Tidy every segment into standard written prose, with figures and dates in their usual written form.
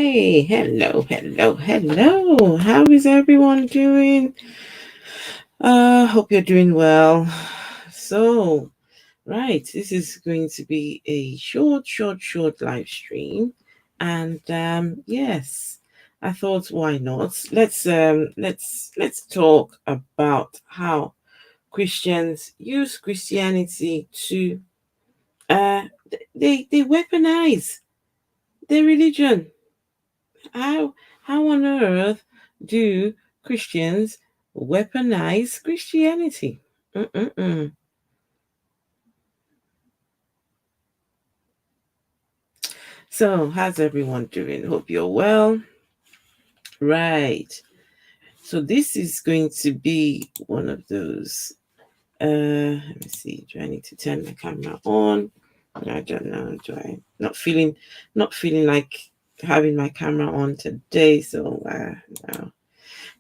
Hey, hello, hello, hello. How is everyone doing? Hope you're doing well. So, right, this is going to be a short live stream. And yes, I thought why not? Let's talk about how Christians use Christianity to uh they weaponize their religion. How on earth do Christians weaponize Christianity? Mm-mm-mm. So, how's everyone doing? Hope you're well. Right. So, this is going to be one of those. Let me see. Do I need to turn my camera on? I don't know. Do I not feeling like having my camera on today? So, no.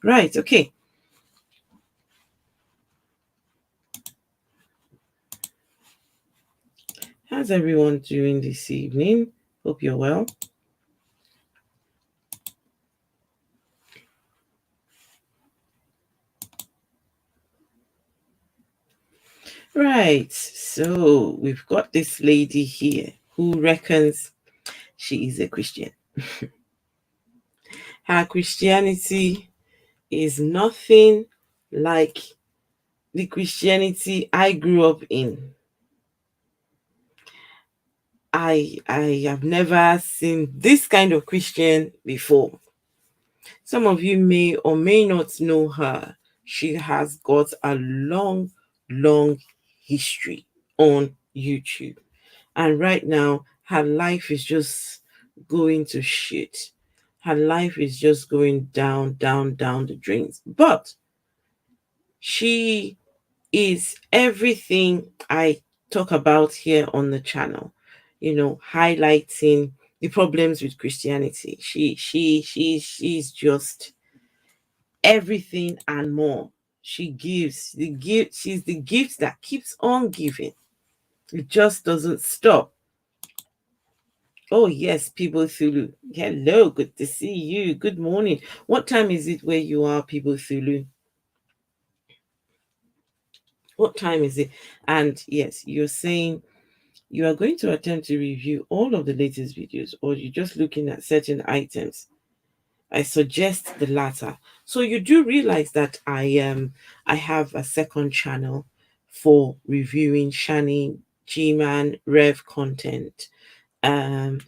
Right. Okay. How's everyone doing this evening? Hope you're well. Right. So we've got this lady here who reckons she is a Christian. Her Christianity is nothing like the Christianity I grew up in. I have never seen this kind of Christian before. Some of you may or may not know her. She has got a long history on YouTube. And right now, her life is just going to shit. Her life is just going down the drains. But she is everything I talk about here on the channel, highlighting the problems with Christianity. She's just everything and more. She gives the gift, she's the gift that keeps on giving. It just doesn't stop. Oh, yes, people Thulu. Hello, good to see you. Good morning. What time is it where you are, people Thulu? What time is it? And yes, you're saying you are going to attempt to review all of the latest videos, or you're just looking at certain items. I suggest the latter. So you do realize that I have a second channel for reviewing Shani G-Man Rev content. Um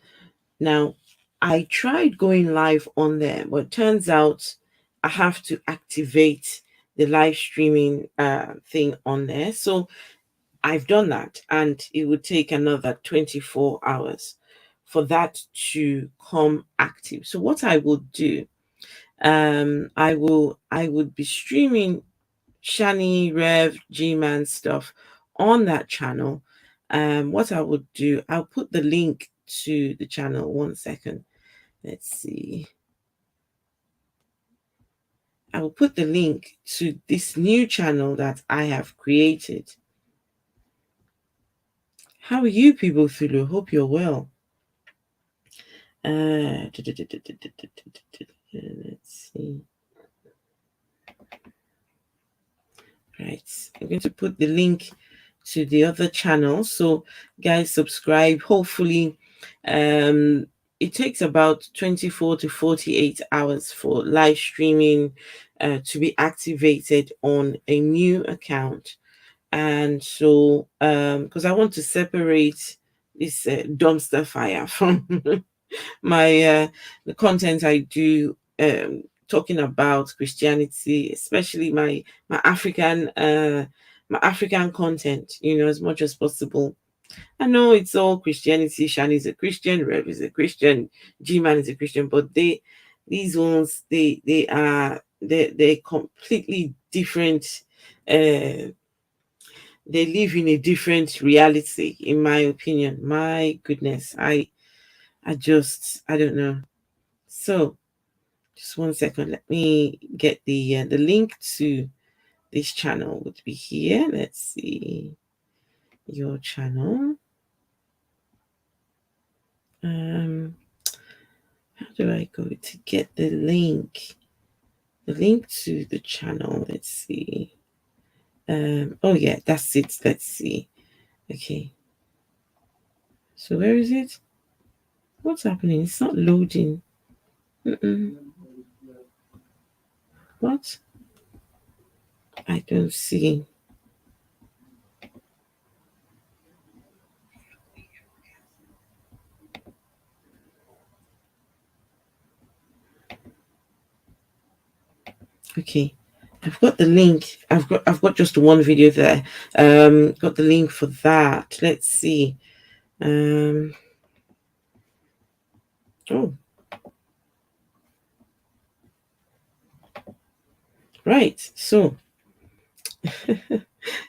Now, I tried going live on there, but it turns out I have to activate the live streaming thing on there. So I've done that, and it would take another 24 hours for that to come active. So what I will do, I would be streaming Shani Rev G-Man stuff on that channel. What I would do, I'll put the link to the channel. One second. Let's see. I will put the link to this new channel that I have created. How are you people, Thulu? Hope you're well. Let's see. Right. I'm going to put the link to the other channel. So guys, subscribe. Hopefully, it takes about 24 to 48 hours for live streaming to be activated on a new account. And so because I want to separate this dumpster fire from the content I do, talking about Christianity, especially my African content, as much as possible. I know it's all Christianity. Shan is a Christian, Rev is a Christian, G-Man is a Christian, but these ones, they're completely different. Uh, they live in a different reality, in my opinion. My goodness, I don't know. So, just one second. Let me get the link to this channel. Would be here. Let's see your channel. Um, How do I go to get the link? The link to the channel. Let's see. Oh yeah, that's it. Let's see. Okay. So where is it? What's happening? It's not loading. Mm-mm. What? I don't see. Okay. I've got the link. I've got just one video there. Got the link for that. Let's see. Oh, right. So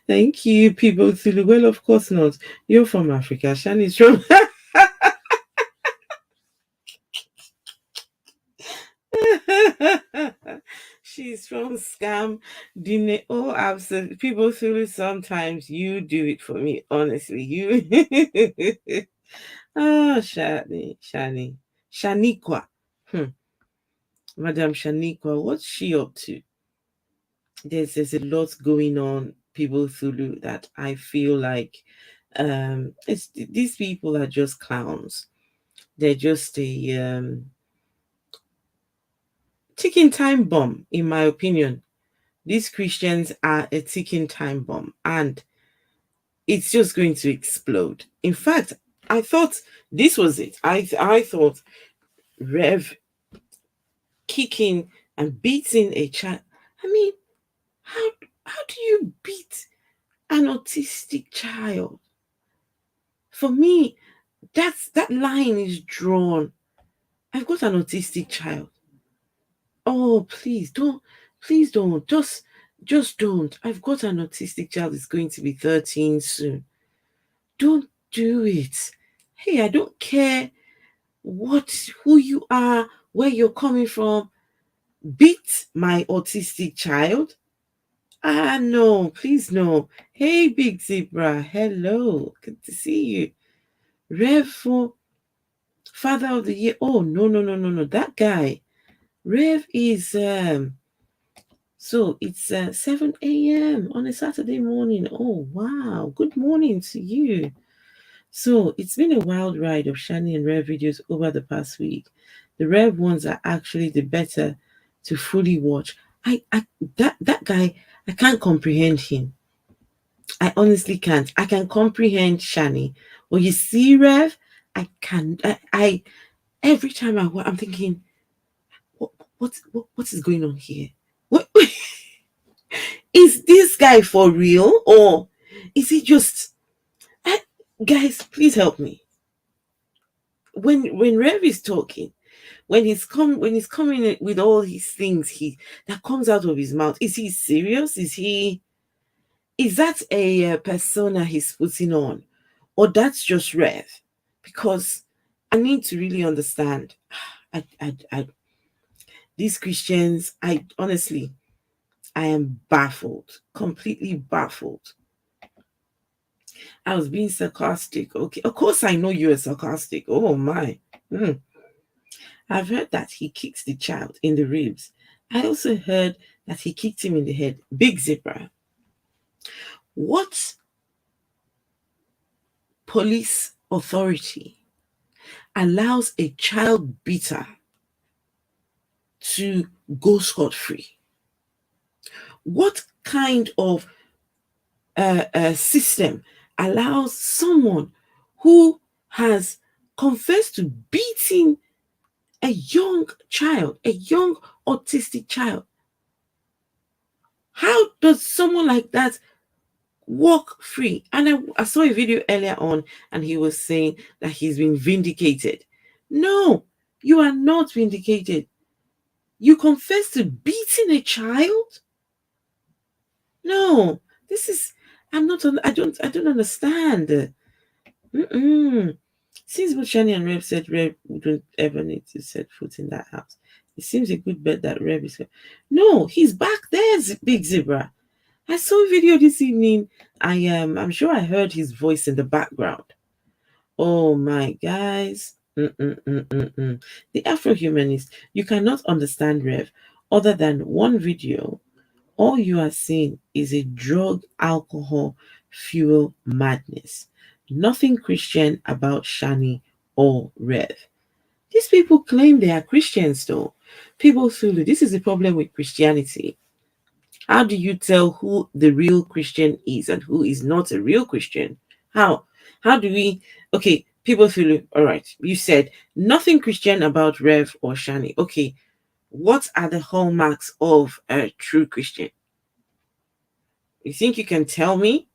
thank you, people. Zulu. Well, of course not. You're from Africa. Shani's from she's from Scam. Dine. Oh, absolutely. People Zulu, sometimes you do it for me. Honestly, you. Oh, Shani. Shaniqua. Madam Shaniqua, what's she up to? There's a lot going on, people Zulu, that I feel like it's these people are just clowns. They're just a ticking time bomb, in my opinion. These Christians are a ticking time bomb, and it's just going to explode. In fact, I thought this was it. I thought Rev kicking and beating a child. I mean, how how do you beat an autistic child? For me, that line is drawn. I've got an autistic child. Oh, please don't. Just don't. I've got an autistic child. Is going to be 13 soon. Don't do it. Hey, I don't care who you are, where you're coming from. Beat my autistic child. Ah, no, please no. Hey, Big Zebra. Hello. Good to see you. Rev for Father of the Year. Oh, no, no, no, no, no. That guy. Rev is so it's 7 a.m. on a Saturday morning. Oh wow. Good morning to you. So it's been a wild ride of Shani and Rev videos over the past week. The Rev ones are actually the better to fully watch. I that guy, I can't comprehend him. I honestly can't. I can comprehend Shani. Well, you see, Rev, I can. I every time I'm thinking, what what is going on here? What is this guy for real, or is he just? I, guys, please help me. When Rev is talking, when he's coming with all these things he that comes out of his mouth, is he serious? Is that a persona he's putting on, or that's just Rev? Because I need to really understand. I these Christians, I honestly, I am baffled, completely baffled. I was being sarcastic. Okay, of course I know you are sarcastic. Oh my. I've heard that he kicks the child in the ribs. I also heard that he kicked him in the head. Big zebra. What police authority allows a child beater to go scot-free? What kind of system allows someone who has confessed to beating a young child, a young autistic child? How does someone like that walk free? And I saw a video earlier on, and he was saying that he's been vindicated. No, you are not vindicated. You confess to beating a child? No, this is. I'm not. I don't understand. Mm-mm. Since both Shani and Rev said Rev wouldn't ever need to set foot in that house, it seems a good bet that Rev is. No, he's back there, Big Zebra. I saw a video this evening. I'm sure I heard his voice in the background. Oh my guys. Mm-mm-mm-mm-mm. The Afro-humanist, you cannot understand Rev other than one video. All you are seeing is a drug, alcohol, fuel madness. Nothing Christian about Shani or Rev. These people claim they are Christians, though. People Zulu, this is the problem with Christianity. How do you tell who the real Christian is and who is not a real Christian? How? How do we? Okay, people Zulu, all right, you said nothing Christian about Rev or Shani. Okay, what are the hallmarks of a true Christian? You think you can tell me?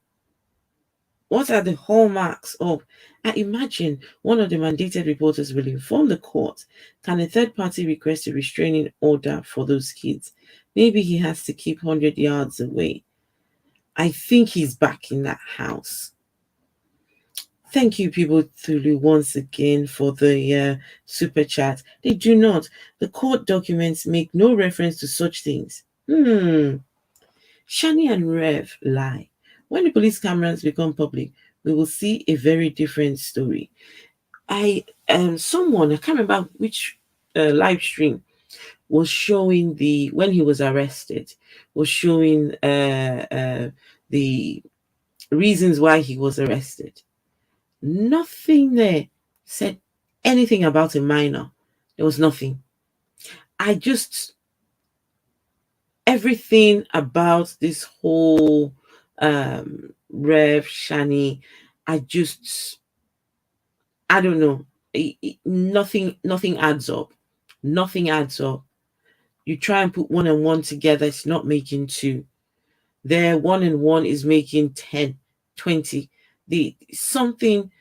What are the hallmarks of? I imagine one of the mandated reporters will inform the court. Can a third party request a restraining order for those kids? Maybe he has to keep 100 yards away. I think he's back in that house. Thank you, people Thulu, once again for the super chat. They do not. The court documents make no reference to such things. Shani and Rev lie. When the police cameras become public, we will see a very different story. Someone, I can't remember which live stream, was showing the when he was arrested, was showing the reasons why he was arrested. Nothing there said anything about a minor. There was nothing. I just everything about this whole Rev Shani, I don't know. Nothing adds up. Nothing adds up. You try and put one and one together, it's not making two. There, one and one is making 10, 20. The something,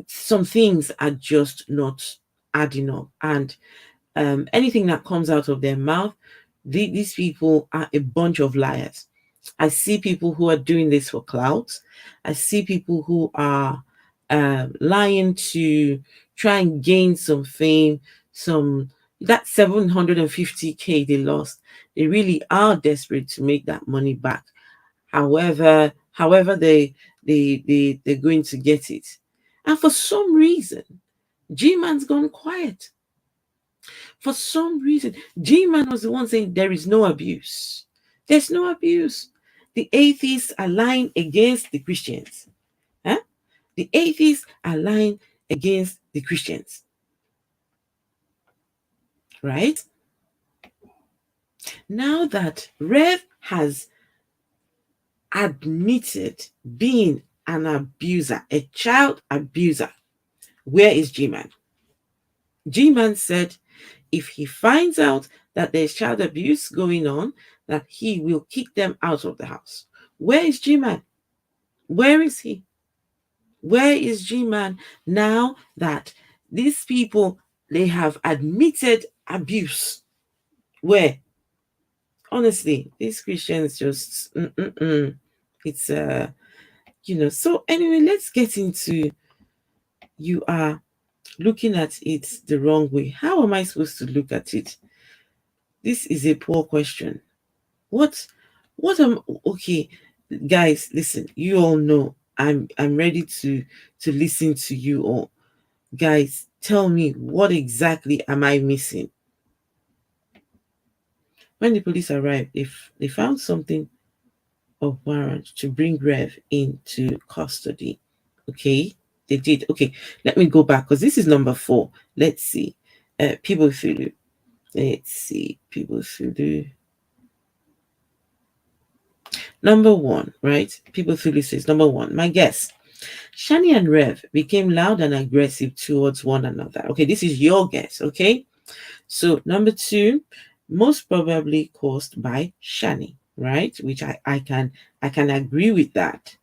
some things are just not adding up. And anything that comes out of their mouth, these people are a bunch of liars. I see people who are doing this for clout. I see people who are lying to try and gain some fame, some that 750K they lost. They really are desperate to make that money back. However they're going to get it. And for some reason, G-Man's gone quiet. For some reason, G-Man was the one saying there is no abuse. There's no abuse. The atheists are lying against the Christians. Huh? The atheists are lying against the Christians. Right? Now that Rev has admitted being an abuser, a child abuser, where is G-Man? G-Man said if he finds out that there's child abuse going on, that he will kick them out of the house. Where is G-Man? Where is he? Where is G-Man now that these people, they have admitted abuse? Where? Honestly, these Christians just, it's, so anyway, let's get into, you are looking at it the wrong way. How am I supposed to look at it? This is a poor question. What am okay, guys, listen, you all know I'm ready to listen to you all. Guys, tell me, what exactly am I missing? When the police arrived, if they found something of warrant to bring Rev into custody. Okay, they did. Okay, let me go back because this is number 4. Let's see. People Thulu. Let's see. People Thulu. Number 1, right? People Thulu says number 1. My guess. Shani and Rev became loud and aggressive towards one another. Okay, this is your guess. Okay, so number 2, most probably caused by Shani, right? Which I can agree with that.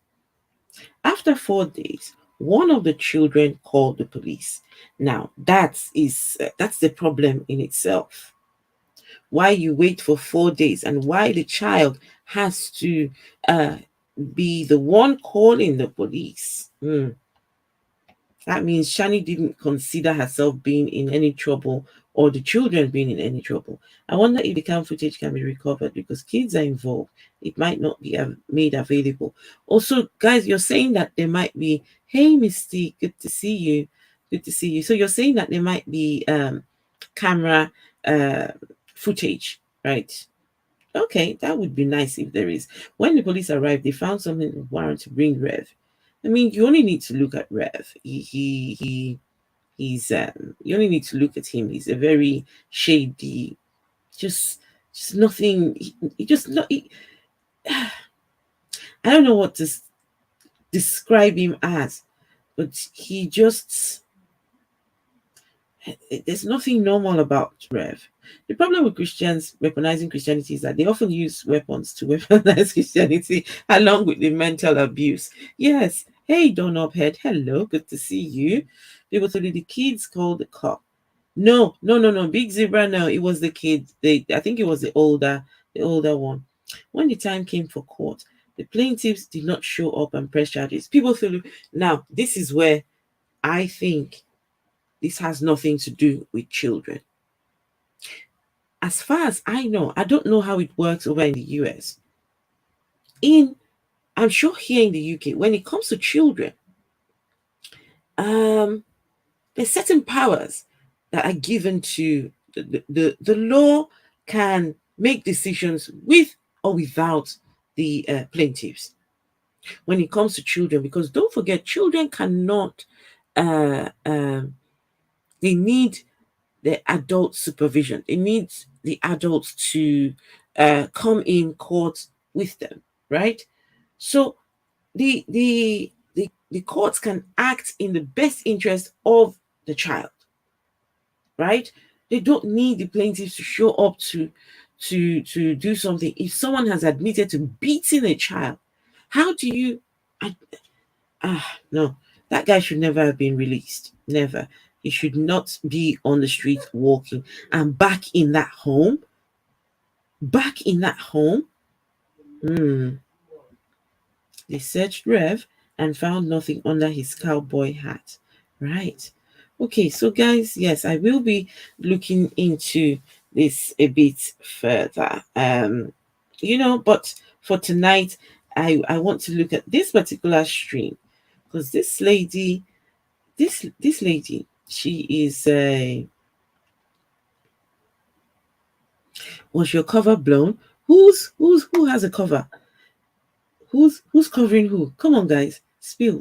After 4 days, one of the children called the police. Now that's the problem in itself. Why you wait for 4 days and why the child has to uh, be the one calling the police. That means Shani didn't consider herself being in any trouble or the children being in any trouble. I wonder if the cam footage can be recovered because kids are involved. It might not be made available. Also, guys, you're saying that there might be, hey, Misty, good to see you. Good to see you. So you're saying that there might be camera uh, footage, right? Okay, that would be nice if there is. When the police arrived, they found something warrant to bring Rev. I mean, you only need to look at Rev. He's you only need to look at him. He's a very shady, just nothing. He just not. I don't know what to describe him as, but he just there's nothing normal about Rev. The problem with Christians weaponizing Christianity is that they often use weapons to weaponize Christianity along with the mental abuse. Yes. Hey, Don Head. Hello. Good to see you. People told you the kids called the cop. No, no, no, no. Big Zebra, no. It was the kids. I think it was the older one. When the time came for court, the plaintiffs did not show up and press charges. People feel now, this is where I think this has nothing to do with children. As far as I know, I don't know how it works over in the US. I'm sure here in the UK, when it comes to children, there's certain powers that are given to the law can make decisions with or without the plaintiffs when it comes to children, because don't forget, children cannot they need the adult supervision. They need the adults to come in court with them, right? So the courts can act in the best interest of the child, right? They don't need the plaintiffs to show up to do something. If someone has admitted to beating a child, how do you? No, that guy should never have been released. Never. He should not be on the street walking and back in that home. Back in that home. They searched Rev and found nothing under his cowboy hat. Right. Okay, so guys, yes, I will be looking into this a bit further. But for tonight, I want to look at this particular stream because this lady, she is a was your cover blown? Who has a cover? Who's covering who? Come on, guys. Spill.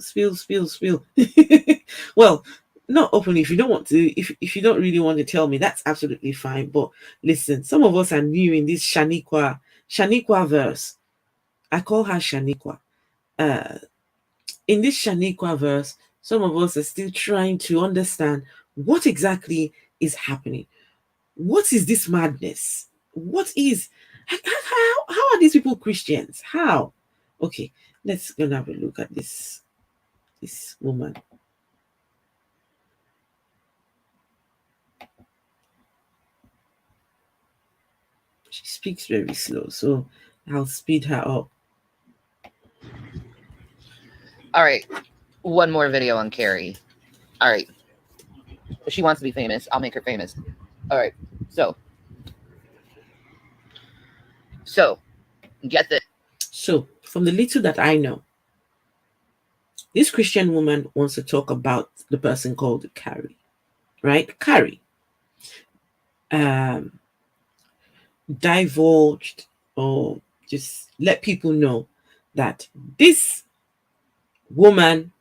Well, not openly. If you don't want to, if you don't really want to tell me, that's absolutely fine. But listen, some of us are new in this Shaniqua verse. I call her Shaniqua. In this Shaniqua verse, some of us are still trying to understand what exactly is happening. What is this madness? What is how are these people Christians? How? Okay, let's go and have a look at this woman. She speaks very slow, so I'll speed her up. All right, one more video on Carrie. All right, she wants to be famous. I'll make her famous. All right, so get this. So, from the little that I know, this Christian woman wants to talk about the person called Carrie, right? Carrie divulged or just let people know that this woman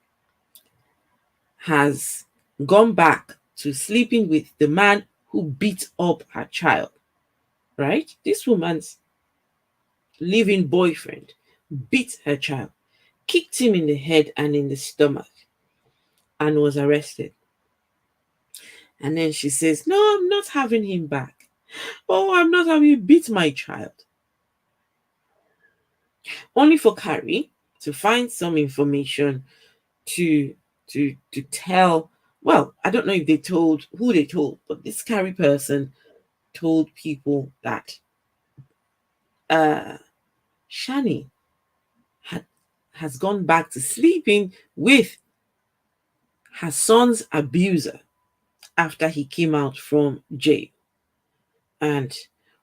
has gone back to sleeping with the man who beat up her child, right? This woman's living boyfriend beat her child, kicked him in the head and in the stomach, and was arrested. And then she says, "No, I'm not having him back. Oh, I'm not having beat my child." Only for Carrie to find some information to tell. Well, I don't know if they told who they told, but this Carrie person told people that Shani has gone back to sleeping with her son's abuser after he came out from jail. And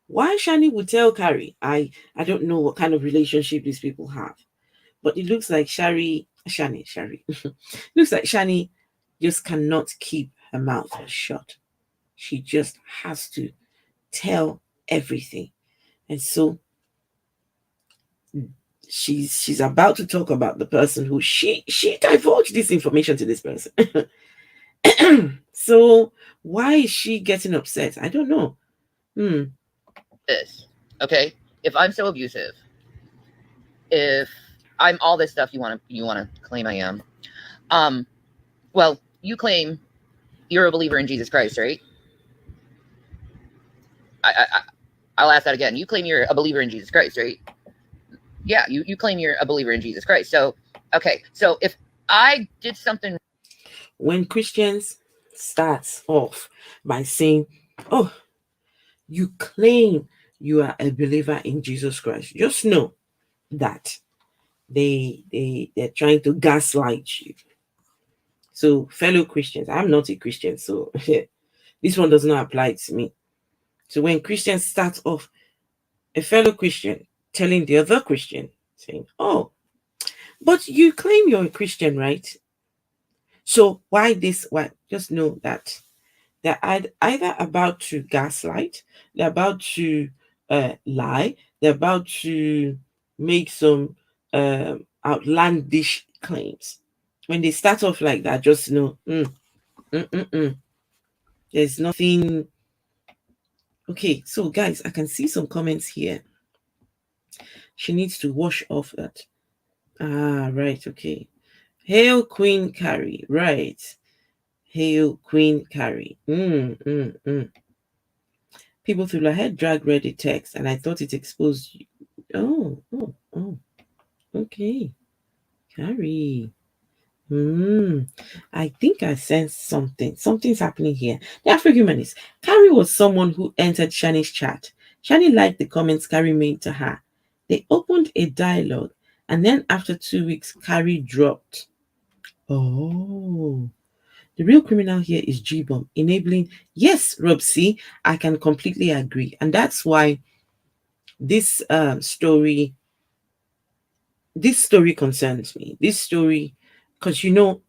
why Shani would tell Carrie, I don't know what kind of relationship these people have, but it looks like Shani looks like Shani just cannot keep her mouth shut. She just has to tell everything. And so she's about to talk about the person who she divulged this information to this person. So why is she getting upset? I don't know. This, okay? If I'm so abusive, if I'm all this stuff you want to claim I am, well, you claim you're a believer in Jesus Christ, right? I'll ask that again. You claim you're a believer in Jesus Christ, right? Yeah, you claim you're a believer in Jesus Christ. So, okay, so if I did something, when Christians start off by saying, "Oh, you claim you are a believer in Jesus Christ," just know that they're trying to gaslight you. So, fellow Christians, I'm not a Christian, so this one does not apply to me. So, when Christians start off, a fellow Christian telling the other Christian, saying, "Oh, but you claim you're a Christian, right? So why this? Why?" Just know that they're either about to gaslight, they're about to lie, they're about to make some outlandish claims. When they start off like that, just know, there's nothing. Okay, so guys, I can see some comments here. She needs to wash off that. Ah, right, okay. Hail Queen Carrie, right. Hail Queen Carrie. People through her head drag read the text and I thought it exposed you. Oh, okay. Carrie. I think I sensed something. Something's happening here. The Afro-Humanist. Carrie was someone who entered Shani's chat. Shani liked the comments Carrie made to her. They opened a dialogue, and then after 2 weeks, Carrie dropped. Oh. The real criminal here is G-Bomb, enabling. Yes, Rob C, I can completely agree. And that's why this story concerns me. This story, because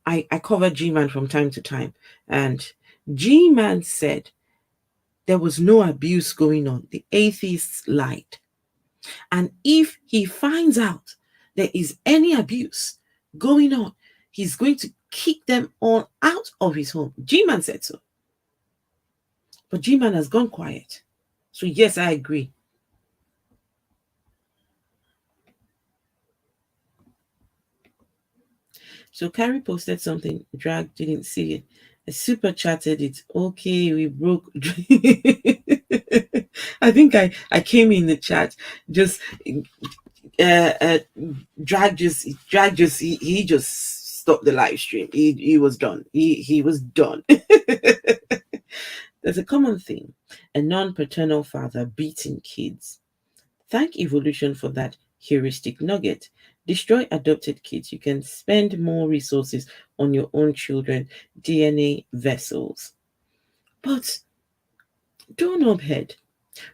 I cover G-Man from time to time, and G-Man said there was no abuse going on. The atheists lied. And if he finds out there is any abuse going on, he's going to kick them all out of his home. G-Man said so. But G-Man has gone quiet. So yes, I agree. So Carrie posted something. Drag didn't see it. I super chatted it. Okay, we broke. I think I came in the chat. Just drag just he just stopped the live stream. He was done. He was done. There's a common theme: a non-paternal father beating kids. Thank evolution for that heuristic nugget. Destroy adopted kids. You can spend more resources on your own children, DNA vessels. But doorknob head,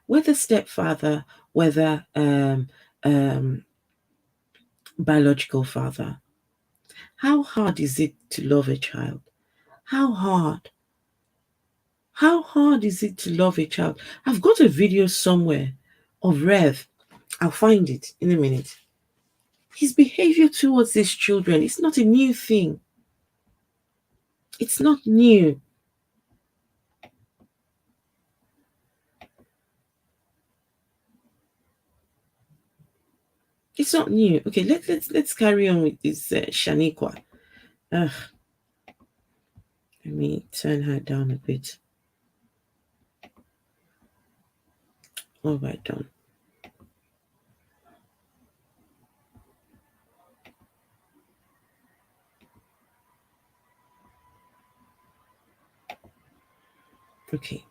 whether stepfather, whether biological father, how hard is it to love a child? How hard? How hard is it to love a child? I've got a video somewhere of Rev. I'll find it in a minute. His behavior towards these children is not a new thing. It's not new. It's not new. Okay, let's carry on with this Shaniqua. Let me turn her down a bit. All right, done. Okay.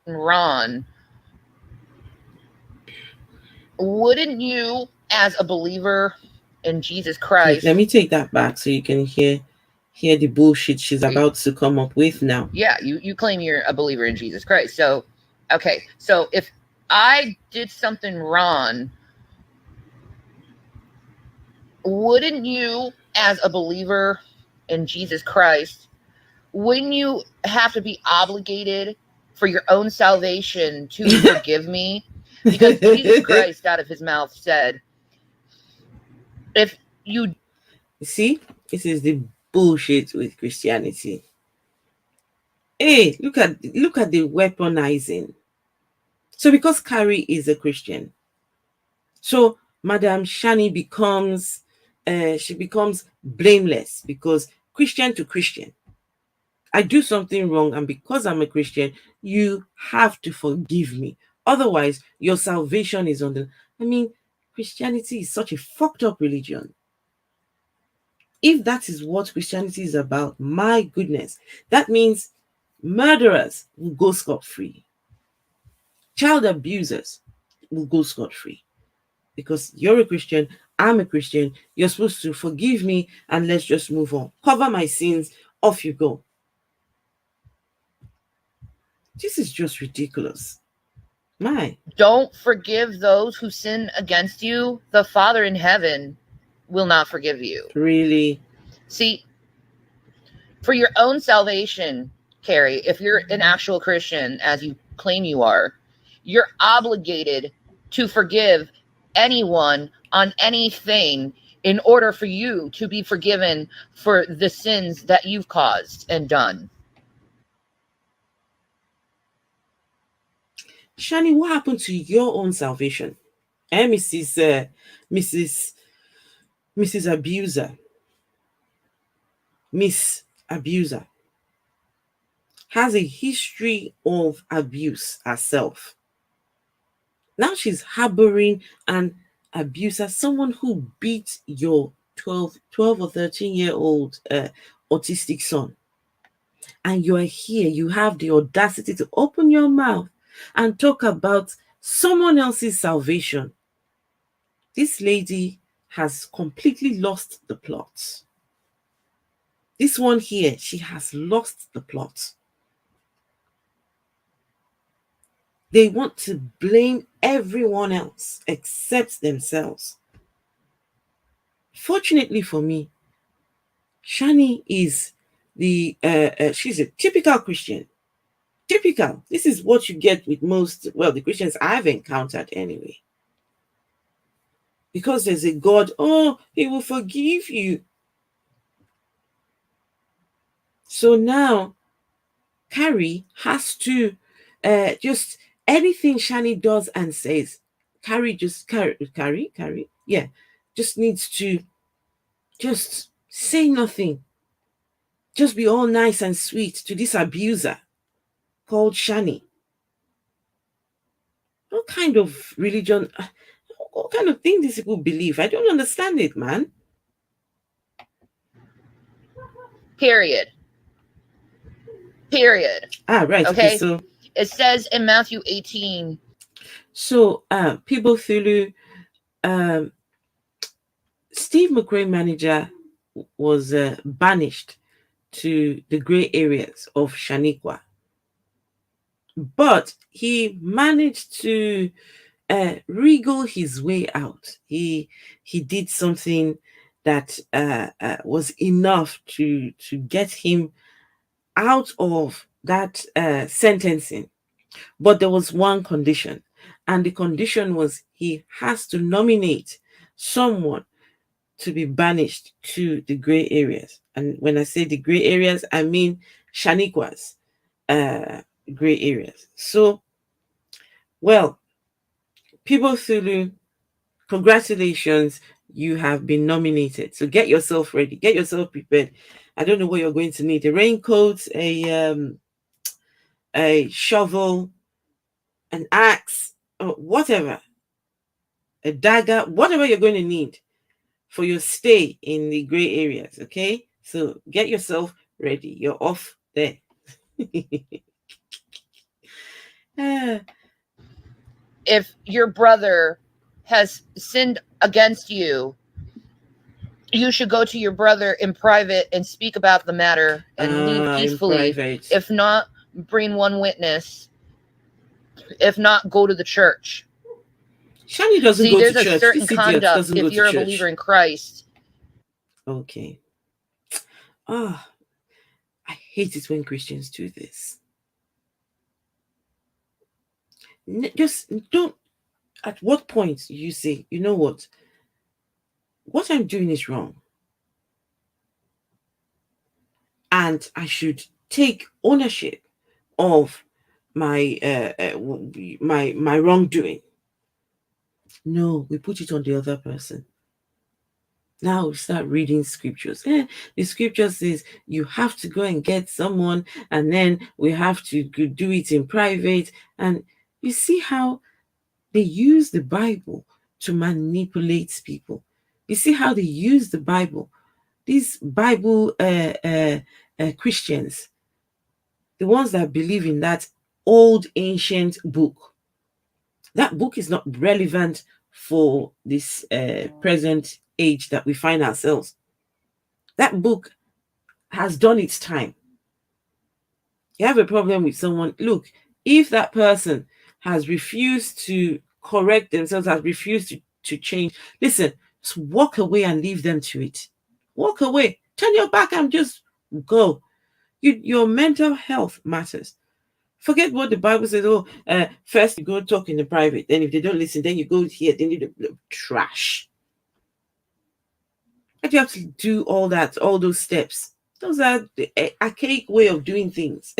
Ron, wouldn't you, as a believer in Jesus Christ, Let me take that back so you can hear the bullshit she's about to come up with now. Yeah, you claim you're a believer in Jesus Christ. So, okay, so if I did something wrong, wouldn't you, as a believer in Jesus Christ, wouldn't you have to be obligated for your own salvation to forgive me? Because Jesus Christ, out of his mouth, said, if you See, this is the bullshit with Christianity. Hey, look at the weaponizing. So because Carrie is a Christian, so Madam Shani becomes she becomes blameless because Christian to Christian. I do something wrong, and because I'm a Christian, you have to forgive me. Otherwise, your salvation is on the. I mean, Christianity is such a fucked up religion. If that is what Christianity is about, my goodness, that means murderers will go scot free, child abusers will go scot free. Because you're a Christian, I'm a Christian, you're supposed to forgive me and let's just move on. Cover my sins, off you go. This is just ridiculous. My, don't forgive those who sin against you, the Father in heaven will not forgive you. really? See, for your own salvation, Carrie, if you're an actual Christian, as you claim you are, you're obligated to forgive anyone on anything in order for you to be forgiven for the sins that you've caused and done. Shani, what happened to your own salvation? Mrs. Mrs. Abuser, Miss Abuser, has a history of abuse herself. Now she's harboring an abuser, someone who beat your 12 or 13-year-old autistic son. And you're here, you have the audacity to open your mouth and talk about someone else's salvation. This lady has completely lost the plot. This one here, she has lost the plot. They want to blame everyone else except themselves. Fortunately for me, Shani is she's a typical Christian. Typical. This is what you get with most, well, the Christians I've encountered anyway. Because there's a God, oh, he will forgive you. So now Carrie has to just anything Shani does and says, Carrie, yeah, just needs to just say nothing. Just be all nice and sweet to this abuser called Shani. What kind of religion, what kind of thing these people believe? I don't understand it, man. Period. Period. Ah, right. Okay, Okay? so It says in Matthew 18. so People Thulu, um, Steve McRae manager was banished to the grey areas of Shaniqua, but he managed to wriggle his way out. He did something that was enough to get him out of that sentencing. But there was one condition, and the condition was he has to nominate someone to be banished to the gray areas. And when I say the gray areas, I mean Shaniqua's gray areas. So, well, people Thulu, congratulations, you have been nominated. So get yourself ready, get yourself prepared. I don't know what you're going to need: a raincoat, a shovel, an axe, or whatever, a dagger, whatever you're going to need for your stay in the gray areas. Okay, so get yourself ready. You're off there. Ah, If your brother has sinned against you, you should go to your brother in private and speak about the matter and leave in peacefully. private. If not, bring one witness. If not, go to the church. Shani doesn't See, go to there's a church. certain This idiot conduct doesn't go if to you're a church. believer in Christ. Okay. Ah, I hate it when Christians do this. Just don't. At what point you say, you know what I'm doing is wrong, and I should take ownership of my my wrongdoing. No, we put it on the other person. Now we start reading scriptures. The scripture says you have to go and get someone, and then we have to do it in private. And you see how they use the Bible to manipulate people. You see how they use the Bible. These Bible Christians, the ones that believe in that old ancient book, that book is not relevant for this present age that we find ourselves. That book has done its time. You have a problem with someone, look, if that person has refused to correct themselves, has refused to change, listen, just walk away and leave them to it. Walk away. Turn your back and just go. Your mental health matters. Forget what the Bible says. Oh, first you go talk in the private. Then if they don't listen, then you go here. Then you do trash. And you have to do all that, all those steps. Those are the archaic way of doing things.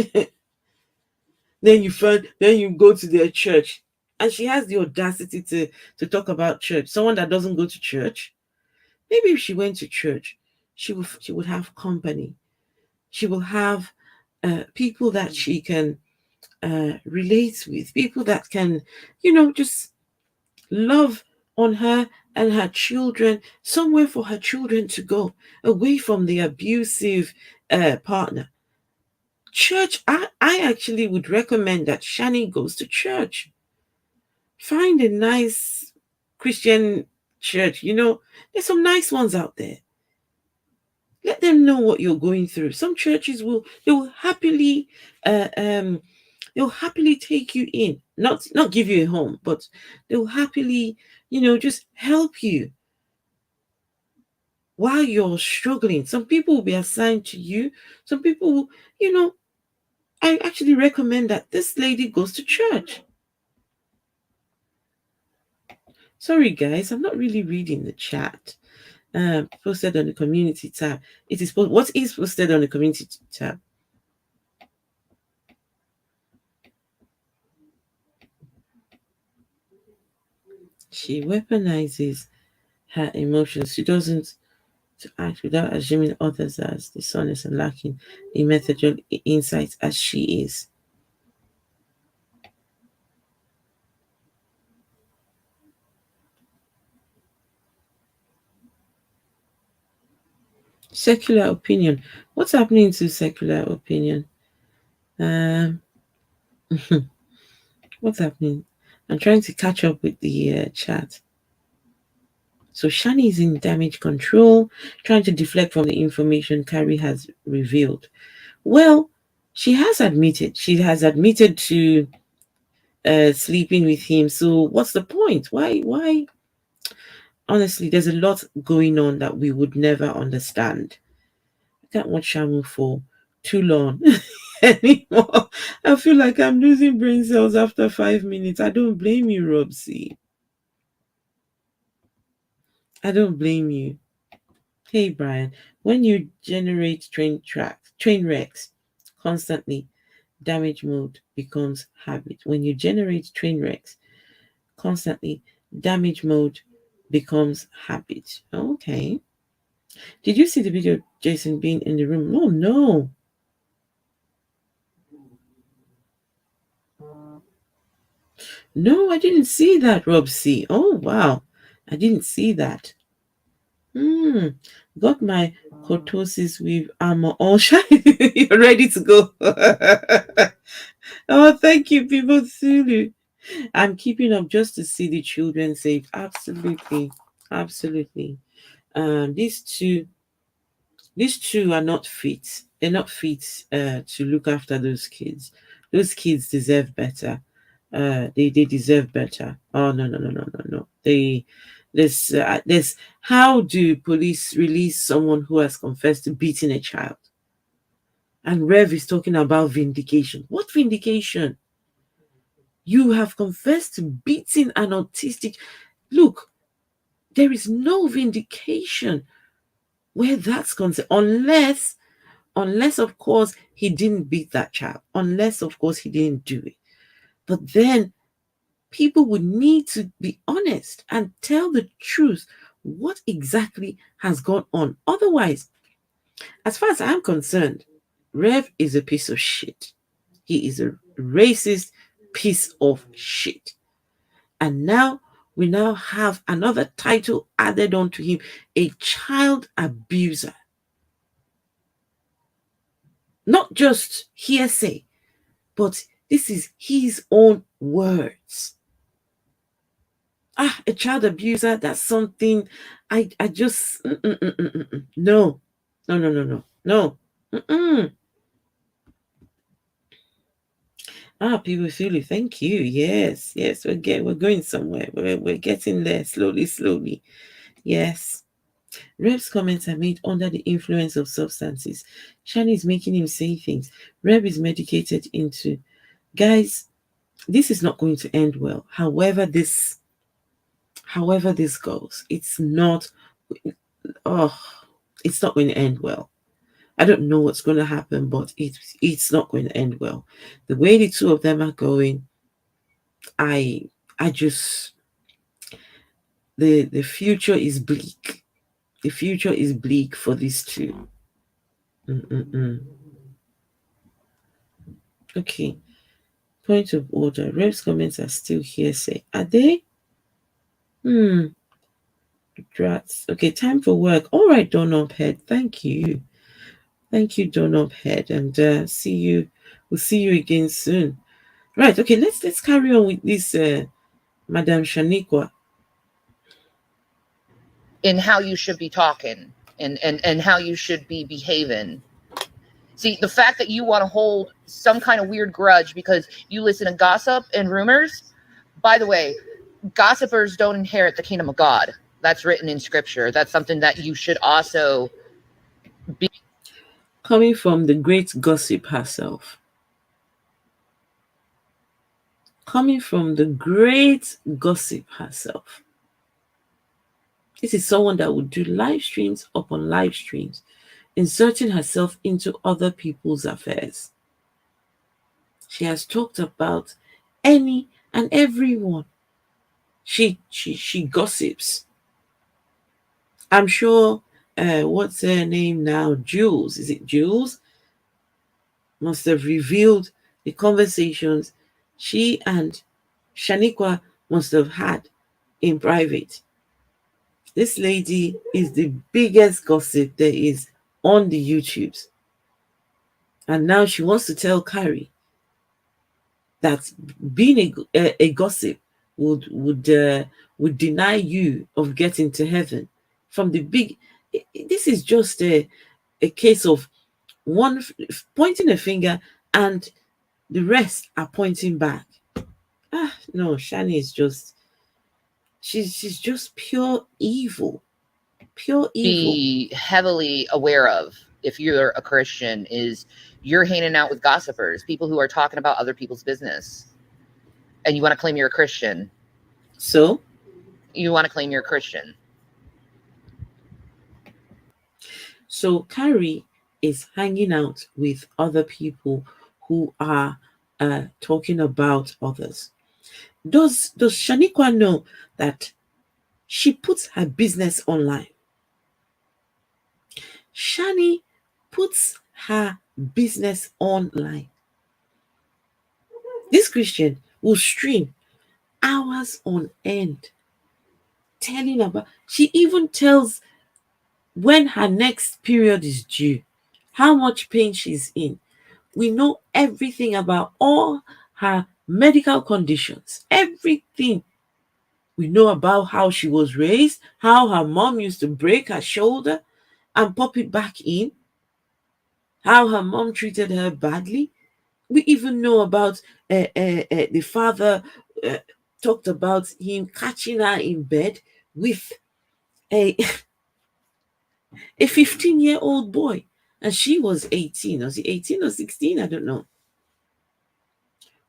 Then you go to their church, and she has the audacity to talk about church. Someone that doesn't go to church. Maybe if she went to church, she would have company. She will have people that she can relate with, people that can, just love on her and her children, somewhere for her children to go, away from the abusive partner. Church, I actually would recommend that Shani goes to church. Find a nice Christian church. There's some nice ones out there. Let them know what you're going through. Some churches they will happily uh, um they'll happily take you in, not give you a home, but they'll happily, just help you while you're struggling. Some people will be assigned to you. Some people will, I actually recommend that this lady goes to church. Sorry guys, I'm not really reading the chat. Posted on the community tab. What is posted on the community tab? She weaponizes her emotions. She doesn't to act without assuming others as dishonest and lacking in methodological insight as she is. Secular opinion. What's happening to secular opinion? Um, what's happening? I'm trying to catch up with the chat. So Shani is in damage control, trying to deflect from the information Carrie has revealed. Well, she has admitted. She has admitted to sleeping with him. So what's the point? Why? Why? Honestly, there's a lot going on that we would never understand. I can't watch Shamu for too long anymore. I feel like I'm losing brain cells after 5 minutes. I don't blame you, Robsy. I don't blame you. Hey, Brian, when you generate train wrecks constantly, damage mode becomes habit. When you generate train wrecks constantly, damage mode becomes habit. Okay. Did you see the video of Jason being in the room? Oh, no. No, I didn't see that, Rob C. Oh, wow. I didn't see that. Got my cortosis with armor all shiny. You're ready to go. Oh, thank you, people. Sulu. I'm keeping up just to see the children safe. Absolutely. Absolutely. These two are not fit. They're not fit to look after those kids. Those kids deserve better. They deserve better. Oh, no, no, no, no, no, no. This how do police release someone who has confessed to beating a child? And Rev is talking about vindication. What vindication? You have confessed to beating an autistic. Look, there is no vindication where that's concerned, unless of course he didn't beat that child, unless of course he didn't do it. But then people would need to be honest and tell the truth. What exactly has gone on? Otherwise, as far as I'm concerned, Rev is a piece of shit. He is a racist piece of shit. And now we now have another title added onto him, a child abuser. Not just hearsay, but this is his own words. A child abuser, that's something I just no. No, no, no, no. No. Mm-mm. People feel it. Thank you. Yes, yes, we're going somewhere. We're getting there slowly, slowly. Yes. Reb's comments are made under the influence of substances. Shani is making him say things. Reb is medicated into. Guys, this is not going to end well. However this goes, oh, it's not going to end well. I don't know what's going to happen, but it's not going to end well. The way the two of them are going, I I just the future is bleak. The future is bleak for these two. Mm-mm-mm. Okay. Point of order. Rep's comments are still hearsay. Are they? Hmm. Drats. Okay, time for work. All right, Donop Head. Thank you. Thank you, Donop Head. And see you. We'll see you again soon. Right. Okay. Let's carry on with this, Madame Shaniqua. in how you should be talking and how you should be behaving. See, the fact that you want to hold some kind of weird grudge because you listen to gossip and rumors, by the way, gossipers don't inherit the kingdom of God. That's written in scripture. That's something that you should also be. Coming from the great gossip herself. Coming from the great gossip herself. This is someone that would do live streams upon live streams, inserting herself into other people's affairs. She has talked about any and everyone. She gossips. I'm sure what's her name now? Jules. Is it Jules? Must have revealed the conversations she and Shaniqua must have had in private. This lady is the biggest gossip there is on the YouTubes. And now she wants to tell Carrie that being a gossip would deny you of getting to heaven. From the big, this is just a case of one pointing a finger and the rest are pointing back. No, Shani is just she's just pure evil. Pure evil. Be heavily aware of if you're a Christian is you're hanging out with gossipers, people who are talking about other people's business. And you want to claim you're a Christian. So You want to claim you're a Christian. So Carrie is hanging out with other people who are talking about others. Does Shaniqua know that she puts her business online? Shani puts her business online. This Christian will stream hours on end telling about, she even tells when her next period is due, how much pain she's in. We know everything about all her medical conditions, everything. We know about how she was raised, how her mom used to break her shoulder and pop it back in, how her mom treated her badly. We even know about the father talked about him catching her in bed with a a 15-year-old boy, and she was 18. Was he 18 or 16? I don't know.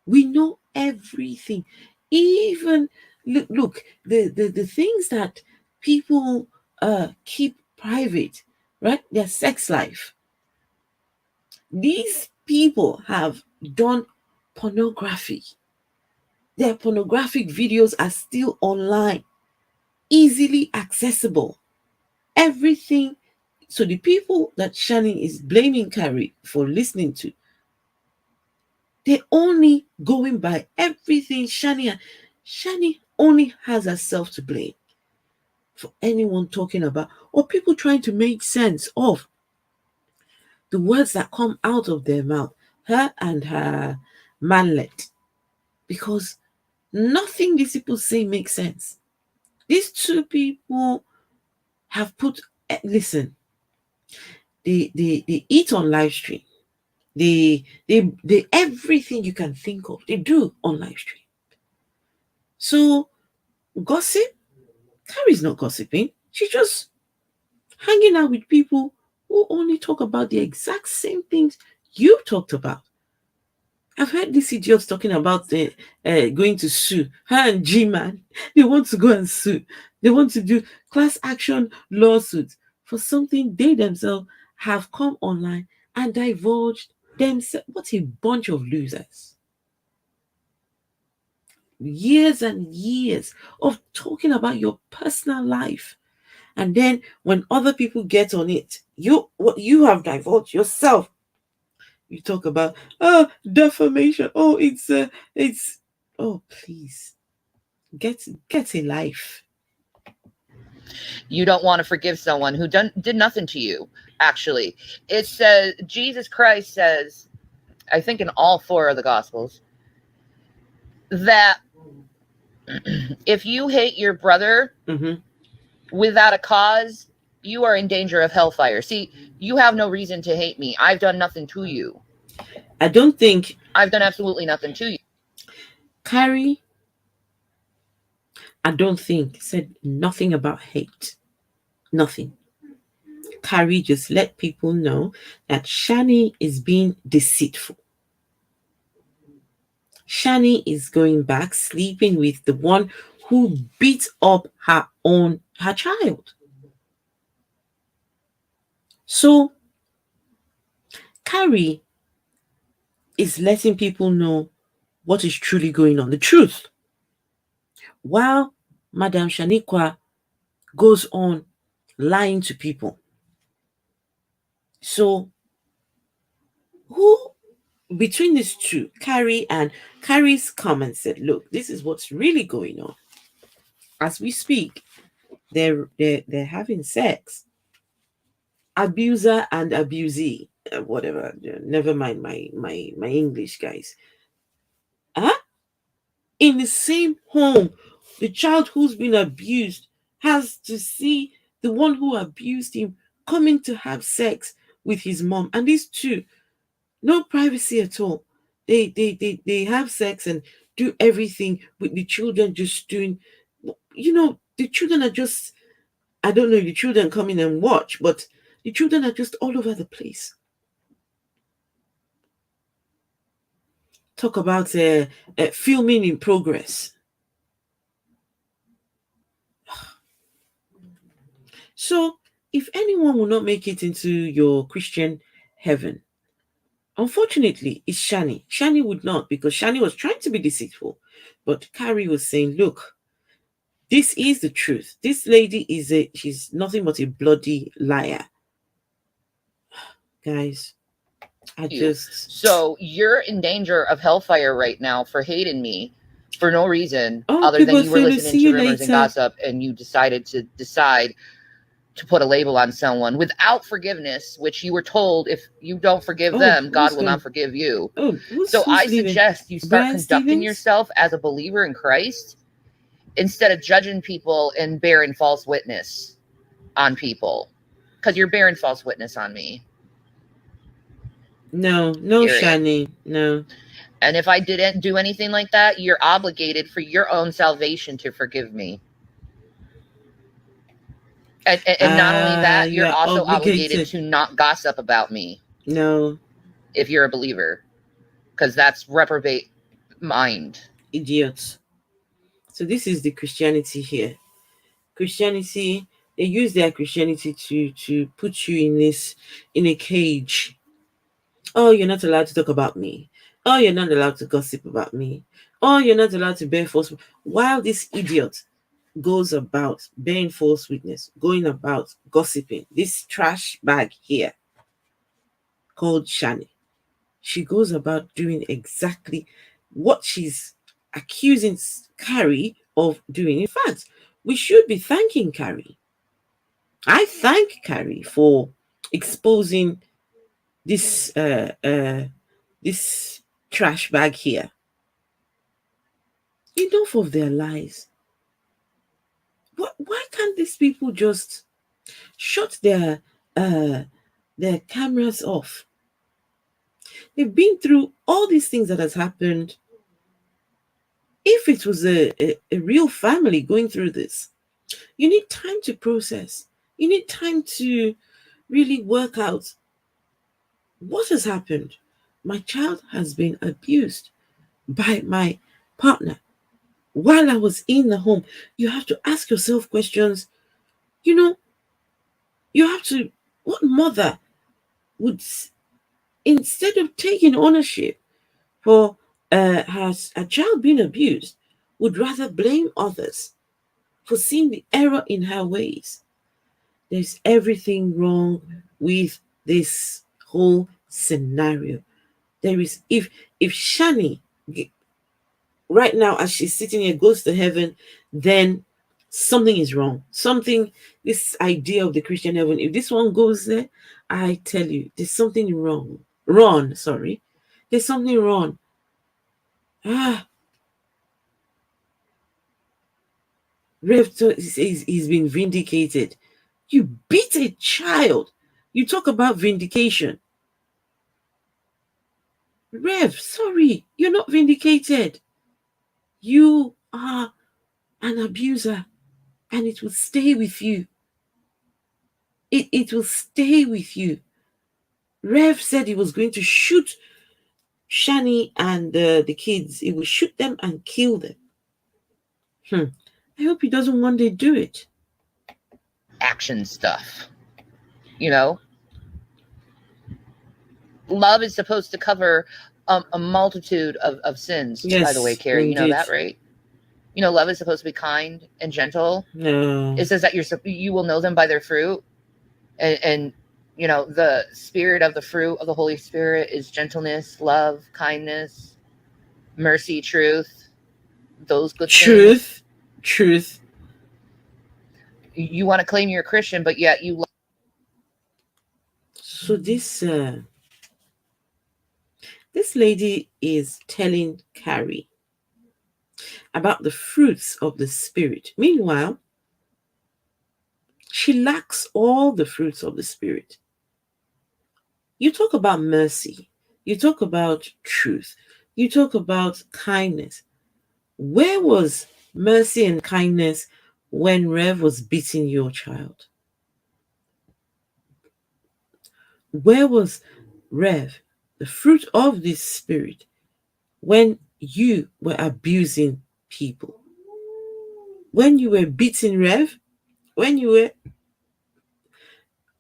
We know everything. Even look, the things that people keep private, right? Their sex life. These people have done pornography. Their pornographic videos are still online, easily accessible. Everything. So the people that Shani is blaming Carrie for listening to, they're only going by everything Shani only has herself to blame for anyone talking about or people trying to make sense of the words that come out of their mouth, her and her manlet, because nothing these people say makes sense. These two people have put, listen, they eat on live stream. They everything you can think of, they do on live stream. So gossip, Carrie's not gossiping. She's just hanging out with people who only talk about the exact same things you talked about. I've heard these idiots talking about going to sue. Her and G Man, they want to go and sue. They want to do class action lawsuits for something they themselves have come online and divulged themselves. What a bunch of losers. Years and years of talking about your personal life. And then when other people get on it, what you have divulged yourself, you talk about defamation. Oh, it's oh please get a life. You don't want to forgive someone who did nothing to you. Actually, it says Jesus Christ says, I think in all four of the Gospels, that if you hate your brother Mm-hmm. without a cause, you are in danger of hellfire. See, you have no reason to hate me. I've done nothing to you. I don't think I've done absolutely nothing to you. Carrie, I don't think said nothing about hate. Nothing. Carrie just let people know that Shani is being deceitful. Shani is going back, sleeping with the one who beat up her child. So Carrie is letting people know what is truly going on, the truth. While Madame Shaniqua goes on lying to people. So who between these two, Carrie and Carrie's come and said, look, this is what's really going on. As we speak, they're having sex. Abuser and abusee. Whatever. Never mind my English, guys. Huh? In the same home, the child who's been abused has to see the one who abused him coming to have sex with his mom. And these two, no privacy at all. They have sex and do everything with the children just doing, the children are just, I don't know if the children come in and watch, but the children are just all over the place. Talk about filming in progress. So, if anyone will not make it into your Christian heaven, unfortunately, it's Shani. Shani would not, because Shani was trying to be deceitful. But Carrie was saying, look, this is the truth. This lady she's nothing but a bloody liar. Guys, I You. just, So you're in danger of hellfire right now for hating me for no reason oh, other than people you were say to listening see to you rumors and later. gossip and you decided to put a label on someone without forgiveness, which you were told if you don't forgive Oh, them, God who's will going? not forgive you. Oh, So who's I leaving? suggest you start Brian conducting Stevens? yourself as a believer in Christ instead of judging people and bearing false witness on people. Because you're bearing false witness on me. No, no, Period. Shani, no. And if I didn't do anything like that, you're obligated for your own salvation to forgive me. And not only that, You you're are also obligated obligated. to not gossip about me No, if you're a believer, because that's reprobate mind. idiots. So this is the Christianity here. Christianity, they use their Christianity to put you in this, in a cage. Oh, you're not allowed to talk about me. Oh, you're not allowed to gossip about me. Oh, you're not allowed to bear false. While this idiot goes about bearing false witness, going about gossiping, this trash bag here called Shani, she goes about doing exactly what she's accusing Carrie of doing. In fact, we should be thanking Carrie. I thank Carrie for exposing this this trash bag here. Enough of their lies. Why can't these people just shut uh their cameras off? They've been through all these things that has happened. If it was a real family going through this, you need time to process. You need time to really work out what has happened. My child has been abused by my partner while I was in the home. You have to ask yourself questions. You know, you have to, what mother would, instead of taking ownership for has a child being abused, would rather blame others for seeing the error in her ways? There's everything wrong with this whole scenario. There is, if Shani right now as she's sitting here goes to heaven, then something is wrong. Something, this idea of the Christian heaven, if this one goes there, I tell you, there's something wrong. Wrong, sorry. There's something wrong. Ah, Rev says he's been vindicated. You beat a child. You talk about vindication. Rev, sorry, you're not vindicated. You are an abuser, and it will stay with you. It will stay with you. Rev said he was going to shoot Shani and the kids. He will shoot them and kill them. Hmm. I hope he doesn't one day do it. Action stuff. You know, love is supposed to cover a multitude of sins, by the way, Yes, Carrie. You know indeed. that, right? You know, love is supposed to be kind and gentle. No. It says that you will know them by their fruit. And you know, the spirit of the fruit of the Holy Spirit is gentleness, love, kindness, mercy, truth, those good things. Truth. Truth. You want to claim you're a Christian, but yet you So this lady is telling Carrie about the fruits of the spirit. Meanwhile, she lacks all the fruits of the spirit. You talk about mercy, you talk about truth, you talk about kindness. Where was mercy and kindness when Rev was beating your child? Where was Rev, the fruit of this spirit, when you were abusing people? When you were beating Rev? When you were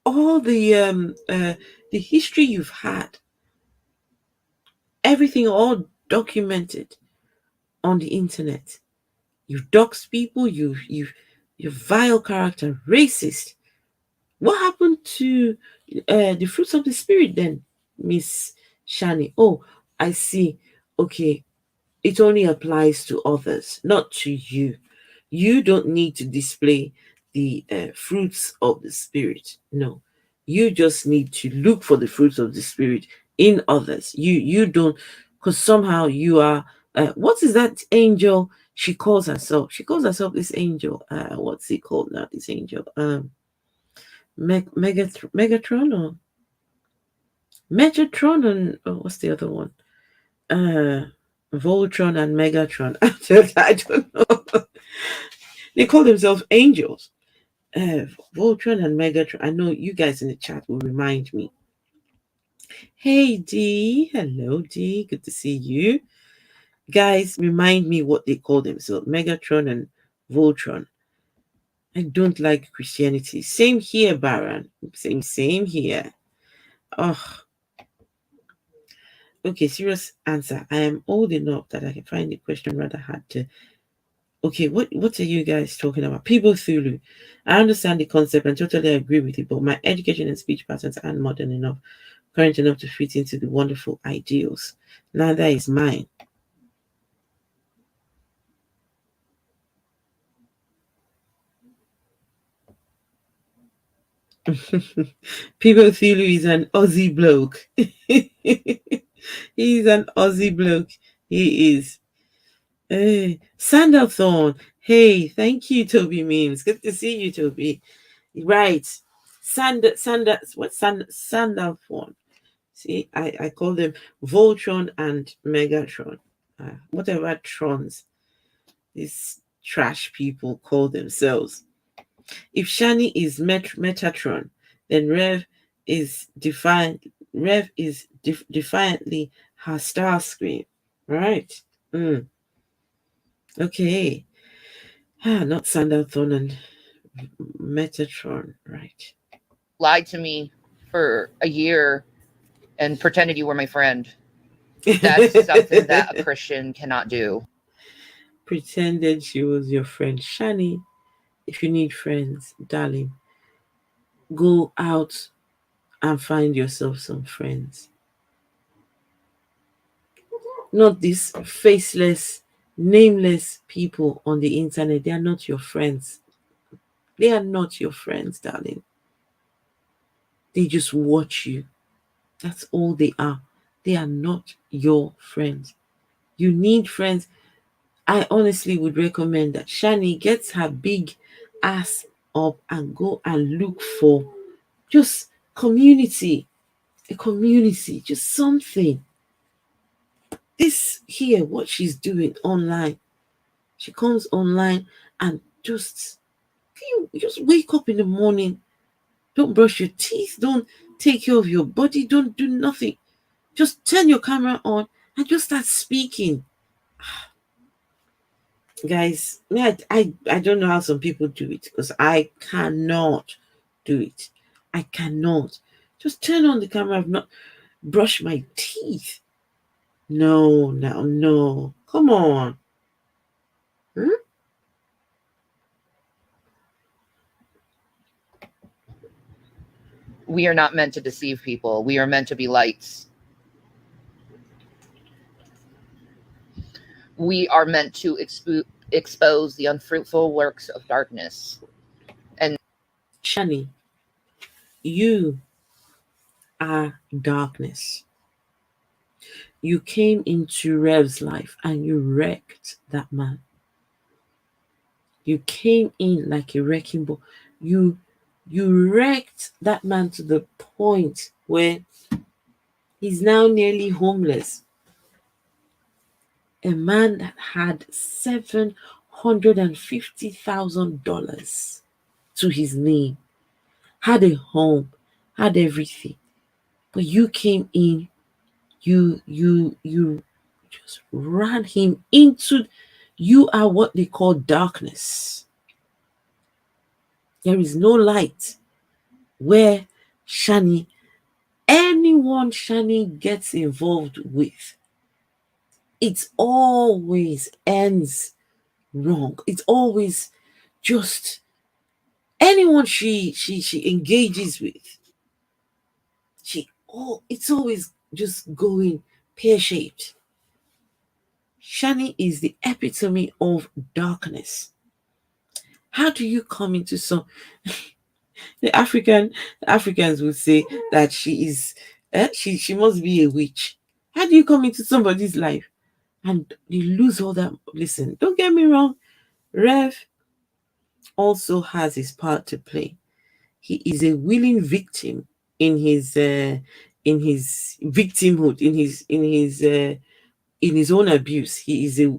all the history you've had, everything all documented on the internet. You've doxed people, you're vile character, racist. What happened to the fruits of the spirit then, Miss Shani? Oh, I see. Okay, it only applies to others, not to you. You don't need to display the fruits of the spirit. No, you just need to look for the fruits of the spirit in others. You don't, because somehow you are. What is that angel? She calls herself. She calls herself this angel. What's he called now? This angel. Megatron or Megatron and oh, what's the other one? Uh, Voltron and Megatron. I don't know. They call themselves angels. Uh, Voltron and Megatron. I know you guys in the chat will remind me. Hey D, hello D, good to see you. Guys, remind me what they call themselves. Megatron and Voltron. I don't like Christianity. Same here, Baron. Same here. Oh, okay, serious answer. I am old enough that I can find the question rather hard to. Okay, what are you guys talking about? People Thulu. I understand the concept and totally agree with it, but my education and speech patterns aren't modern enough, current enough to fit into the wonderful ideals. Neither is mine. People Thulu is an Aussie bloke. He's an Aussie bloke. He is. Hey, Sandalthorn. Hey, thank you, Toby Memes. Good to see you, Toby. Right. Sandalthorn. See, I call them Voltron and Megatron. Whatever trons these trash people call themselves. If Shani is Metatron, then Rev is defiantly her star screen. Right? Mm, okay. Not Sandalthorn and Metatron. Right. Lied to me for a year and pretended you were my friend. That's something that a Christian cannot do. Pretended she was your friend. Shani, if you need friends, darling, go out and find yourself some friends. Not these faceless, nameless people on the internet. They are not your friends. They are not your friends, darling. They just watch you. That's all they are. They are not your friends. You need friends. I honestly would recommend that Shani gets her big ass up and go and look for just community, a community, just something. This here, what she's doing online. She comes online and you just wake up in the morning, don't brush your teeth, don't take care of your body, don't do nothing. Just turn your camera on and just start speaking. Guys, I don't know how some people do it because I cannot do it. I cannot. Just turn on the camera. I've not brushed my teeth. No, no, no. Come on. Hmm? We are not meant to deceive people. We are meant to be lights. We are meant to expose the unfruitful works of darkness. And Shani, you are darkness. You came into Rev's life and you wrecked that man. You came in like a wrecking ball. You you wrecked that man to the point where he's now nearly homeless. A man that had $750,000 to his name, had a home, had everything. But you came in, you just ran him into. You are what they call darkness. There is no light where Shani, anyone Shani gets involved with, it always ends wrong. It's always just anyone she engages with, it's always just going pear shaped. Shani is the epitome of darkness. How do you come into some the Africans would say that she is she must be a witch. How do you come into somebody's life and you lose all that? Listen, don't get me wrong. Rev also has his part to play. He is a willing victim in his victimhood, in his own abuse. He is a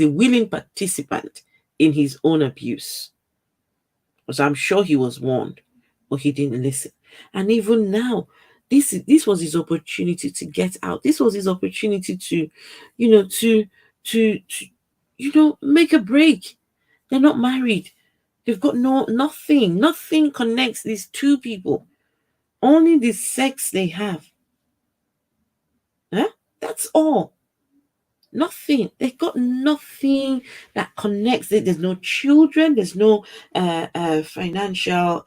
willing participant in his own abuse. Because I'm sure he was warned, but he didn't listen. And even now, this was his opportunity to get out. This was his opportunity to, you know, to make a break. They're not married. They've got nothing. Nothing connects these two people. Only the sex they have. Huh? That's all. Nothing. They've got nothing that connects it. There's no children. There's no financial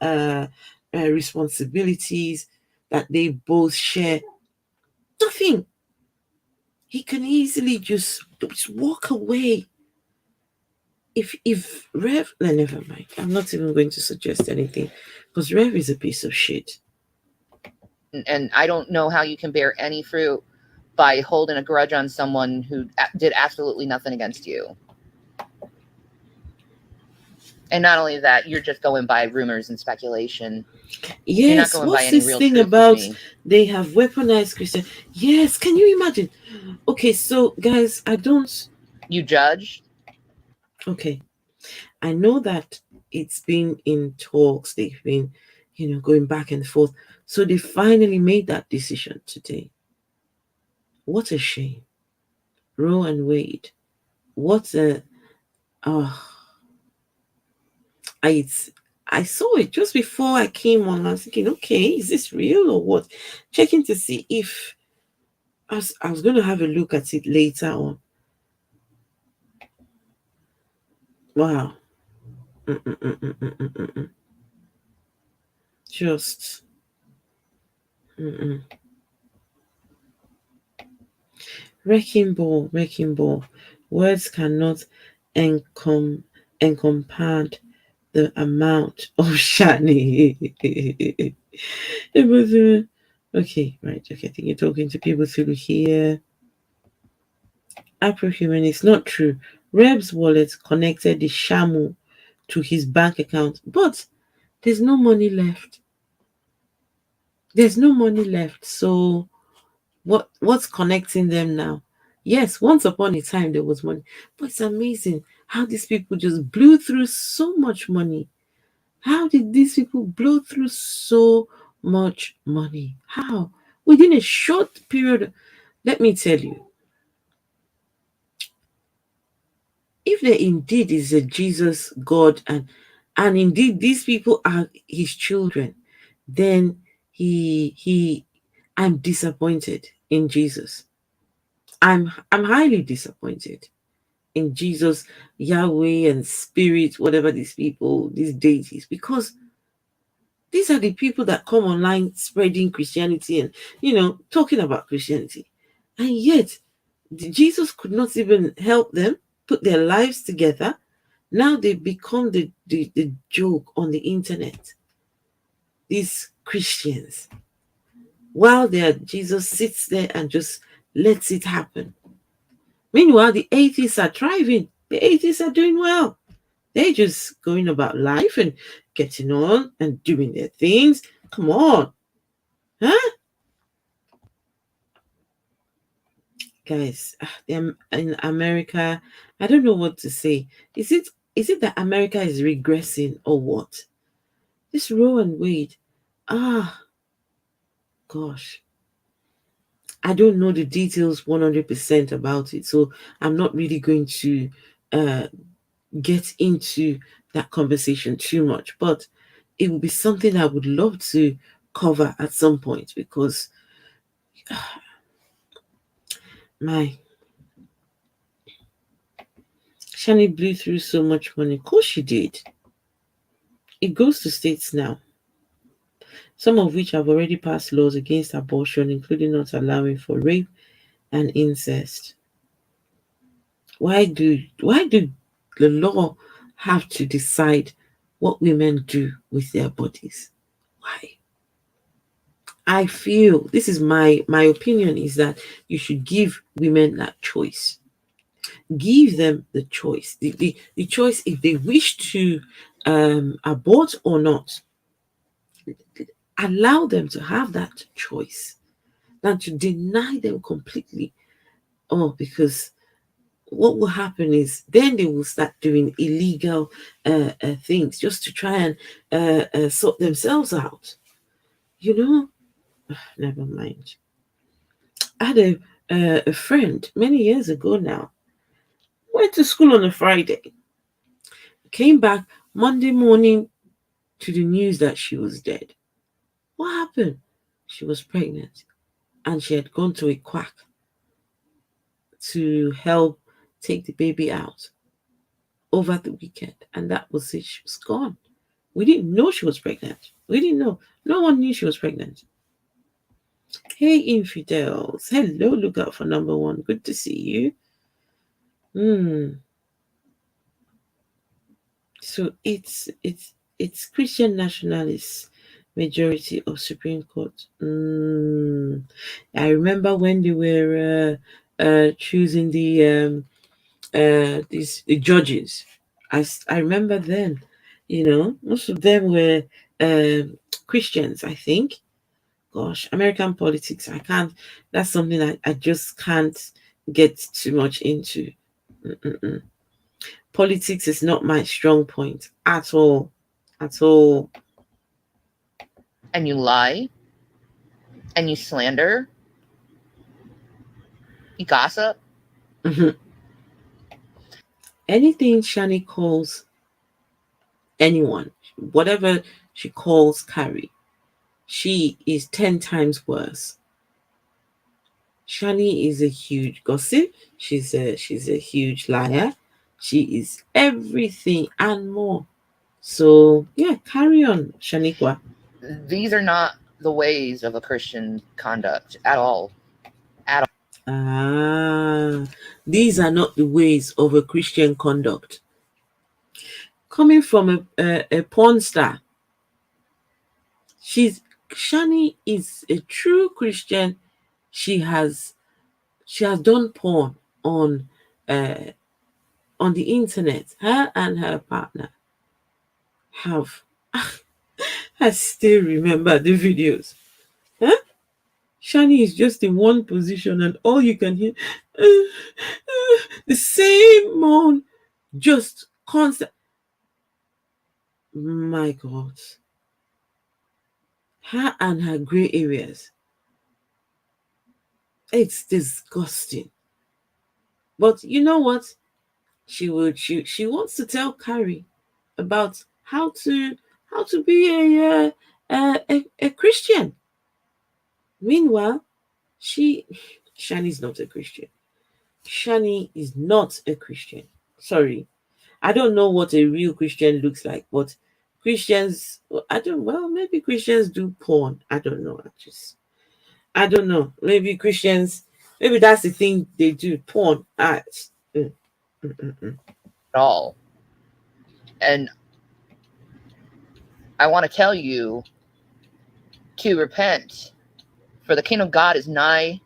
responsibilities that they both share. Nothing. He can easily just walk away. If Rev, no, never mind. I'm not even going to suggest anything because Rev is a piece of shit. And I don't know how you can bear any fruit by holding a grudge on someone who did absolutely nothing against you. And not only that, you're just going by rumors and speculation. You're not Yes, going by what's any this real thing truth with about me. they have weaponized Christian? Yes, can you imagine? Okay, so guys, I don't. You judge. Okay, I know that it's been in talks. They've been, going back and forth. So they finally made that decision today. What a shame, Roe and Wade. What a oh, I I saw it just before I came on. I was thinking, okay, is this real or what? Checking to see if I was going to have a look at it later on. Wow. Mm-mm-mm-mm-mm-mm-mm. Just mm-mm. Wrecking ball. Words cannot encom encompass the amount of shiny. It was okay, right. Okay, I think you're talking to people through here. Afrohuman is not true. Reb's wallet connected the Shamu to his bank account, but there's no money left. There's no money left. So what's connecting them now? Yes, once upon a time there was money, but it's amazing how these people just blew through so much money. How did these people blow through so much money? How? Within a short period. Let me tell you, if there indeed is a Jesus God and indeed these people are his children, then he I'm disappointed in Jesus. I'm highly disappointed in Jesus, Yahweh and Spirit, whatever these people, these deities, because these are the people that come online spreading Christianity and talking about Christianity. And yet Jesus could not even help them put their lives together. Now they've become the joke on the internet. These Christians. While Jesus sits there and just lets it happen. Meanwhile, the atheists are thriving. The atheists are doing well. They're just going about life and getting on and doing their things. Come on. Huh? Guys, in America, I don't know what to say. Is it that America is regressing or what? This Roe and Wade, ah, gosh, I don't know the details 100% about it, so I'm not really going to uh, get into that conversation too much. But it would be something I would love to cover at some point because my Shani blew through so much money. Of course she did. It goes to states now, some of which have already passed laws against abortion, including not allowing for rape and incest. Why do the law have to decide what women do with their bodies? Why? I feel this is my opinion is that you should give women that choice. Give them the choice. The choice if they wish to abort or not. Allow them to have that choice than to deny them completely. Oh, because what will happen is then they will start doing illegal things just to try and sort themselves out. You know, never mind. I had a friend many years ago now. Went to school on a Friday, came back Monday morning to the news that she was dead. What happened? She was pregnant and she had gone to a quack to help take the baby out over the weekend, and that was it. She was gone. We didn't know she was pregnant. We didn't know. No one knew she was pregnant. Hey, infidels. Hello, look out for number one. Good to see you. Hmm. So it's Christian nationalists majority of Supreme Court. I remember when they were choosing the judges. I remember then, most of them were Christians. I think. Gosh, American politics. I can't. That's something I just can't get too much into. Mm-mm-mm. Politics is not my strong point at all. At all. And you lie and you slander, you gossip. Anything Shani calls anyone, whatever she calls Carrie, she is 10 times worse. Shani is a huge gossip. She's a huge liar. She is everything and more. So yeah, carry on, Shaniqua. These are not the ways of a Christian conduct at all. At all. Ah, these are not the ways of a Christian conduct. Coming from a porn star, she's Shani is a true Christian. She has she has done porn uh on the internet. Her and her partner have. I still remember the videos. Huh? Shani is just in one position, and all you can hear the same moan, just constant. My God, her and her gray areas. It's disgusting. But you know what? She wants to tell Carrie about how to be a Christian. Meanwhile, she Shani's not a Christian. Shani is not a Christian. Sorry. I don't know what a real Christian looks like, but Christians, I don't, well, maybe Christians do porn. I don't know. I don't know. Maybe Christians, maybe that's the thing they do, porn. Mm, mm, mm, mm. At all. And I want to tell you to repent, for the kingdom of God is nigh.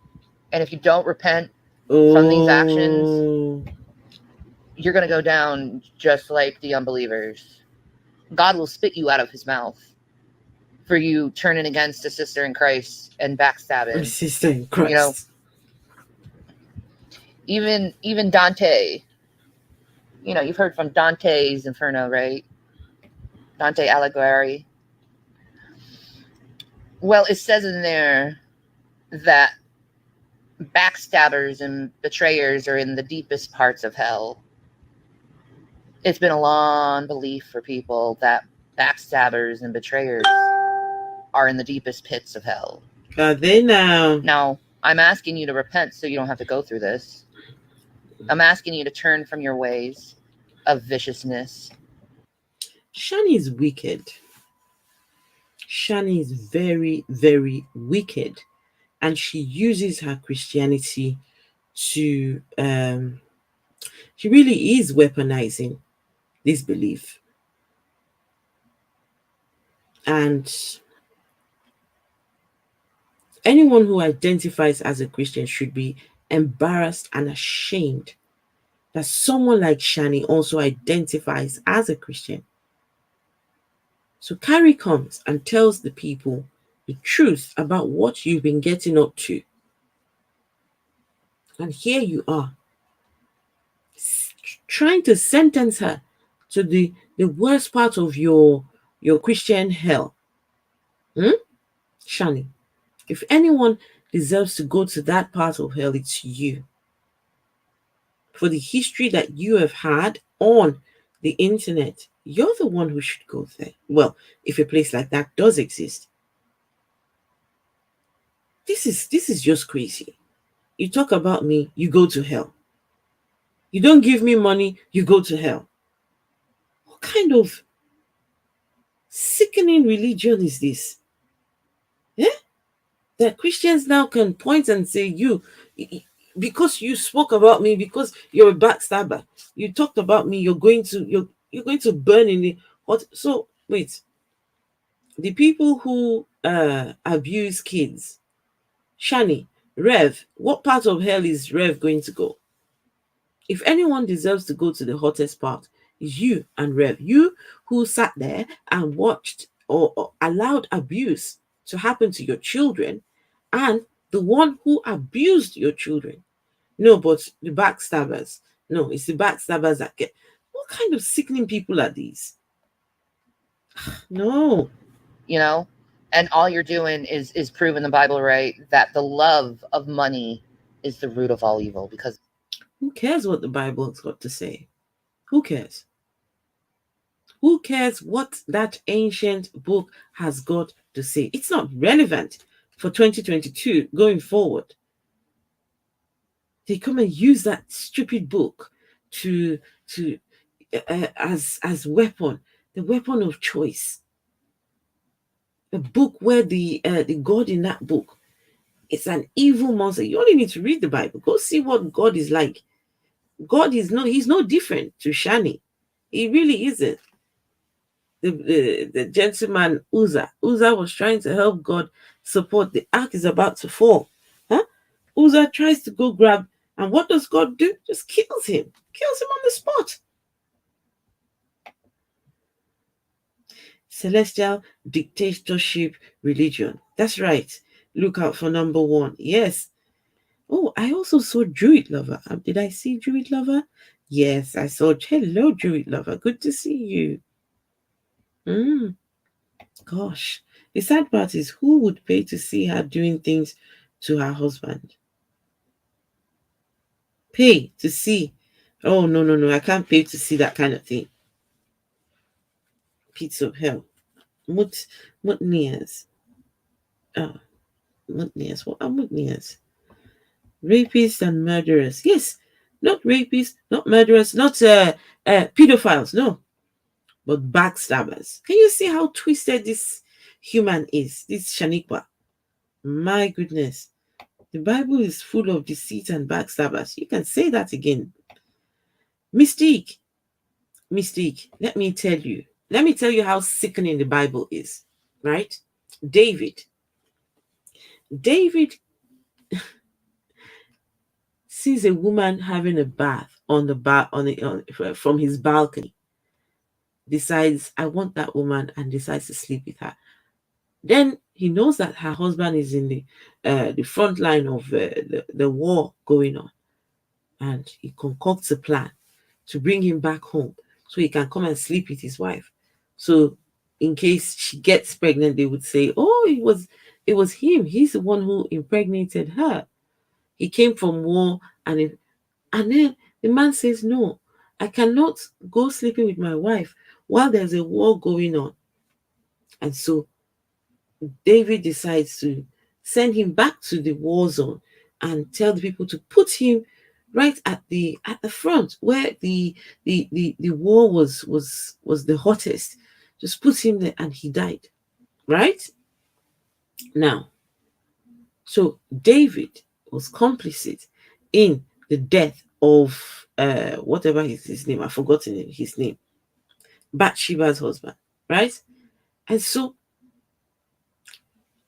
And if you don't repent from these actions, Oh, you're going to go down just like the unbelievers. God will spit you out of his mouth for you turning against a sister in Christ and backstabbing. sister in You know, Christ. even Dante, you've heard from Dante's Inferno, right? Dante Alighieri. Well, it says in there that backstabbers and betrayers are in the deepest parts of hell. It's been a long belief for people that backstabbers and betrayers are in the deepest pits of hell. Are they now? Now, I'm asking you to repent so you don't have to go through this. I'm asking you to turn from your ways of viciousness. Shani is wicked. Shani is very, very wicked. And she uses her Christianity to, she really is weaponizing this belief. And anyone who identifies as a Christian should be embarrassed and ashamed that someone like Shani also identifies as a Christian. So Carrie comes and tells the people the truth about what you've been getting up to. And here you are. trying to sentence her to the worst part of your Christian hell. Hmm? Shani, if anyone deserves to go to that part of hell, it's you. For the history that you have had on the internet, you're the one who should go there. Well, if a place like that does exist. This is just crazy. You talk about me, you go to hell. You don't give me money, you go to hell. What kind of sickening religion is this? Yeah? That Christians now can point and say, because you spoke about me, because you're a backstabber, you talked about me, you're going to burn in the hot. So wait, the people who abuse kids, Shani, Rev, what part of hell is Rev going to go? If anyone deserves to go to the hottest part, is you and Rev. You who sat there and watched or allowed abuse to happen to your children, and the one who abused your children. No, but the backstabbers. No, it's the backstabbers that get. What kind of sickening people are these? No. You know, and all you're doing is proving the Bible right, that the love of money is the root of all evil. Because Who cares what the Bible's got to say? Who cares? Who cares what that ancient book has got to say? It's not relevant for 2022 going forward. They come and use that stupid book to as weapon, the weapon of choice. A book where the God in that book is an evil monster. You only need to read the Bible. Go see what God is like. God is he's no different to Shani. He really isn't. The gentleman Uzzah was trying to help God support. The ark is about to fall. Huh? Uzzah tries to go grab, and what does God do? Just kills him. Kills him on the spot. Celestial dictatorship religion. That's right. Look out for number one. Yes. Oh, I also saw Druid Lover. Did I see Druid Lover? Yes, I saw. Hello, Druid Lover. Good to see you. Mm, gosh. The sad part is, who would pay to see her doing things to her husband? Pay to see. Oh, no, no, no. I can't pay to see that kind of thing. Pits of hell. Mutnias. Oh, mutnias. What are mutnias? Rapists and murderers. Yes, not rapists, not murderers, not pedophiles. No, but backstabbers. Can you see how twisted this human is? This Shaniqua. My goodness. The Bible is full of deceit and backstabbers. You can say that again. Mystique. Mystique. Let me tell you. Let me tell you how sickening the Bible is. Right? David. David sees a woman having a bath on the from his balcony. Decides, I want that woman, and decides to sleep with her. Then he knows that her husband is in the front line of the war going on, and he concocts a plan to bring him back home so he can come and sleep with his wife. So in case she gets pregnant, they would say, "Oh, it was him. He's the one who impregnated her. He came from war." And then the man says, "No, I cannot go sleeping with my wife while there's a war going on." And so David decides to send him back to the war zone and tell the people to put him right at the front where the war was the hottest. Just put him there, and he died. Right? Now, so David was complicit in the death of whatever his name, I've forgotten his name, Bathsheba's husband, right? And so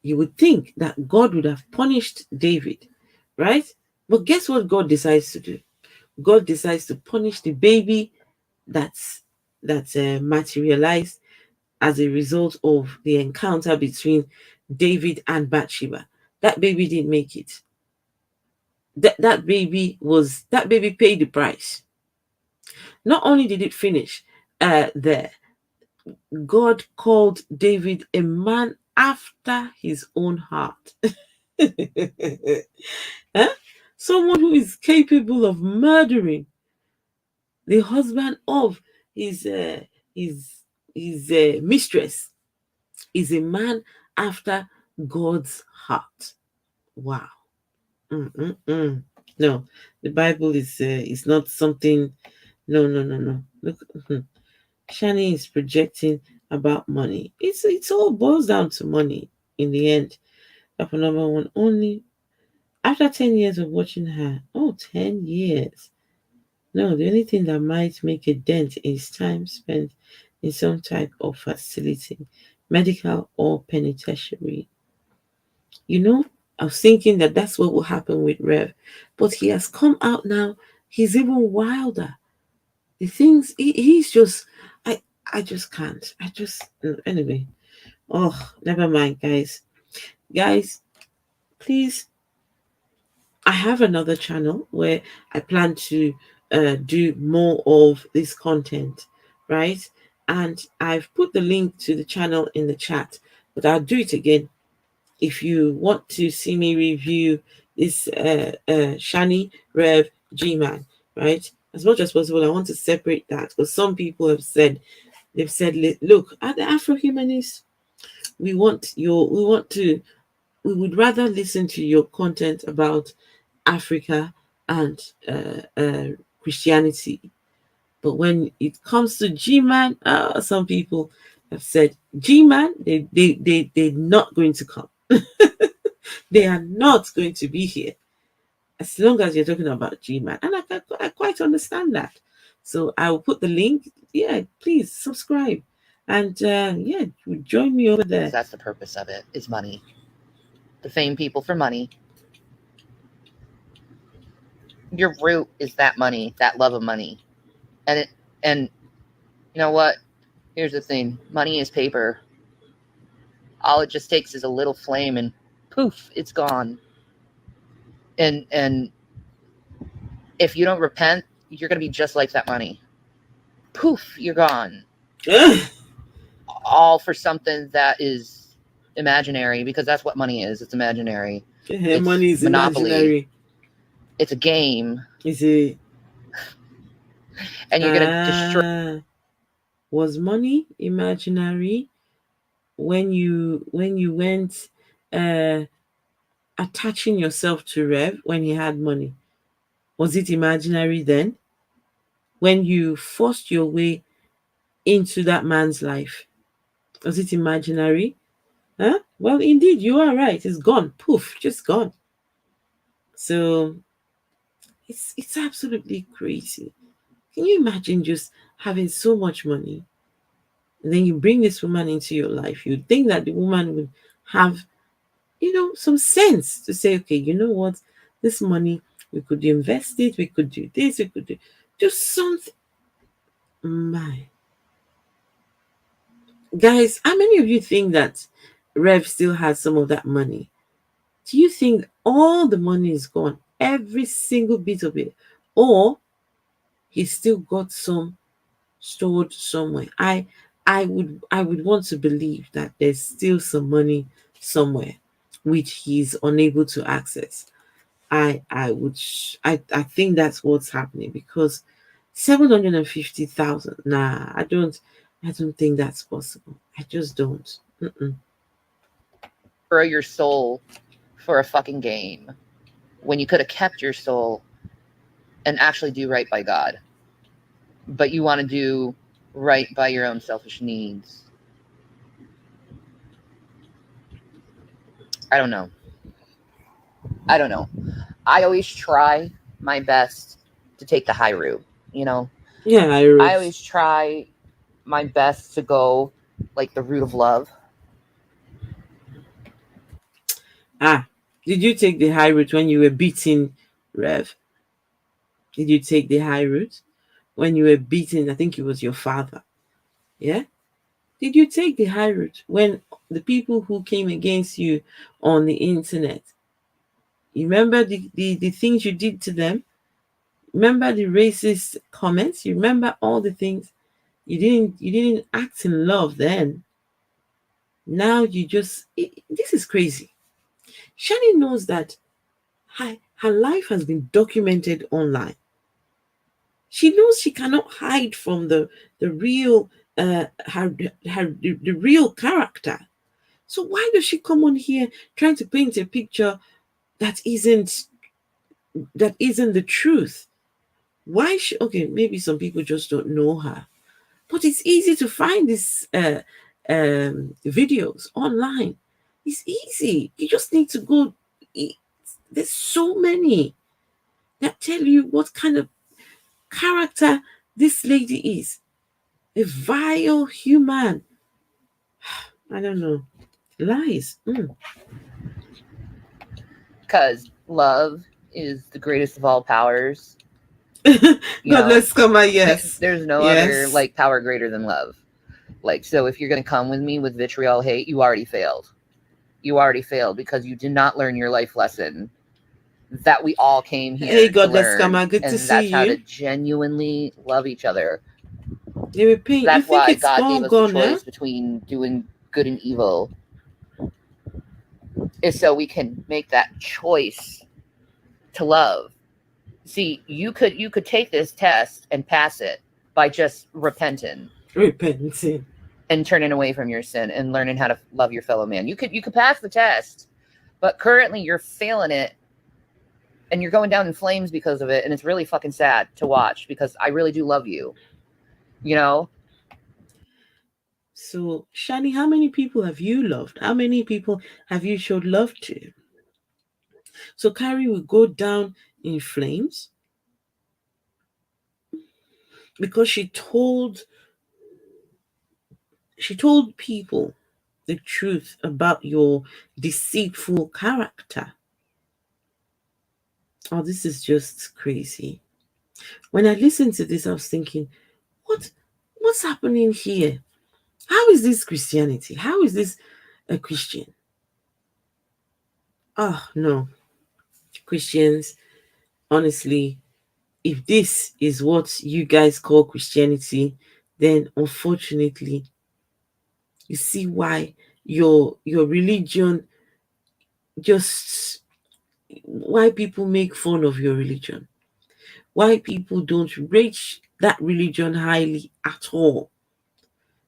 you would think that God would have punished David, right? But guess what God decides to do? God decides to punish the baby that's materialized as a result of the encounter between David and Bathsheba. That baby didn't make it. That baby paid the price. Not only did it finish there, God called David a man after his own heart. Huh? Someone who is capable of murdering the husband of his uh, his his mistress is a man after God's heart. Wow. Mm-mm-mm. No, the Bible is not something. No, no, no, no. Look, Shani is projecting about money. It's all boils down to money in the end. For number one, only after 10 years of watching her. Oh, 10 years. No, the only thing that might make a dent is time spent in some type of facility, medical or penitentiary. You know, I was thinking that that's what will happen with Rev, but he has come out now. He's even wilder. The things he's just, I, I just can't. I just anyway. Oh, never mind, guys. Guys, please. I have another channel where I plan to do more of this content, right? And I've put the link to the channel in the chat, but I'll do it again. If you want to see me review this Shani Rev G Man, right? As much as possible, I want to separate that because some people have said they've said, look, at the Afro humanists, we want to, we would rather listen to your content about Africa and Christianity. But when it comes to G Man, some people have said G Man, they're not going to come. They are not going to be here as long as you're talking about G Man. And I quite understand that. So I will put the link. Yeah, please subscribe. And yeah, join me over because there. that's the purpose of it, is money. The fame people for money. Your root is that money, that love of money. And you know what? Here's the thing. Money is paper. All it just takes is a little flame and poof, it's gone. And if you don't repent, you're gonna be just like that money. Poof, you're gone. All for something that is imaginary, because that's what money is. It's imaginary. It's Money is Monopoly. imaginary. It's a game. Is it? And you're gonna destroy. Was money imaginary when you went uh attaching yourself to Rev when he had money? Was it imaginary then? When you forced your way into that man's life, was it imaginary? Huh? Well, indeed, you are right. It's gone. Poof, just gone. So it's absolutely crazy. Can you imagine just having so much money and then you bring this woman into your life? You'd think that the woman would have, some sense to say, okay, you know what, this money, we could invest it, we could do this, we could do something. My guys, how many of you think that Rev still has some of that money? Do you think all the money is gone, every single bit of it, or he still got some stored somewhere? I would want to believe that there's still some money somewhere which he's unable to access. I think that's what's happening, because 750,000. Nah, I don't think that's possible. I just don't. Mm-mm. Your soul for a fucking game when you could have kept your soul and actually do right by God. But you want to do right by your own selfish needs. I don't know. I don't know. I always try my best to take the high route, you know? Yeah, I I wrote. always try my best to go like the route of love. Ah, did you take the high route when you were beating Rev? Did you take the high route when you were beating? I think it was your father. Yeah. Did you take the high route when the people who came against you on the internet? You remember the things you did to them? remember the racist comments? You remember all the things? You didn't act in love then. Now you just this is crazy. Shani knows that her life has been documented online. She knows she cannot hide from the real the real character. So why does she come on here trying to paint a picture that isn't the truth? Why should okay, maybe some people just don't know her. But it's easy to find these videos online. It's easy. You just need to go. There's so many that tell you what kind of character this lady is. A vile human. I don't know. Lies. Because love is the greatest of all powers. God, let's come on. Yes. There's no yes. other like power greater than love. Like, so if you're going to come with me with vitriol hate, you already failed. You already failed because you did not learn your life lesson that we all came here Hey, God, to let's learn. come on. Good and to see that's you. how to genuinely love each other. They were paying. That's You think why it's God all gave us gone the choice now? between doing good and evil. Is so we can make that choice to love. See, you could take this test and pass it by just repenting and turning away from your sin and learning how to love your fellow man. You could pass the test, but currently you're failing it and you're going down in flames because of it, and it's really fucking sad to watch because I really do love you. You know? So, Shani, how many people have you loved? How many people have you showed love to? So Carrie will go down in flames because she told people the truth about your deceitful character. Oh, this is just crazy. When I listened to this, I was thinking, what's happening here? How is this Christianity? How is this a Christian? Oh no, Christians, honestly, if this is what you guys call Christianity, then unfortunately, you see why your religion just why people make fun of your religion, why people don't rate that religion highly at all,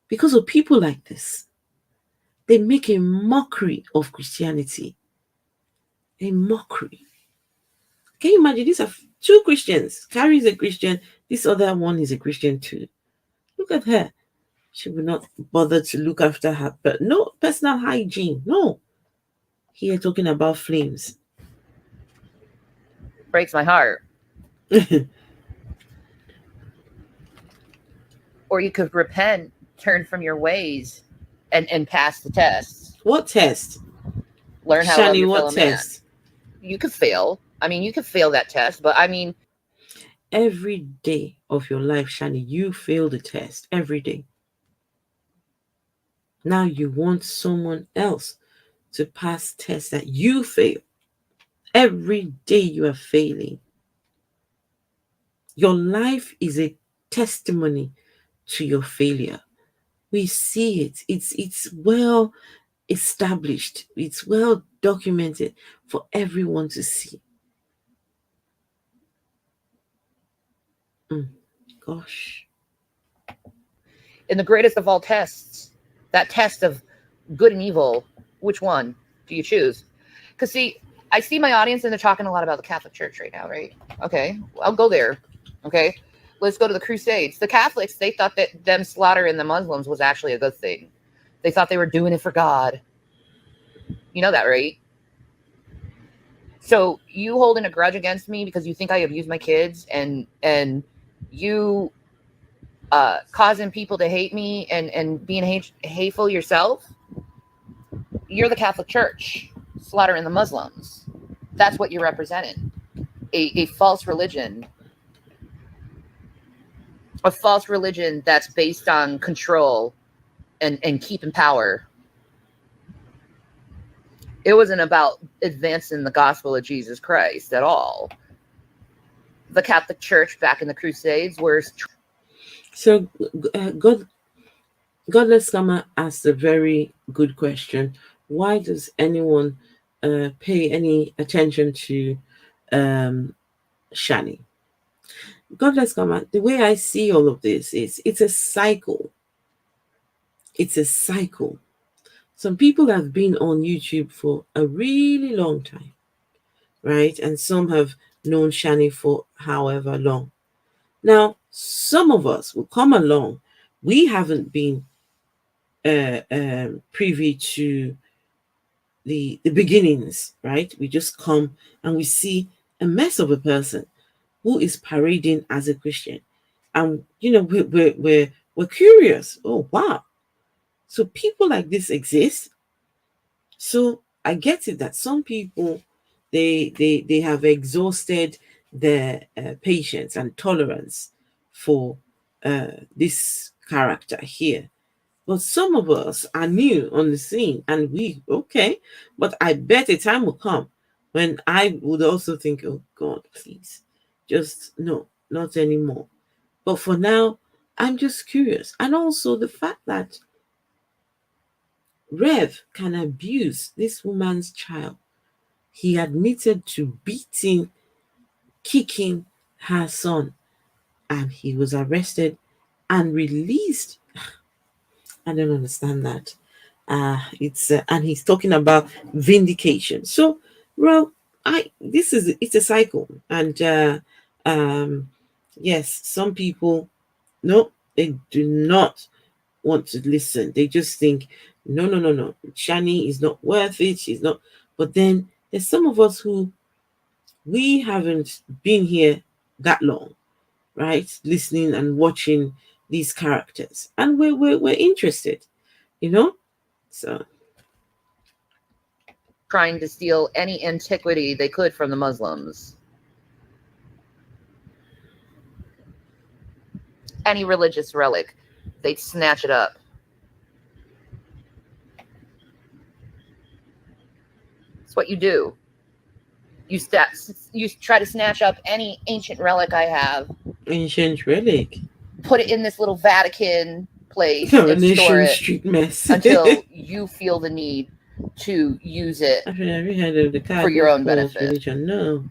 because of people like this. They make a mockery of Christianity, a mockery. Can you imagine? These are two Christians. Carrie is a Christian. This other one is a Christian too. Look at her. She would not bother to look after her, but no personal hygiene. No. Here talking about flames. Breaks my heart. Or you could repent, turn from your ways, and pass the test. What test? Learn how to love your fellow test? Man. You could fail. I mean, you could fail that test, but I mean, every day of your life, Shani, you fail the test every day. Now you want someone else to pass tests that you fail. Every day you are failing. Your life is a testimony to your failure. We see it. It's well established. It's well documented for everyone to see. Gosh. in the greatest of all tests, that test of good and evil, which one do you choose? Because see, I see my audience and they're talking a lot about the Catholic Church right now, right? Okay, I'll go there. Okay, let's go to the Crusades. The Catholics, they thought that them slaughtering the Muslims was actually a good thing. They thought they were doing it for God. You know that, right? So you holding a grudge against me because you think I abuse my kids, and you causing people to hate me and being hateful yourself? You're the Catholic Church slaughtering the Muslims. That's what you're representing. A false religion. A false religion that's based on control and keeping power. It wasn't about advancing the gospel of Jesus Christ at all. The Catholic Church back in the Crusades was So, Godless Scammer asked a very good question. Why does anyone pay any attention to um, Shani? Godless Scammer, the way I see all of this is it's a cycle. It's a cycle. Some people have been on YouTube for a really long time, right? And some have known Shani for however long. Now, some of us will come along. We haven't been privy to the beginnings, right? We just come and we see a mess of a person who is parading as a Christian, and we're curious. Oh wow! So people like this exist. So I get it that some people they have exhausted their patience and tolerance for this character here. But some of us are new on the scene and we, okay, but I bet a time will come when I would also think, oh God, please, just no, not anymore. But for now, I'm just curious. And also the fact that Rev can abuse this woman's child. He admitted to beating, kicking her son, and he was arrested and released. I don't understand that. It's and he's talking about vindication. So, well, I this is it's a cycle, and um, yes, some people no, they do not want to listen. They just think, no, no, no, no, Shani is not worth it. She's not. But then there's some of us who we haven't been here that long, right? Listening and watching these characters, and we're interested, you know. So trying to steal any antiquity they could from the Muslims. Any religious relic, they'd snatch it up. It's what you do. You try to snatch up any ancient relic I have, ancient relic. put it in this little Vatican place, and store Coronation it Street mess. until you feel the need to use it Actually, have you heard of the for your own Cardinal benefit. religion? No.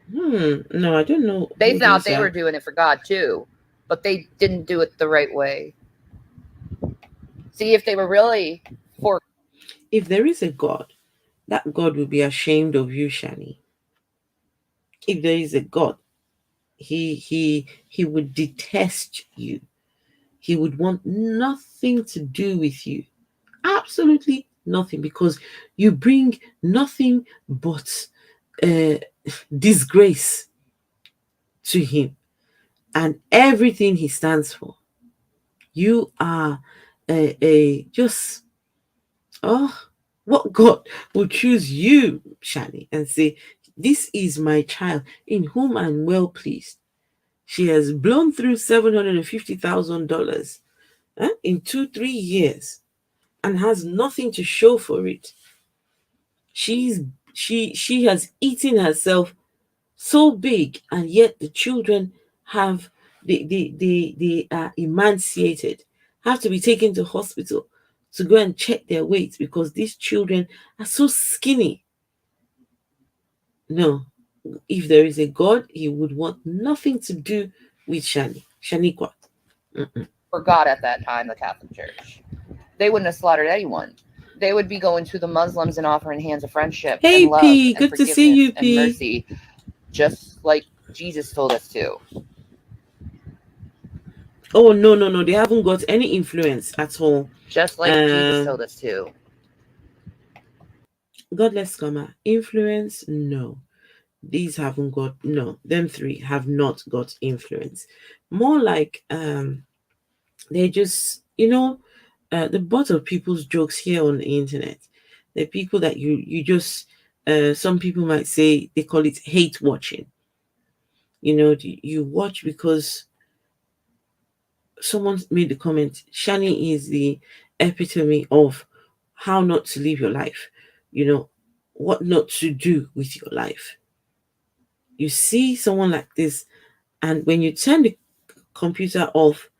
No, I don't know. They thought they were doing it for God too, but they didn't do it the right way. See, if they were really for. If there is a God, that God will be ashamed of you, Shani. If there is a God, he would detest you. He would want nothing to do with you. Absolutely nothing, because you bring nothing but uh, disgrace to him and everything he stands for. You are a just oh, what God will choose you, Shani, and say, "This is my child in whom I'm well pleased." She has blown through $750,000 in 2-3 years and has nothing to show for it. She's she has eaten herself so big, and yet the children have they are emaciated, have to be taken to hospital to go and check their weight because these children are so skinny. No, if there is a God, he would want nothing to do with Shaniqua. For God at that time, the Catholic Church. They wouldn't have slaughtered anyone. They would be going to the Muslims and offering hands of friendship Hey and love P, and good to see forgiveness you, and P. mercy, just like Jesus told us to. Oh no, no, no, they haven't got any influence at all. Just like Jesus told us to. Godless comma. Influence? No. These haven't got no, them three have not got influence. More like they just the butt of people's jokes here on the internet. The people that you just some people might say they call it hate watching. You watch because someone made the comment, Shani is the epitome of how not to live your life, what not to do with your life. You see someone like this, and when you turn the computer off,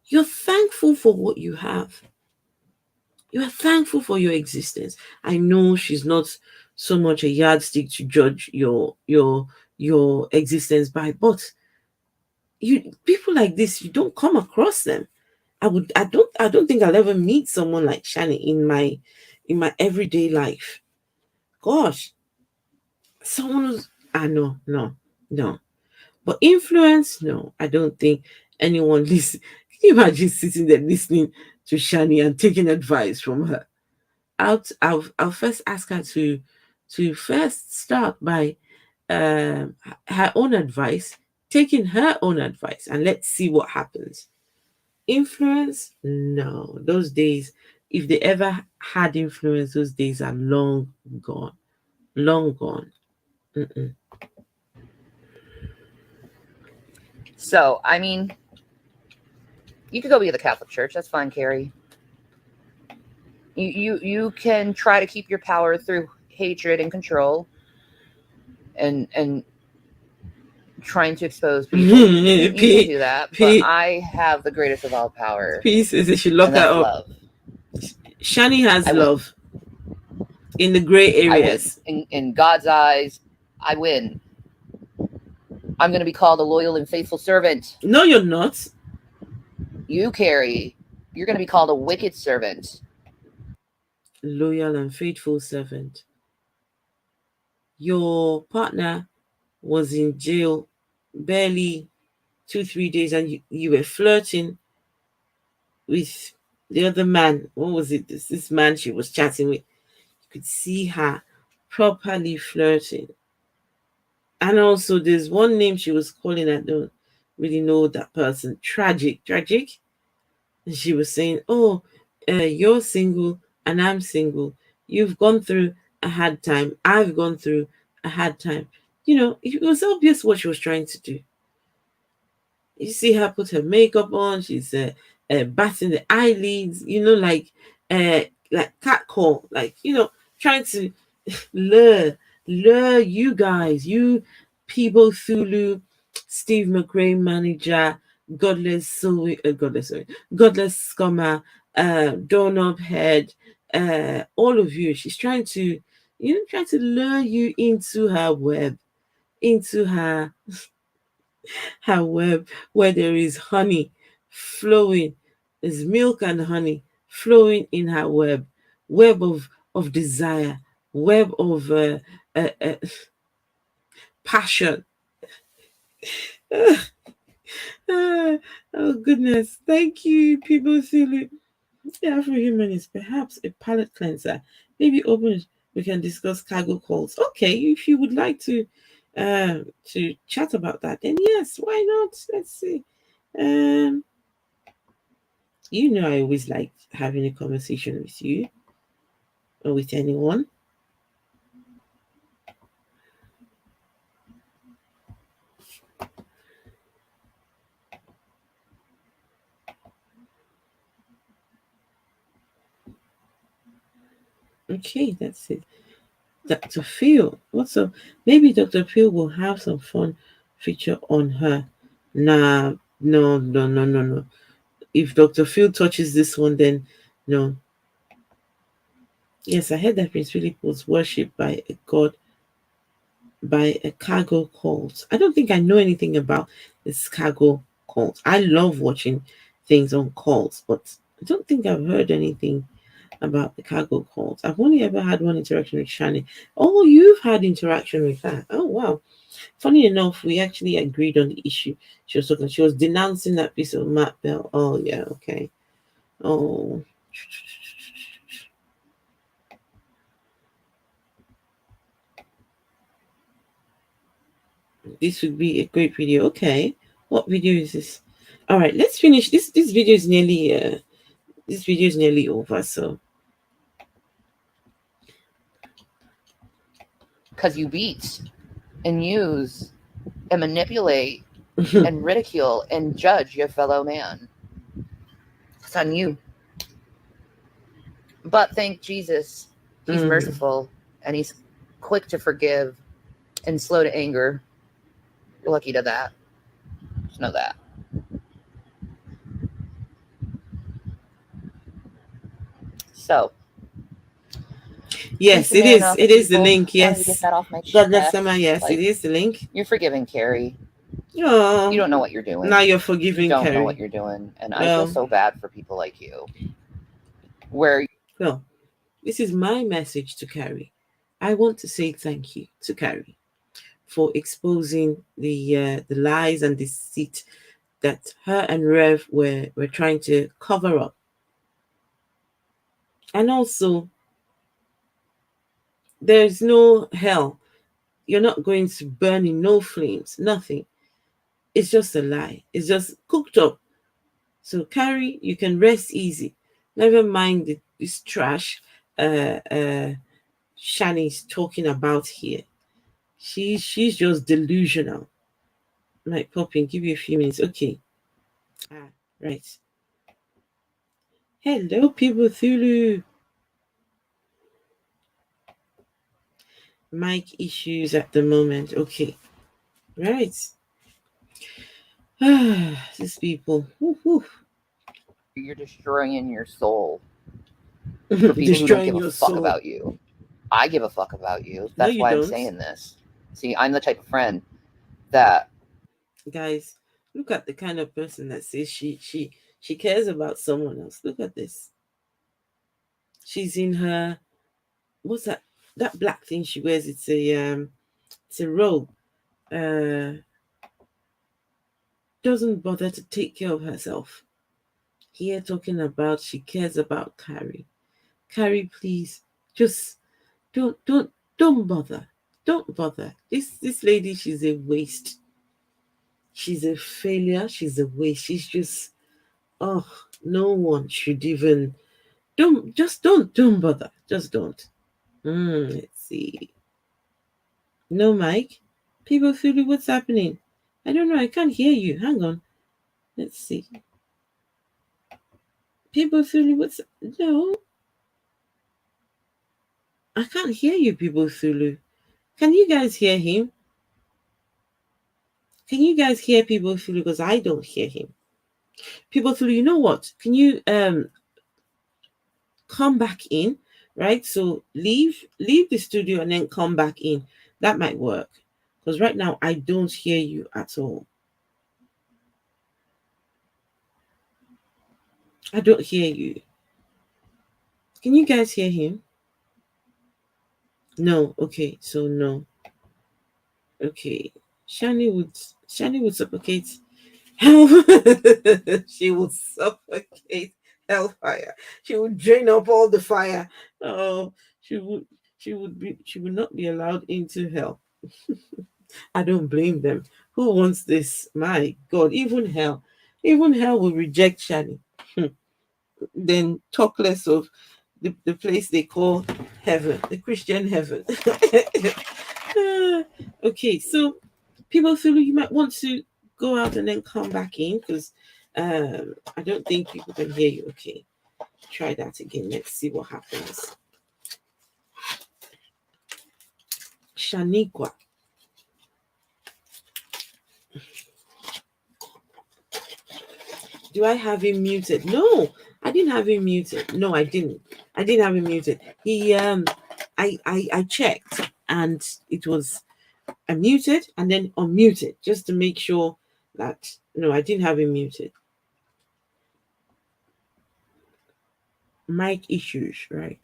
you're thankful for what you have. You are thankful for your existence. I know she's not so much a yardstick to judge your existence by, but you people like this, you don't come across them. I don't think I'll ever meet someone like Shani in my everyday life. Gosh, someone who's no, no. But influence, no, I don't think anyone listen. Can you imagine sitting there listening to Shani and taking advice from her? I'll first ask her to first start by her own advice, taking her own advice, and let's see what happens. Influence, no, those days, if they ever had influence, those days are long gone, long gone. Mm-mm. So, I mean, you could go be the Catholic Church. That's fine, Carrie. You can try to keep your power through hatred and control, and trying to expose people. You can P do that, but P I have the greatest of all power, P says they should lock and her that's up. love. Shani has I win. love in the gray I win. areas. In God's eyes, I win. I'm going to be called a loyal and faithful servant. No, you're not. You, Carrie, you're going to be called a wicked servant. Loyal and faithful servant. Your partner was in jail barely 2, 3 days, and you were flirting with the other man. What was it? This man she was chatting with. You could see her properly flirting. And also, there's one name she was calling. I don't really know that person. Tragic, tragic. And she was saying, "Oh, you're single and I'm single. You've gone through a hard time. I've gone through a hard time." It was obvious what she was trying to do. You see her put her makeup on. She's batting the eyelids. Uh, like cat call. Trying to lure you guys, you Peebo Thulu, Steve McRae manager, Godless Scummer, Doorknob Head, all of you. She's trying to lure you into her web, into her web where there is honey flowing, there's milk and honey flowing in her web of desire, web of passion. Oh goodness, thank you, people. Silly. The Afro-human is perhaps a palate cleanser. Maybe open. We can discuss cargo calls. Okay, if you would like to chat about that, then yes, why not? Let's see. Um, I always like having a conversation with you or with anyone. Okay, that's it. Dr. Phil. What's up? Maybe Dr. Phil will have some fun feature on her. Nah, no, no, no, no, no. If Dr. Phil touches this one, then no. Yes, I heard that Prince Philip was worshipped by a god, by a cargo cult. I don't think I know anything about this cargo cult. I love watching things on cults, but I don't think I've heard anything about the cargo cult. I've only ever had one interaction with Shani. Oh, you've had interaction with her. Oh wow. Funny enough, we actually agreed on the issue. She was denouncing that piece of Matt Bell. Oh yeah, okay. Oh, this would be a great video. Okay. What video is this? All right, let's finish. This video is nearly over, so Because you beat and use and manipulate and ridicule and judge your fellow man. It's on you. But thank Jesus, he's mm, merciful and he's quick to forgive and slow to anger. You're lucky to that. Just know that. So, Yes, since you're it man is. enough, It is the people, link. wanted to get Yes. that off my God bless Summer. chest. Yes, it Like, is the link. you're forgiving Carrie. You Oh, don't know what you're now doing. you're You forgiving don't know what Carrie. you're doing. And I feel Well, so bad for people like you. Where well, this is my message to Carrie. I want to say thank you to Carrie for exposing the lies and deceit that her and Rev were trying to cover up. And also, there's no hell. You're not going to burn in no flames, nothing. It's just a lie. It's just cooked up. So, Carrie, you can rest easy. Never mind this trash Shani's talking about here. She's just delusional. Like Popping, give you a few minutes. Okay. Ah, right. Hello, people Thulu. Mic issues at the moment. Okay. Right. These people. Woo, woo. you're destroying your soul for people who don't Destroying give a your fuck soul. about you. I give a fuck about you. No, That's you why I'm don't. saying this. See, I'm the type of friend that Guys, look at the kind of person that says she cares about someone else. Look at this. She's in her, what's that black thing she wears? It's a robe. Uh doesn't bother to take care of herself. Here talking about she cares about Carrie. Carrie, please, just don't don't bother. Don't bother. This lady, she's a waste. She's a failure. She's a waste. She's just, oh, no one should even, don't bother. Just don't. Let's see. No, Mike. People feel it. What's happening? I don't know. I can't hear you. Hang on. Let's see. People feel it. What's no? I can't hear you, people Thulu. Can you guys hear him? Can you guys hear people Thulu? Because I don't hear him. People Thulu, you know what? Can you come back in? Right? So leave the studio and then come back in. That might work. Because right now I don't hear you at all. I don't hear you. Can you guys hear him? No. Okay. So no. Okay. Shani would suffocate hell. She would suffocate hellfire. She would drain up all the fire. Oh, she would she would not be allowed into hell. I don't blame them. Who wants this? My God, even hell will reject Shani. Then talk less of the place they call heaven, the Christian heaven. Okay, so people feel you might want to go out and then come back in because I don't think people can hear you. Okay, try that again. Let's see what happens. Shaniqua, do I have him muted? No, I didn't have him muted. No, I didn't. I didn't have him muted. I checked and it was muted and then unmuted just to make sure that no, I didn't have him muted. Mic issues, right?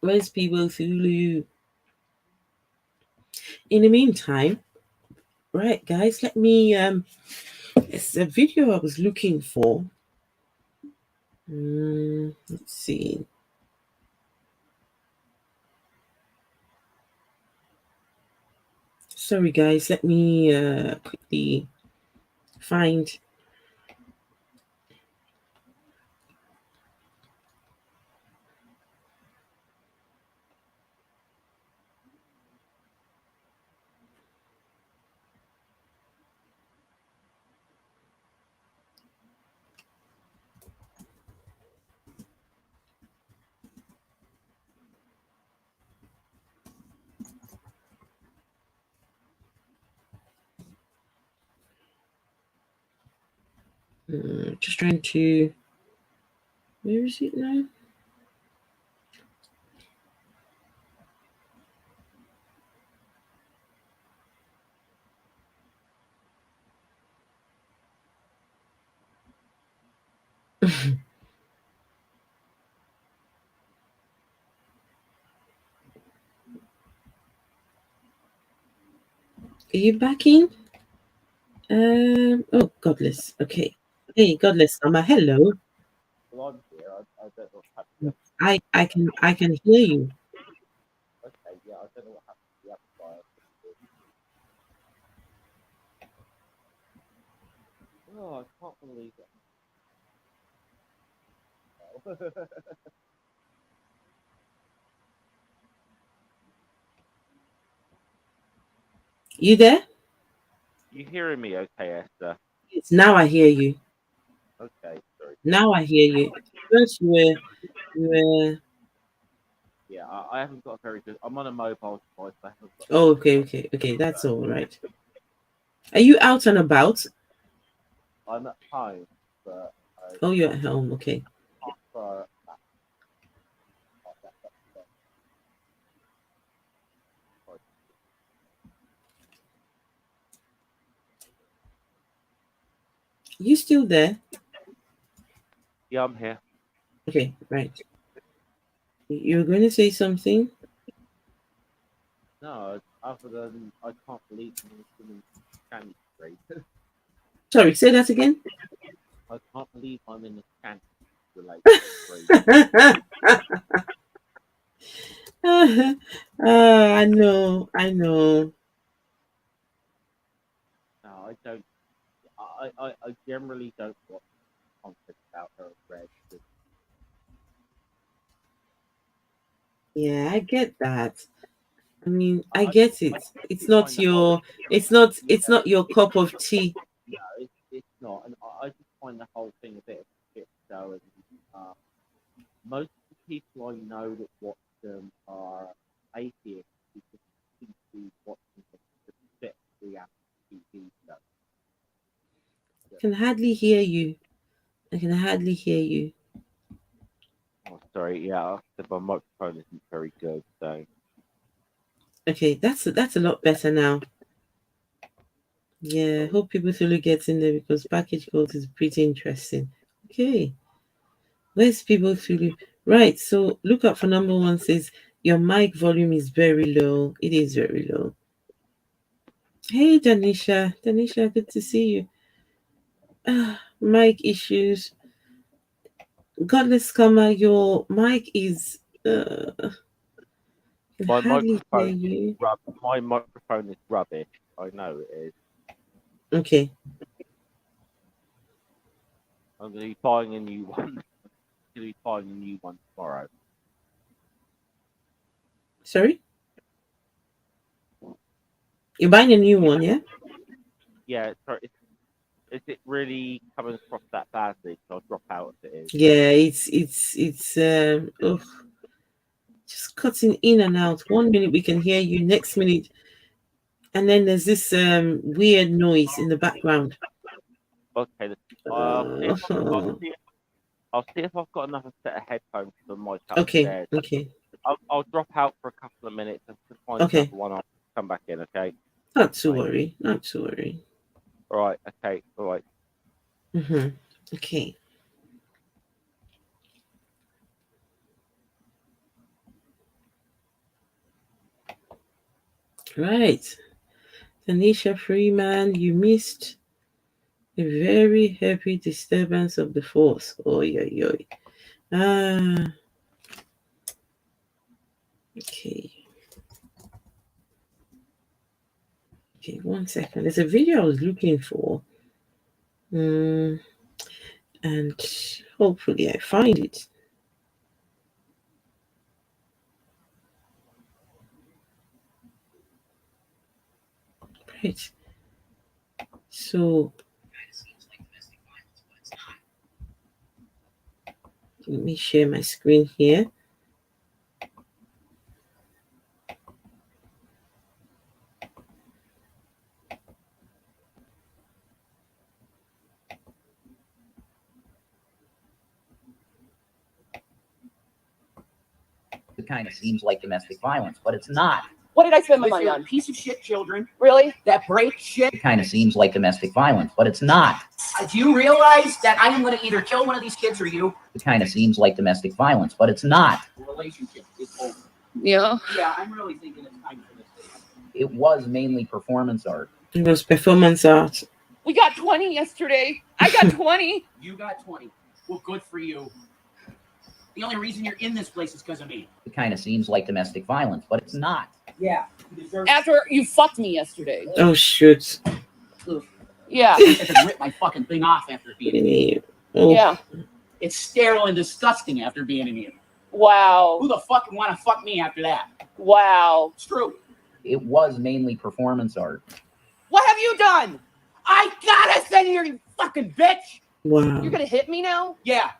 Where's people Thulu? In the meantime, right, guys, let me it's a video I was looking for. Let's see. Sorry, guys. Let me quickly find. Just trying to. Where is it now? Are you back in? Oh, godless. Okay. Hey, godless summer. Hello. Well, I'm here. I don't know what happened to the I can hear you. Okay, yeah, I don't know what happened to the other file. Oh, I can't believe it. You there? You hearing me okay, Esther? Yes. Now I hear you. Okay, sorry. Now I hear you. First you were. Yeah, I haven't got very good. I'm on a mobile device. I haven't got Oh, very okay, good. okay, okay. That's all right. Are you out and about? I'm at home, but I Oh, you're at home. Okay. prefer that. You still there? Yeah, I'm here. Okay, right. You were going to say something? No, other than I can't believe I'm in Candy Street. Sorry, say that again. I can't believe I'm in the Candy related street. I know, I know. No, I don't. I generally don't watch content about her red. Yeah, I get that. I mean, I I, get I it. It's find not the whole your, it's not your it, cup of tea. no, it's not, and I just find the whole thing a bit of a shit show. And most of the people I know that watch them are atheists who just seem to be watching them to fit reality TV stuff. I can hardly hear you. I can hardly hear you. Oh, sorry, yeah, my microphone isn't very good, so Okay, that's a lot better now. Yeah, oh, hope people really get in there because package code is pretty interesting. Okay, where's people really right? So look up for number one says your mic volume is very low. It is very low. Hey Danisha, Danisha, good to see you. Mic issues. Godless Karma, your mic is can my hardly hear microphone is you. my microphone is rubbish. I know it is. Okay, I'm going to be buying a new one. I'm going to be buying a new one tomorrow. sorry. You're buying a new one, yeah? Yeah, sorry, is it really coming across that badly? So I'll drop out if it is. Yeah, it's just cutting in and out. 1 minute we can hear you, next minute, and then there's this weird noise in the background. Okay, Uh, I'll see if I've got another set of headphones for the mic okay, upstairs. okay, I'll drop out for a couple of minutes and to find another okay. one. I'll come back in. Okay. Not to Right. worry, not to worry. All right. Okay. All right. Mm-hmm. Okay, right. Tanisha Freeman, you missed a very heavy disturbance of the force. Oh, yeah, yeah. Ah, okay. Okay, 1 second. There's a video I was looking for. Mm, and hopefully I find it. Right. So let me share my screen here. It kind of seems like domestic violence, but it's not. What did I spend my With money your on? piece of shit children Really? that break shit. It kind of seems like domestic violence, but it's not. Do you realize that I am going to either kill one of these kids or you? It kind of seems like domestic violence, but it's not. The relationship is over. Yeah. Yeah, I'm really thinking it's time for this. It was mainly performance art. It was performance art. We got 20 yesterday. I got 20. You got 20. Well, good for you. The only reason you're in this place is because of me. It kind of seems like domestic violence, but it's not. Yeah. You deserve After you fucked me yesterday. Oh shoot. Yeah. I could rip my fucking thing off after being in here. Oh. Yeah. It's sterile and disgusting after being in here. Wow. Who the fuck would want to fuck me after that? Wow. It's true. It was mainly performance art. What have you done? I gotta send you, you fucking bitch. Wow. You're gonna hit me now? Yeah.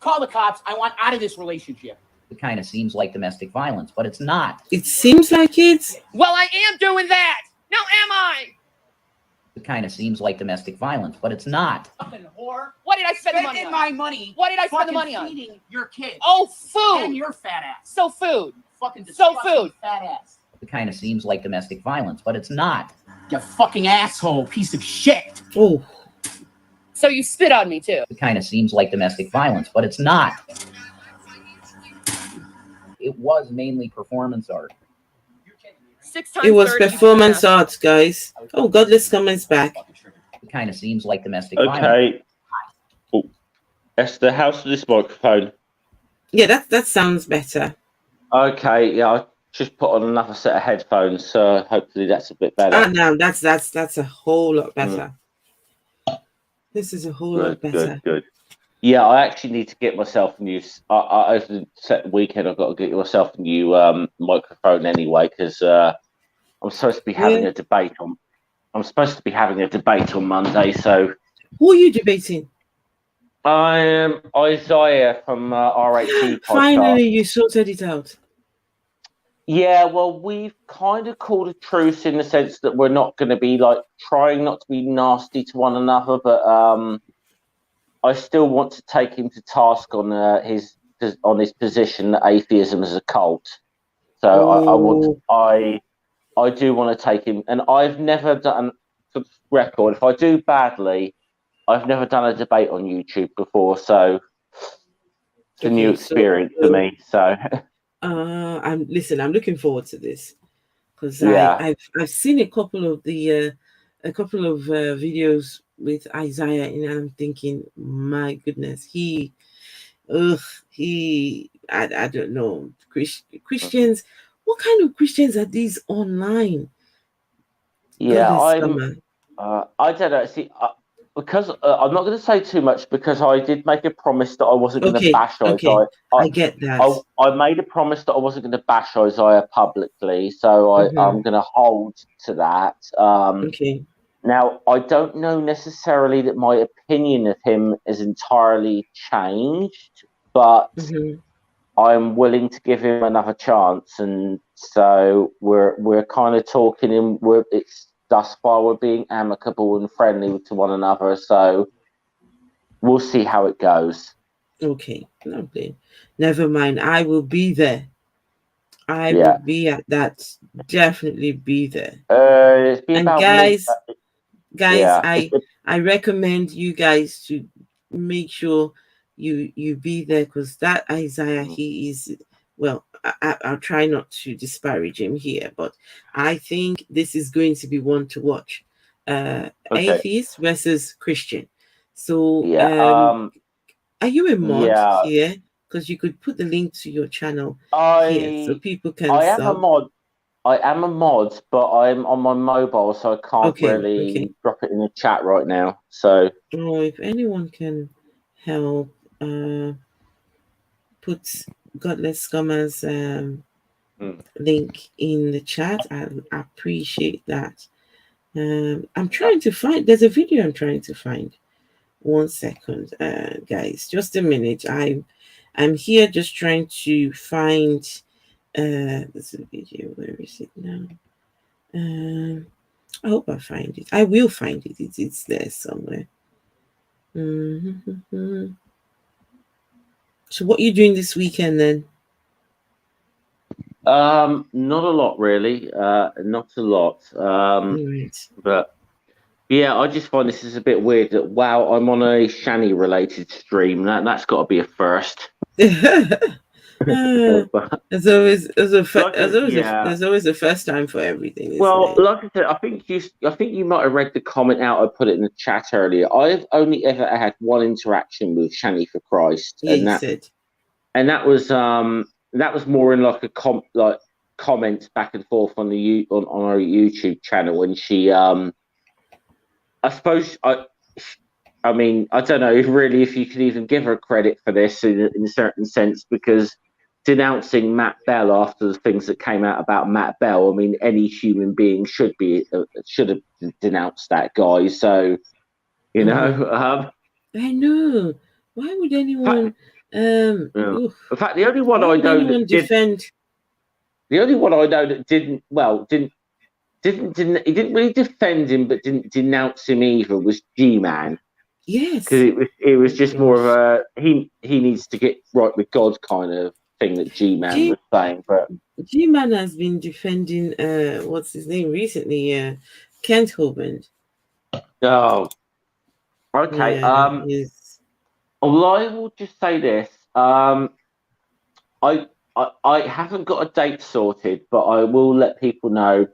Call the cops. I want out of this relationship. It kind of seems like domestic violence, but it's not. It seems like it. Well, I am doing that. Now am I? It kind of seems like domestic violence, but it's not. Fucking whore. What did I spend the money Spending on? my money. What did I spend the fucking money on? feeding your kids. Oh, And food. your fat ass. So food. Fucking So disgusting food. fat ass. It kind of seems like domestic violence, but it's not. You fucking asshole, piece of shit. Oh. So you spit on me too. It kind of seems like domestic violence, but it's not. It was mainly performance art. 6 times It was 30, performance art, guys. Oh, Godless Comments back. It kind of seems like domestic violence. Okay. Oh, Esther, how's this microphone? Yeah, that sounds better. Okay, yeah, I just put on another set of headphones, so hopefully that's a bit better. Now that's a whole lot better. This is a whole lot better. Good. Yeah, I actually need to get myself a new. Over the set weekend, I've got to get myself a new microphone anyway, because I'm supposed to be having a debate on. I'm supposed to be having a debate on Monday, so. Who are you debating? I am Isaiah from RHC podcast. Finally, you sorted it out. Yeah, well, we've kind of called a truce in the sense that we're not going to be trying not to be nasty to one another, but I still want to take him to task on his position that atheism is a cult. So I do want to take him, and I've never done, for the record, if I do badly, I've never done a debate on YouTube before, so it's a new experience for me. So. I'm looking forward to this because Yeah. I've seen a couple of videos with Isaiah, and I'm thinking, my goodness, I don't know, Christians. What kind of Christians are these online? Yeah, I Summer. don't know. See, because I'm not going to say too much because I did make a promise that I wasn't going to bash Isaiah. I get that. I made a promise that I wasn't going to bash Isaiah publicly, so I'm going to hold to that. Okay. Now, I don't know necessarily that my opinion of him is entirely changed, but I'm willing to give him another chance, and so we're kind of talking, and it's. Thus far, we're being amicable and friendly to one another, so we'll see how it goes. Okay, lovely. Never mind. I will be there. I will be at that. Definitely be there. It's been and about guys, yeah. I recommend you guys to make sure you be there, because that Isaiah, he is, well, I'll try not to disparage him here, but I think this is going to be one to watch. Atheist versus Christian. So are you a mod here? Because you could put the link to your channel here so people can I am a mod, but I'm on my mobile, so I can't really drop it in the chat right now. So if anyone can help put Godless Scummers link in the chat, I appreciate that. I'm trying to find, there's a video I'm trying to find. 1 second, guys, just a minute. I'm here just trying to find there's a video. Where is it now? I hope I find it. I will find it. It's there somewhere. So what are you doing this weekend then? Not a lot really. Not a lot. Right. But yeah, I just find this is a bit weird that wow, I'm on a Shani related stream. That's got to be a first. Uh, But yeah. there's always a first time for everything, isn't Well, it? like I said, I think you might have read the comment out. I put it in the chat earlier. I've only ever had one interaction with Shani for Christ, Yeah, you said. that was more in like like comments back and forth on on our YouTube channel, and she I suppose I mean, I don't know if really if you could even give her credit for this in a certain sense, because denouncing Matt Bell after the things that came out about Matt Bell, I mean, any human being should have denounced that guy. So you know, I know. Why would in fact, anyone oof, in fact, the only one why I would know anyone that did, defend? the only one I know that he didn't really defend him, but didn't denounce him either was G-Man, because Yes. it was Oh just more of gosh. a he needs to get right with God kind of thing that G-Man G was saying. But G-Man has been defending what's his name recently, Kent Hovind. oh, okay. Yeah, he's Well, I will just say this. I, I haven't got a date sorted, but I will let people know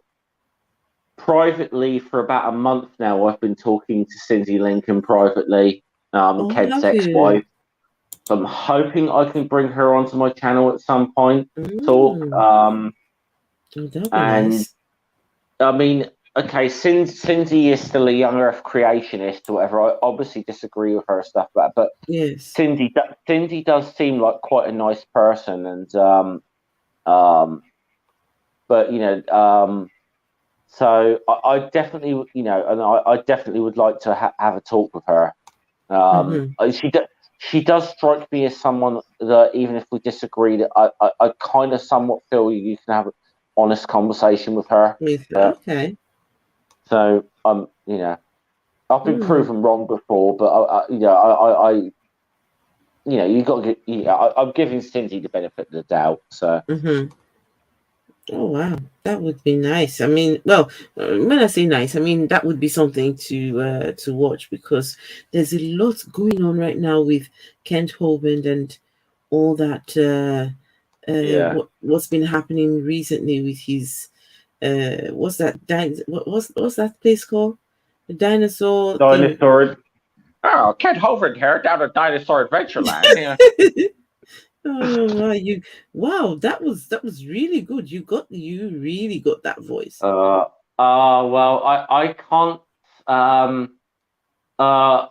privately for about a month now. I've been talking to Cindy Lincoln privately, oh, Ked's have you? ex-wife. I'm hoping I can bring her onto my channel at some point. Talk. Mm. Oh, that'll be And nice. I mean, okay, Cindy is still a young Earth creationist or whatever. I obviously disagree with her stuff, but Yes. Cindy does seem like quite a nice person, and um, but so I definitely, and I definitely would like to have a talk with her. Mm-hmm. She does strike me as someone that even if we disagree, that I kind of somewhat feel you can have an honest conversation with her. Yes. But Okay. so I've been Mm. proven wrong before, but I you got to get, I'm giving Cindy the benefit of the doubt. So Mm-hmm. Oh wow, that would be nice. I mean, well, when I say nice, I mean that would be something to watch, because there's a lot going on right now with Kent Hovind and all that. yeah, What's been happening recently with his what's that? What's that place called? The dinosaur thing. dinosaur. Oh, Kent Hovind here down at Dinosaur Adventureland. Yeah. Oh wow, that was really good. You really got that voice. Well, I can't. Um,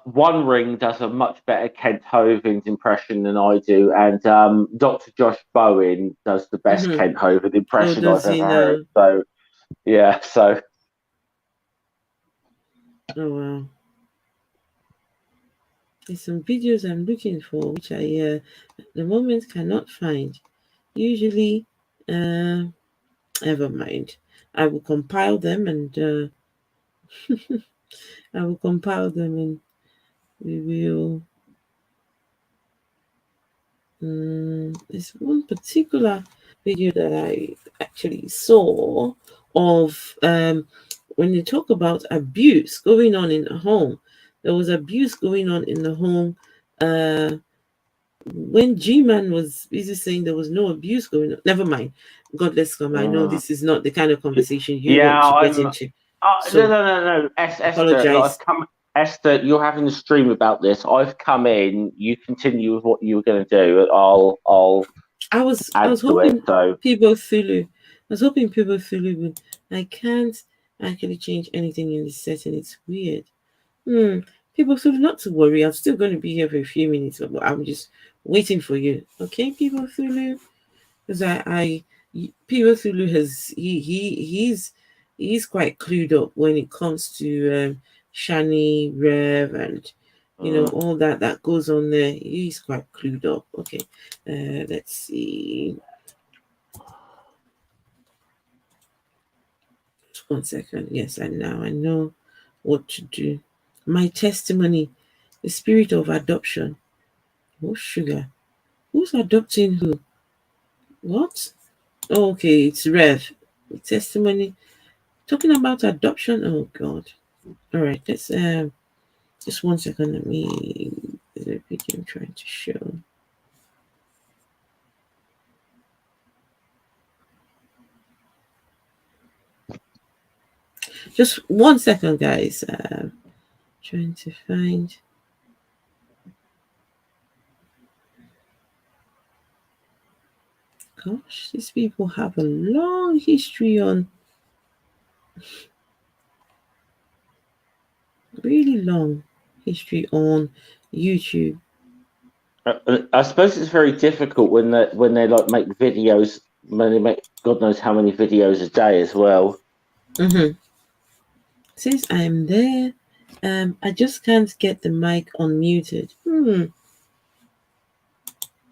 One Ring does a much better Kent Hovind impression than I do, and Dr. Josh Bowen does the best Mm-hmm. Kent Hovind Oh, impression I've does he ever heard. now? So yeah, so Oh wow. There's some videos I'm looking for which I at the moment cannot find. Usually, uh, never mind. I will compile them and I will compile them and we will. There's one particular video that I actually saw of when they talk about abuse going on in the home. There was abuse going on in the home. When G-Man was busy saying there was no abuse going on. Never mind. God bless come. I know uh, this is not the kind of conversation you want yeah, to get I'm. into. No, So no, no, no. Esther, like, apologize. Esther, you're having a stream about this. I've come in. You continue with what you were going to do. I'll I add was to it. hoping So people Thulu. I was hoping people Thulu would. I can't actually change anything in this setting. It's weird. Hmm. People Thulu, not to worry. I'm still going to be here for a few minutes, but I'm just waiting for you. Okay, people Thulu, because people Thulu he's quite clued up when it comes to Shani Rev and uh, all that goes on there. He's quite clued up. Okay, let's see. Just 1 second. Yes, and now I know what to do. My testimony, the spirit of adoption. Oh sugar, who's adopting who? What? Okay, it's Rev. Testimony talking about adoption. Oh God. All right, let's just 1 second. Let me. There's a video I'm trying to show. Just 1 second, guys. Trying to find. Gosh, these people have a long history on. Really long history on YouTube. I suppose it's very difficult when they like make videos, when they make God knows how many videos a day as well. Mm-hmm. Since I'm there, I just can't get the mic unmuted.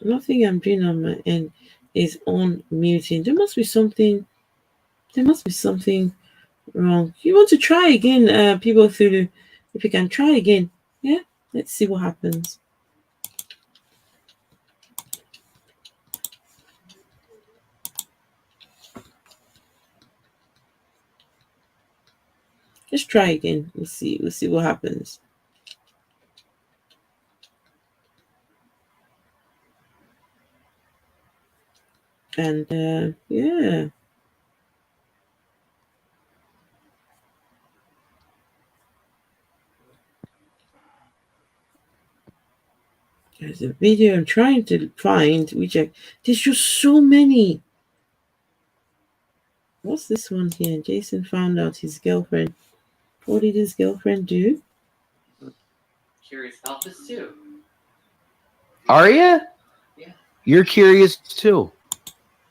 Nothing I'm doing on my end is on muting. There must be something. There must be something wrong. You want to try again, people through? If you can try again, yeah. Let's see what happens. Just try again. We'll see. We'll see what happens. And yeah. There's a video I'm trying to find, there's just so many. What's this one here? Jason found out his girlfriend. What did his girlfriend do? Curious about this too. Are you? Yeah. You're curious too.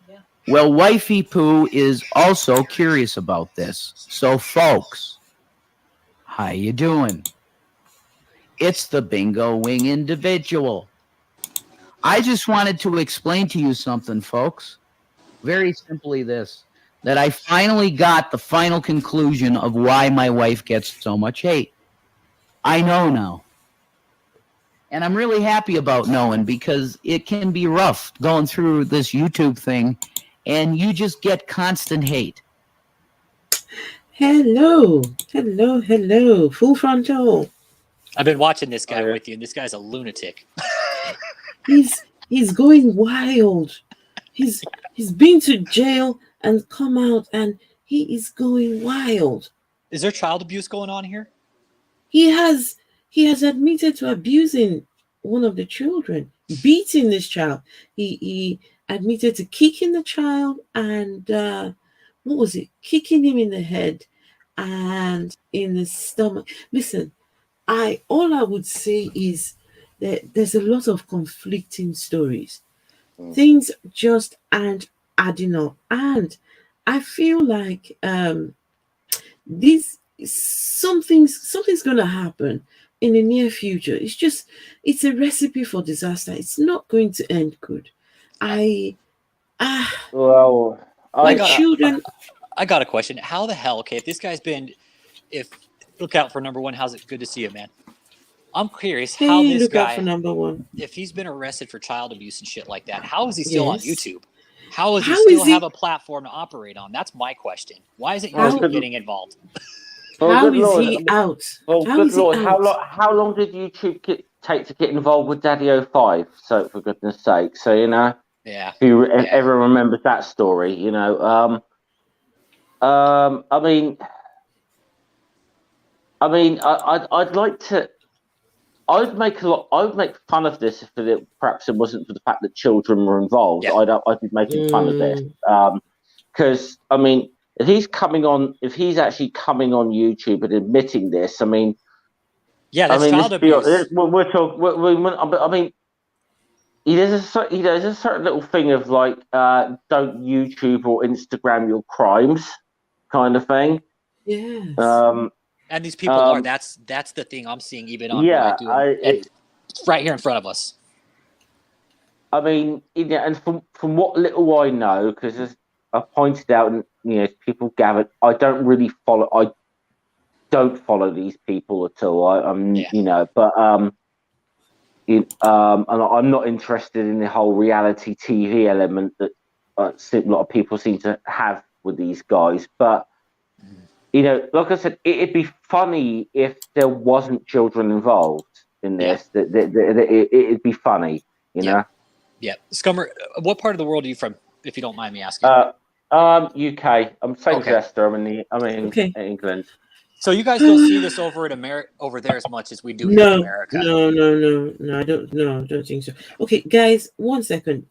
Yeah. Well, Wifey Poo is also curious about this. So, folks, how you doing? It's the Bingo Wing individual. I just wanted to explain to you something, folks. Very simply this, that I finally got the final conclusion of why my wife gets so much hate. I know now. And I'm really happy about knowing, because it can be rough going through this YouTube thing and you just get constant hate. Hello. Hello, hello. Full frontal. I've been watching this guy with you, and this guy's a lunatic. He's going wild. He's been to jail and come out, and he is going wild. Is there child abuse going on here? He has admitted to abusing one of the children, beating this child. He admitted to kicking the child and what was it? Kicking him in the head and in the stomach. Listen, all I would say is that there's a lot of conflicting stories. Things just aren't adding up, and I feel like something's going to happen in the near future. It's a recipe for disaster. It's not going to end good. Well, I got a question. How the hell, okay, if this guy's been, look out for number one, how's it good to see you, man? I'm curious how this look guy, out for number one. if he's been arrested for child abuse and shit like that, how is he still on Yes. YouTube? How does he How still is he- have a platform to operate on? That's my question. Why isn't YouTube getting involved? How is he out? Well, How good is he Lord, out? how long did YouTube take to get involved with Daddy 05? So, for goodness sake. So, you know, Yeah. if you ever remember that story, you know. I mean, I'd like to. I'd make fun of this if perhaps it wasn't for the fact that children were involved. Yeah. I'd be making fun of this because I mean, if he's actually coming on YouTube and admitting this, I mean, yeah, that's child abuse. We're talking. I mean, there's a certain little thing of like, don't YouTube or Instagram your crimes, kind of thing. Yes. And these people are. That's the thing I'm seeing even on what I do. It's right here in front of us. I mean, and from what little I know, because as I pointed out, and people gathered, I don't follow these people at all. And I'm not interested in the whole reality TV element that a lot of people seem to have with these guys. But you know, like I said, it'd be funny if there wasn't children involved in this. It'd be funny, you know. Yeah, Scummer, what part of the world are you from, if you don't mind me asking? UK. I'm same as Okay. Esther. I'm in Okay. England. So you guys don't see this over there as much as we do here in No, America. no. I don't think so. Okay, guys, 1 second.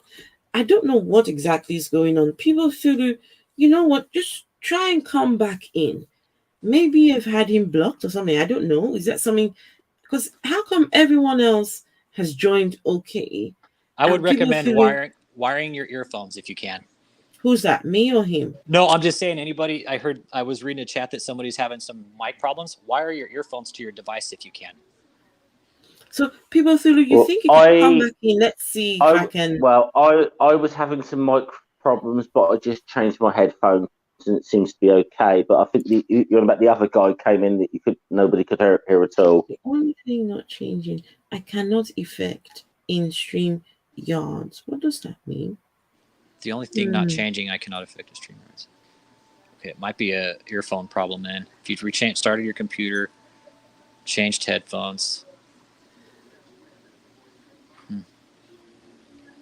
I don't know what exactly is going on. People feel, you know what? Just try and come back in. Maybe you've had him blocked or something. I don't know. Is that something? Because how come everyone else has joined? Okay, I would and people recommend feel, wiring your earphones if you can. who's that? Me or him? No, I'm just saying. Anybody? I was reading a chat that somebody's having some mic problems. Wire your earphones to your device if you can. So people feel, you Well, think you can come back in? Let's see if I can. Well, I was having some mic problems, but I just changed my headphones and it seems to be okay. But I think you're on about the other guy came in that nobody could hear at all. The only thing not changing, I cannot effect in stream yards. What does that mean? The only thing not changing, I cannot affect the stream rates. Okay, it might be a earphone problem then. If you've started your computer, changed headphones.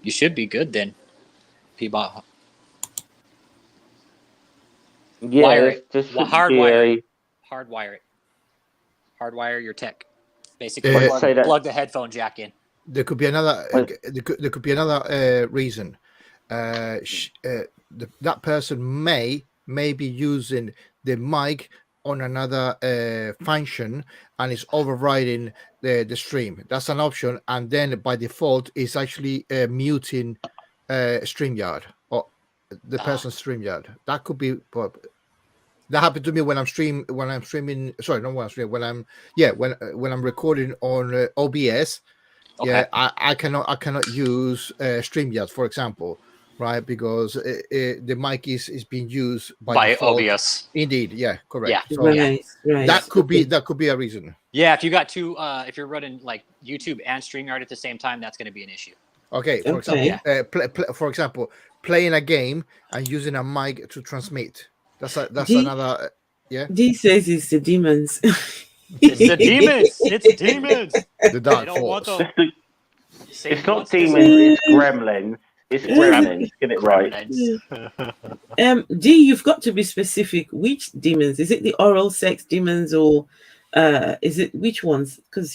You should be good then. Peabody. Yeah, Wire it. just Hardwire it. Hardwire your tech. Basically, plug the headphone jack in. There could be another. There could be another reason. That person may be using the mic on another function and is overriding the stream. That's an option, and then by default is actually muting StreamYard or the person's StreamYard. That could be. That happened to me when I'm streaming. Sorry, not when I'm streaming. When I'm recording on OBS. Okay. Yeah, I cannot use StreamYard, for example, right? Because the mic is being used by OBS. Indeed, yeah, correct. Yeah, so right. That could be a reason. Yeah, if you got two, if you're running like YouTube and StreamYard at the same time, that's going to be an issue. Okay, for example, for example, playing a game and using a mic to transmit. That's another. Yeah. D says it's the demons. It's the demons. It's demons. The dark force. It's not demons. It's gremlins. It's gremlins. Get it right. D, you've got to be specific. Which demons? Is it the oral sex demons or is it which ones? Because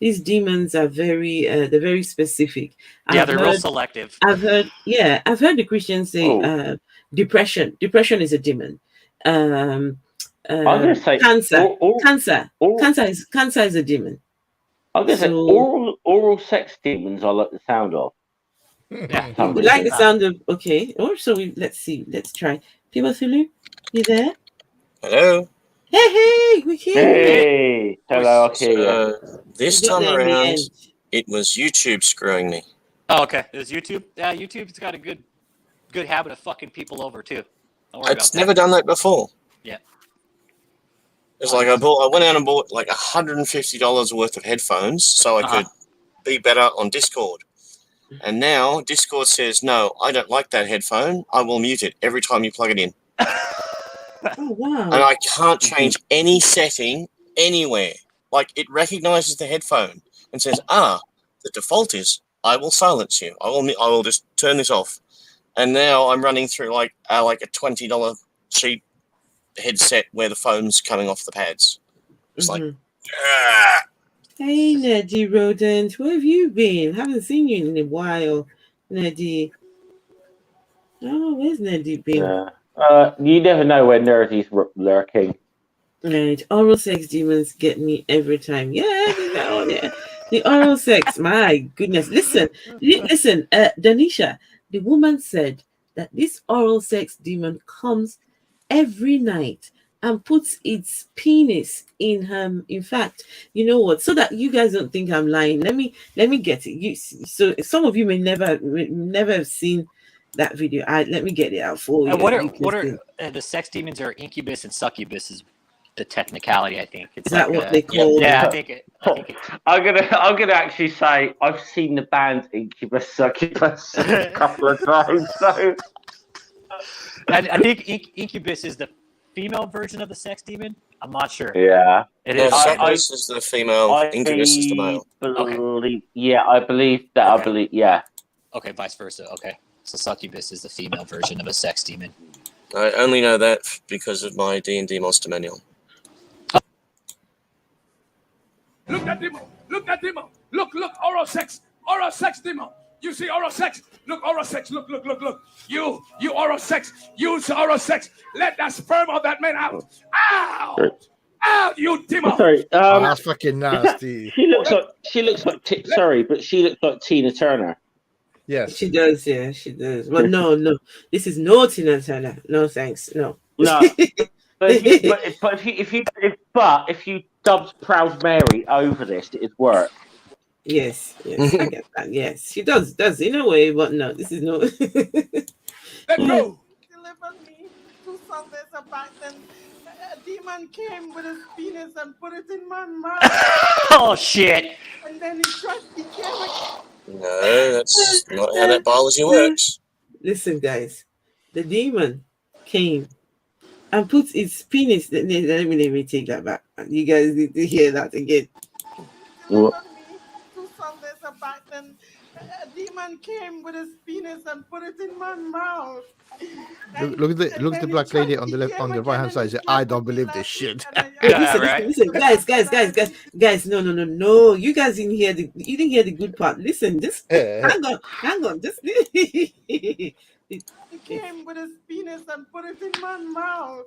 these demons are they're very specific. Yeah, they're real selective. I've heard the Christians say depression. Depression is a demon. I'm going to say cancer. Cancer is a demon. I'm going to say oral sex demons. I like the sound of. Yeah, we like the sound of. Okay, or so let's see. Let's try. Pibasulu, you there? Hello. Hey, we hear you. Hey, hello. Okay. This time around, it was YouTube screwing me. Oh, okay. It was YouTube. Yeah, YouTube's got a good habit of fucking people over too. It's never done that before. Yeah. It's like I went out and bought like $150 worth of headphones so I could be better on Discord. And now Discord says, no, I don't like that headphone. I will mute it every time you plug it in. Oh, wow. And I can't change any setting anywhere. Like it recognizes the headphone and says, the default is I will silence you. I will just turn this off. And now I'm running through like a $20 cheap headset where the phone's coming off the pads. It's like, Hey, Nerdy Rodent, where have you been? Haven't seen you in a while, Nerdy. Oh, where's Nerdy been? You never know where Nerdy's lurking. Right, oral sex demons get me every time. Yeah, the oral sex. My goodness, listen, Danisha. The woman said that this oral sex demon comes every night and puts its penis in her. In fact, you know what? So that you guys don't think I'm lying, let me get it. So some of you may never have seen that video. Let me get it out for you. What are the sex demons? Are incubus and succubus is the technicality, I think. Is that what they call? Yeah, I think it. I'm gonna actually say I've seen the band Incubus Succubus a couple of times. So I think incubus is the female version of the sex demon. I'm not sure. Yeah. It No, is. Succubus is the female, Incubus is the male. Believe, yeah, I believe that. Okay. I believe, yeah. Okay, vice versa. Okay, so succubus is the female version of a sex demon. I only know that because of my D&D monster manual. Look at demo. Look at demo. Look, oral sex. Oral sex demo. You see oral sex? Look, oral sex. Look. You oral sex. Use oral sex. Let that sperm of that man out. Out! Out, you demo. Sorry. That's fucking nasty. She looks like. Sorry, but she looks like Tina Turner. Yes. She does, yeah, she does. But no. This is no Tina Turner. No, thanks. No. No. But if you dubbed Proud Mary over this, it'd work. Yes, I get that. Yes, she does in a way, but no, this is no. Let go. Deliver me to Sundays back then. A demon came with his penis and put it in my mouth. Oh shit! And then he came again. No, that's not how that biology works. Listen, guys, the demon came and put its penis. Let me take that back. You guys need to hear that again. Deliver me to Sundays back then. A demon came with his penis and put it in my mouth. Look at the black lady on the left, on the right hand side. Say, I don't believe this shit. Listen, guys, no. You guys didn't hear the good part. Listen, just hang on, just. He came with his penis and put it in my mouth.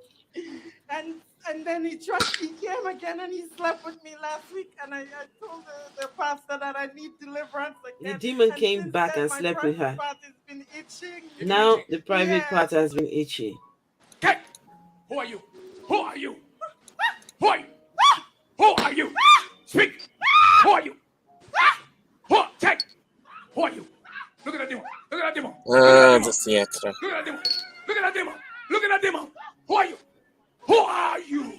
And then he came again and he slept with me last week, and I told the pastor that I need deliverance again. The demon and came since back then, and my slept with her. private part has been itching. Now the private part has been itchy. Okay. Who are you? Who are you? Who are you? Who are you? Speak. Who are you? Check. Who are you? Look at that demon. Look at that demon. The theatre. Look at that demon. Look at that demon. Look at that demon. Who are you? Who are you?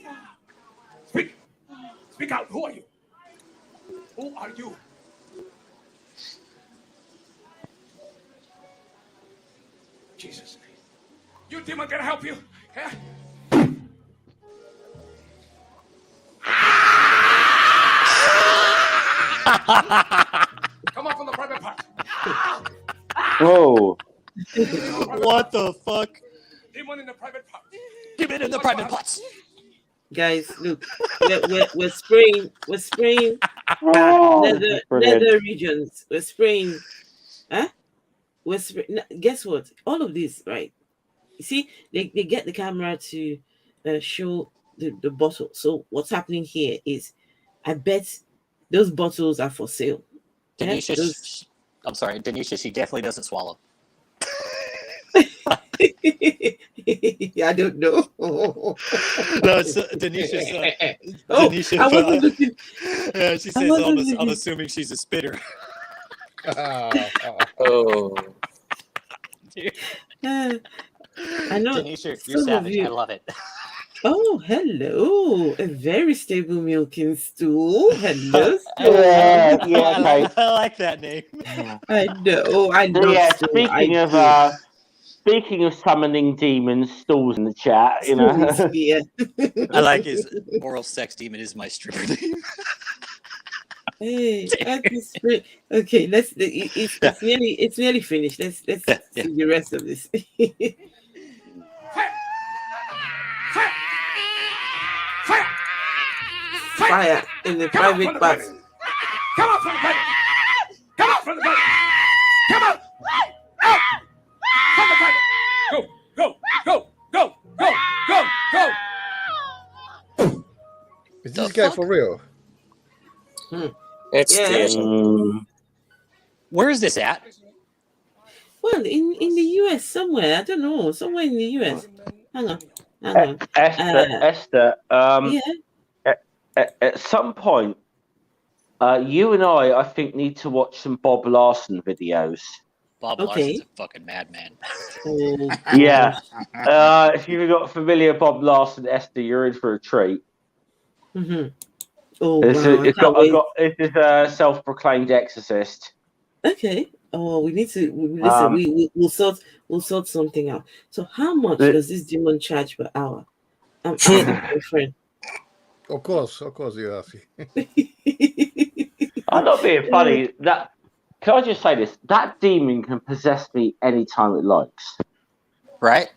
Speak. Speak out. Who are you? Who are you? Jesus' name. You demon can help you. Yeah? Come on from the private part. Whoa. What the fuck? Demon in the private part. Demon in the private parts. Guys, look, we're spraying nether regions. We're spraying, huh? Guess what? All of this, right? You see, they get the camera to show the bottle. So what's happening here is, I bet those bottles are for sale. Denisha, I'm sorry, Denisha, she definitely doesn't swallow. I don't know. No, it's Denisha's. Denisha, I wasn't looking. She says, I'm assuming she's a spitter. Oh. I know. Denisha, you're savage. I love it. Oh, hello. A very stable milking stool. Hello. Yeah, I like that name. I know. I know. Yeah, speaking of summoning demons, stools in the chat, you know. I like his oral sex demon is my stripper name. Hey, okay. It's nearly finished. Let's see the rest of this. Fire in the private part. Come out from the private. Come out from the private. Come out. Out. From the private. Go. Is this guy for real? It's theatre. Where is this at? Well, in the US somewhere. I don't know. Somewhere in the US. Hang on. Esther, at some point, you and I think, need to watch some Bob Larson videos. Bob Larson's a fucking madman. Yeah. If you've got familiar Bob Larson, Esther, you're in for a treat. Mm-hmm. Oh, It's a self-proclaimed exorcist. Okay. Oh, we need to listen. We'll sort something out. So, how much does this demon charge per hour? I'm asking my friend. Of course, you ask. I'm not being funny. That can I just say this? That demon can possess me anytime it likes. Right?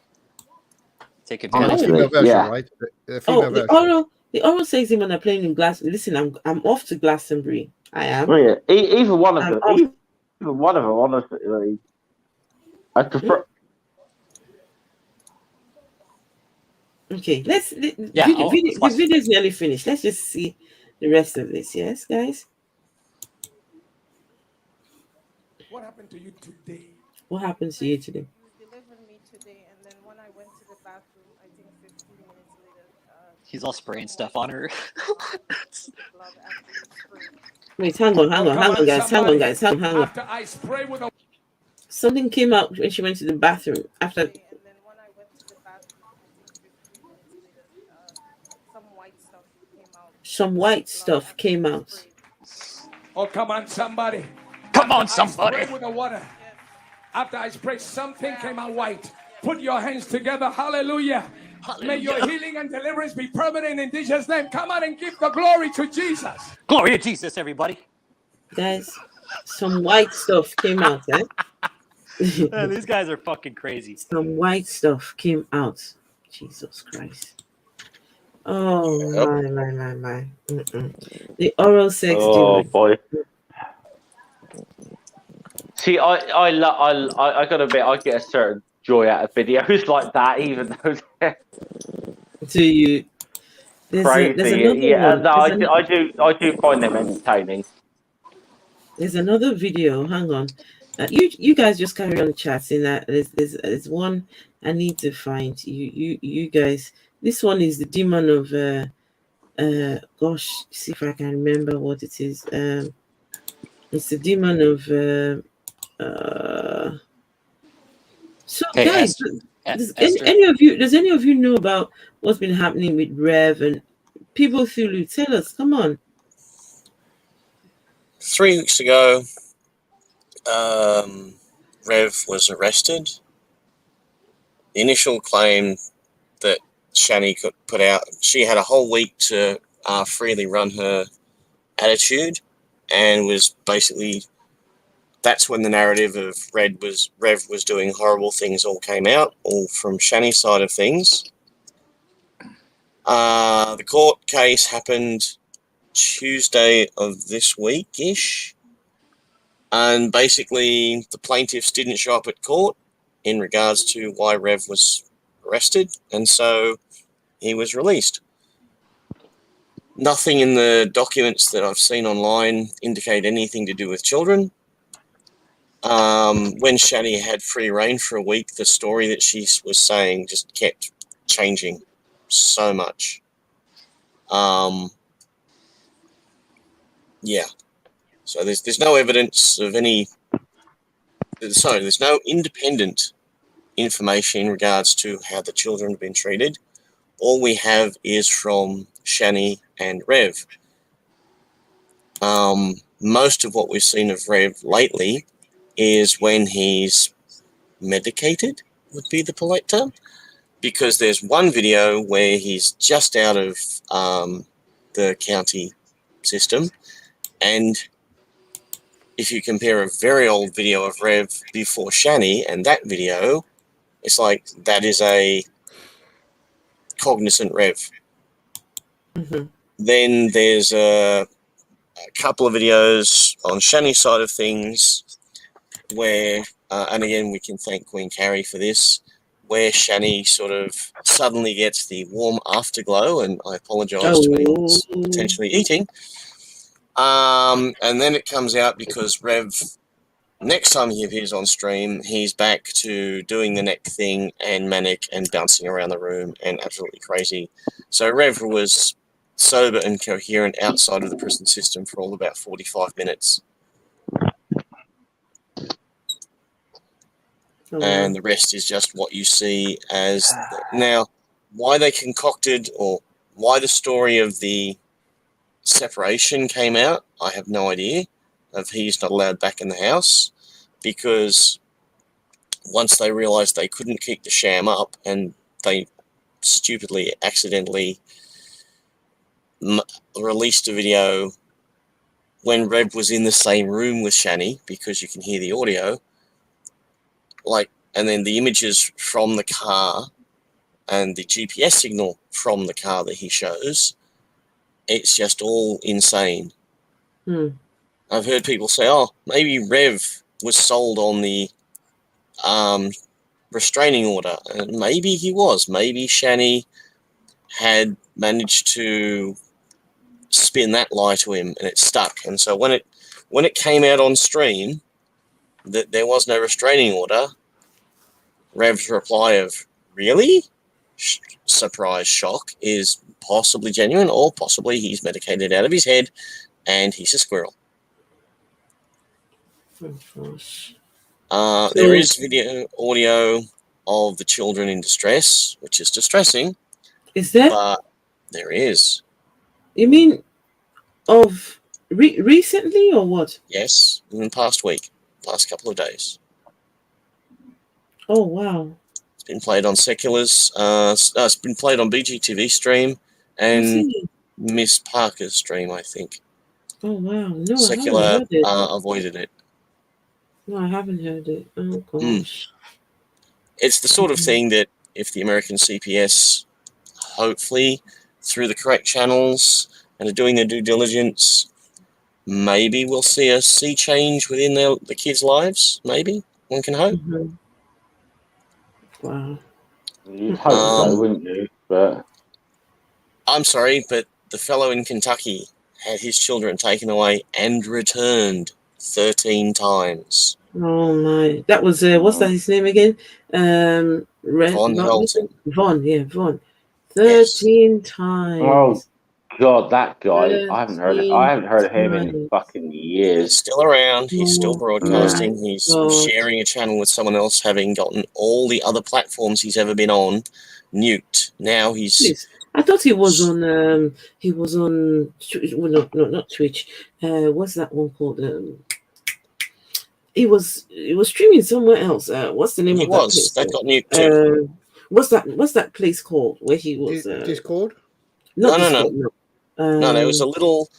Take The advantage. Honestly, female version, yeah. right? The Oh, female version. the oral says him when I'm playing in Glass. Listen, I'm off to Glastonbury. I am. Oh, yeah. Either one of I'm them. off. Either one of them. Honestly, I prefer. Okay, Yeah, the let's watch. video's nearly finished. Let's just see the rest of this. Yes, guys. What happened to you today? What happens to you today? You delivered me today, and then when I went to the bathroom, I think 15 minutes later, He's all spraying stuff on her. blood actually sprayed. Wait, hang on, Come on, guys, somebody. hang on. After I spray with a Something came out when she went to the bathroom after. And then when I went to the bathroom, I think 15 minutes later, some white stuff came out. Some white stuff came out. Oh, come on, somebody. Come on, After I somebody. spray with the water. After I spray, something came out white. Put your hands together. Hallelujah. May your healing and deliverance be permanent in Jesus' name. Come on and give the glory to Jesus. Glory to Jesus, everybody. Guys, some white stuff came out, eh? Man, these guys are fucking crazy. Some white stuff came out. Jesus Christ. Oh, my. The oral sex demon. Boy. See, I gotta admit, I get a certain joy out of videos like that, even though they're Do you? There's crazy. another one. No, I do find them entertaining. There's another video. Hang on. You guys just carry on chatting. There's one I need to find. You guys. This one is the demon of gosh, see if I can remember what it is. It's the demon of so Hey, guys, does any of you know about what's been happening with Rev and people Thulu? Tell us, come on. 3 weeks ago, Rev was arrested. The initial claim that Shani could put out, she had a whole week to freely run her attitude, and was basically, that's when the narrative of Rev was doing horrible things all came out, all from Shani's side of things. The court case happened Tuesday of this week-ish, and basically the plaintiffs didn't show up at court in regards to why Rev was arrested, and so he was released. Nothing in the documents that I've seen online indicate anything to do with children. When Shani had free reign for a week, the story that she was saying just kept changing so much. Yeah. So there's no evidence of any. Sorry, there's no independent information in regards to how the children have been treated. All we have is from Shani and Rev. Most of what we've seen of Rev lately is when he's medicated, would be the polite term, because there's one video where he's just out of the county system, and if you compare a very old video of Rev before Shani and that video, it's like that is a cognizant Rev. Mm-hmm. Then there's a couple of videos on Shani's side of things where, and again, we can thank Queen Carrie for this, where Shani sort of suddenly gets the warm afterglow, and I apologise to anyone who's potentially eating. And then it comes out because Rev, next time he appears on stream, he's back to doing the neck thing and manic and bouncing around the room and absolutely crazy. So Rev was sober and coherent outside of the prison system for all about 45 minutes. And the rest is just what you see as... Now, why they concocted or why the story of the separation came out, I have no idea. Of he's not allowed back in the house. because once they realized they couldn't keep the sham up, and they stupidly, accidentally released a video when Rev was in the same room with Shani, because you can hear the audio, and then the images from the car and the GPS signal from the car that he shows, it's just all insane. I've heard people say, oh, maybe Rev was sold on the restraining order. And maybe he was. Maybe Shani had managed to spin that lie to him and it stuck. And so when it came out on stream that there was no restraining order, Rev's reply of, really? Surprise, shock, is possibly genuine, or possibly he's medicated out of his head and he's a squirrel. There is audio of the children in distress, which is distressing. Is there? But there is. You mean of recently or what? Yes, in the past couple of days. Oh, wow. It's been played on Secular's, it's been played on BGTV stream and Miss Parker's stream, I think. Oh, wow. No, Secular I haven't heard it. avoided it. No, I haven't heard it. Oh, gosh. It's the sort of thing that if the American CPS, hopefully, through the correct channels and are doing their due diligence, maybe we'll see a sea change within the kids' lives. Maybe. One can hope. Wow. You'd hope so, wouldn't you? But I'm sorry, but the fellow in Kentucky had his children taken away and returned 13 times. Oh my! That was what's that his name again? Von Helton. Von. 13 times. Oh God, that guy! I haven't heard of him in fucking years. He's still around. He's still broadcasting. He's sharing a channel with someone else, having gotten all the other platforms he's ever been on nuked. Now he's. I thought he was on. He was on. Well, no, not Twitch. What's that one called? He was streaming somewhere else. What's the name of that place? That got nuked too. What's that place called where he was? Discord? Not No. Discord, no. There was a little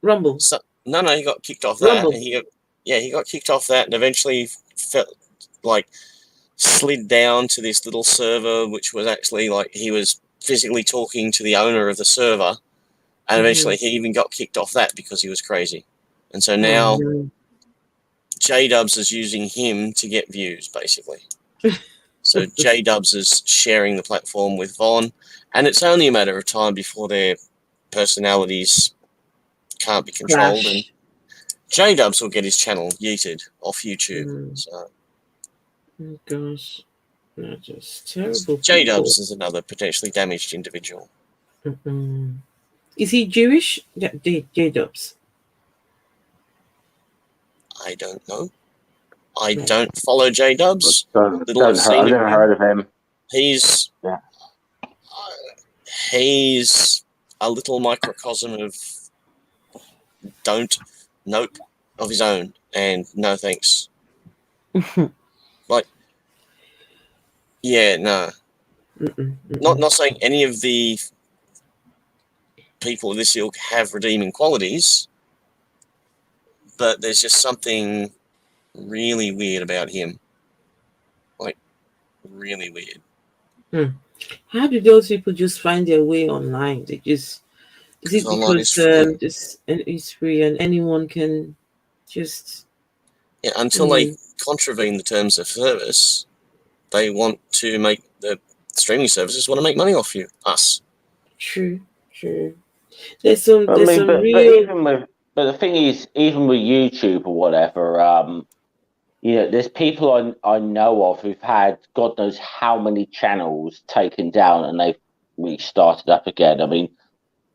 Rumble. So, no, he got kicked off that. He got kicked off that, and eventually slid down to this little server, which was actually he was physically talking to the owner of the server, and eventually he even got kicked off that because he was crazy. And so now J-Dubs is using him to get views, basically. So J-Dubs is sharing the platform with Von, and it's only a matter of time before their personalities can't be controlled, and J-Dubs will get his channel yeeted off YouTube. So. Oh gosh, that's just terrible. J-Dubs is another potentially damaged individual. Is he Jewish? J-Dubs. I don't know. I don't follow J-Dubs. I've never heard of him. He's a little microcosm of nope of his own, and no thanks. Not saying any of the people of this ilk have redeeming qualities, but there's just something really weird about him. Really weird. How do those people just find their way online? Is it because it's free and anyone can just until they contravene the terms of service, they want to make the streaming services want to make money off us. True. There's some but the thing is, even with YouTube or whatever, there's people I know of who've had God knows how many channels taken down and they've restarted up again. I mean,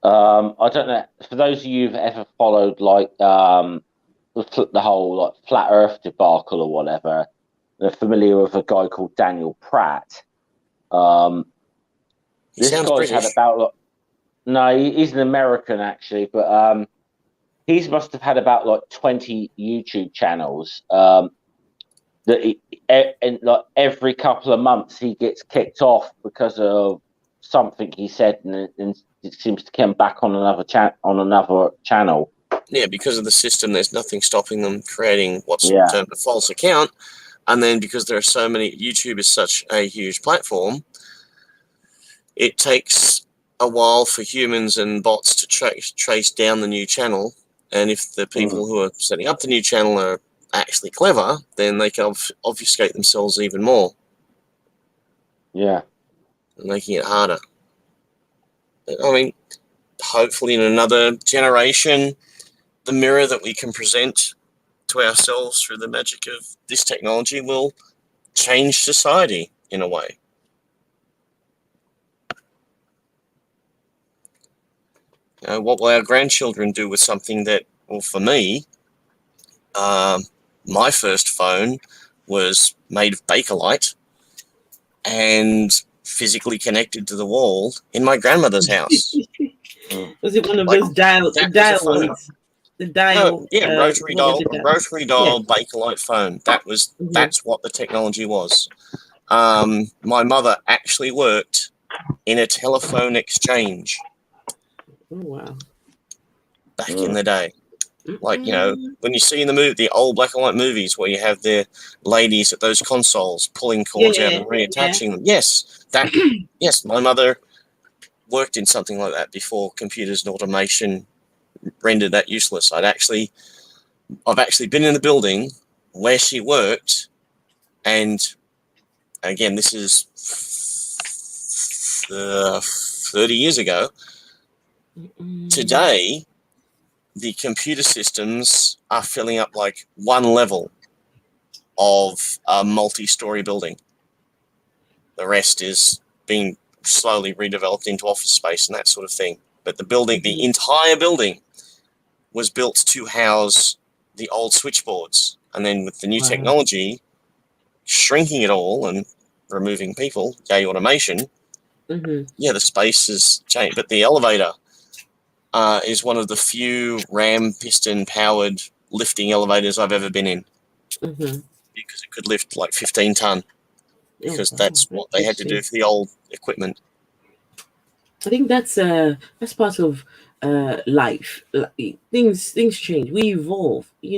I don't know, for those of you who've ever followed the whole flat Earth debacle or whatever, they're familiar with a guy called Daniel Pratt. This guy's British. had about no, he's an American actually, but He must have had about like 20 YouTube channels. And like every couple of months he gets kicked off because of something he said, and it seems to come back on another channel. Yeah, because of the system, there's nothing stopping them creating what's termed a false account. And then because there are so many, YouTube is such a huge platform, it takes a while for humans and bots to trace down the new channel. And if the people who are setting up the new channel are actually clever, then they can obfuscate themselves even more. Yeah. Making it harder. I mean, hopefully in another generation, the mirror that we can present to ourselves through the magic of this technology will change society in a way. What will our grandchildren do with something that, well, for me, my first phone was made of Bakelite and physically connected to the wall in my grandmother's house. Was it one of those dial ones? The dial. Rotary dial Bakelite phone. That's what the technology was. My mother actually worked in a telephone exchange. Oh wow! Back in the day, like when you see in the old black and white movies where you have the ladies at those consoles pulling cords out and reattaching them. Yes, yes, my mother worked in something like that before computers and automation rendered that useless. I've actually been in the building where she worked, and again, this is 30 years ago. Today, the computer systems are filling up like one level of a multi-story building. The rest is being slowly redeveloped into office space and that sort of thing. But the entire building was built to house the old switchboards. And then with the new technology, shrinking it all and removing people, yay automation, the space has changed. But the elevator is one of the few ram piston powered lifting elevators I've ever been in. Because it could lift like 15 ton. Because that's what they had to do for the old equipment. I think that's part of life. Things change. We evolve. We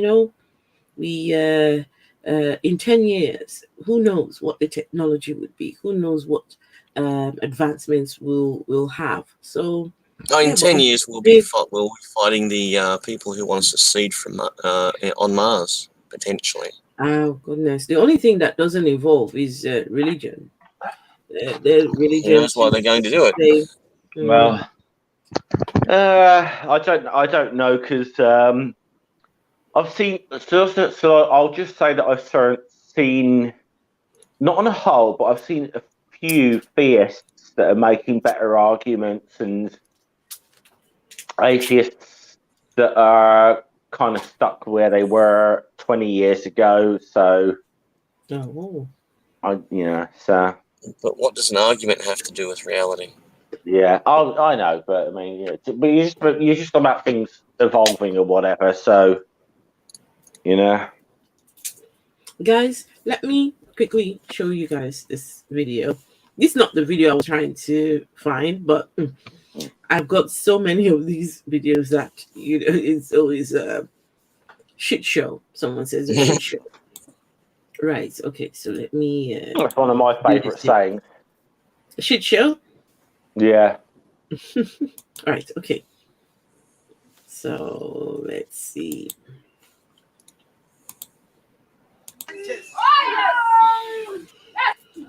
in 10 years, who knows what the technology would be? Who knows what advancements we'll have? So. In 10 years, we'll be fighting the people who want to secede from on Mars, potentially. Oh, goodness. The only thing that doesn't evolve is religion. The religion. That's why they're going to do it. Well, I don't know, because I've seen, so I'll just say that I've seen, not on a whole, but I've seen a few theists that are making better arguments, and atheists that are kind of stuck where they were 20 years ago. So, so. But what does an argument have to do with reality? Yeah, I know, but I mean, but you're just about things evolving or whatever. So, guys, let me quickly show you guys this video. This is not the video I was trying to find, but I've got so many of these videos that it's always a shit show. Someone says a shit show. Right. Okay. So let me. That's one of my favorite sayings. A shit show. Yeah. All right. Okay. So let's see.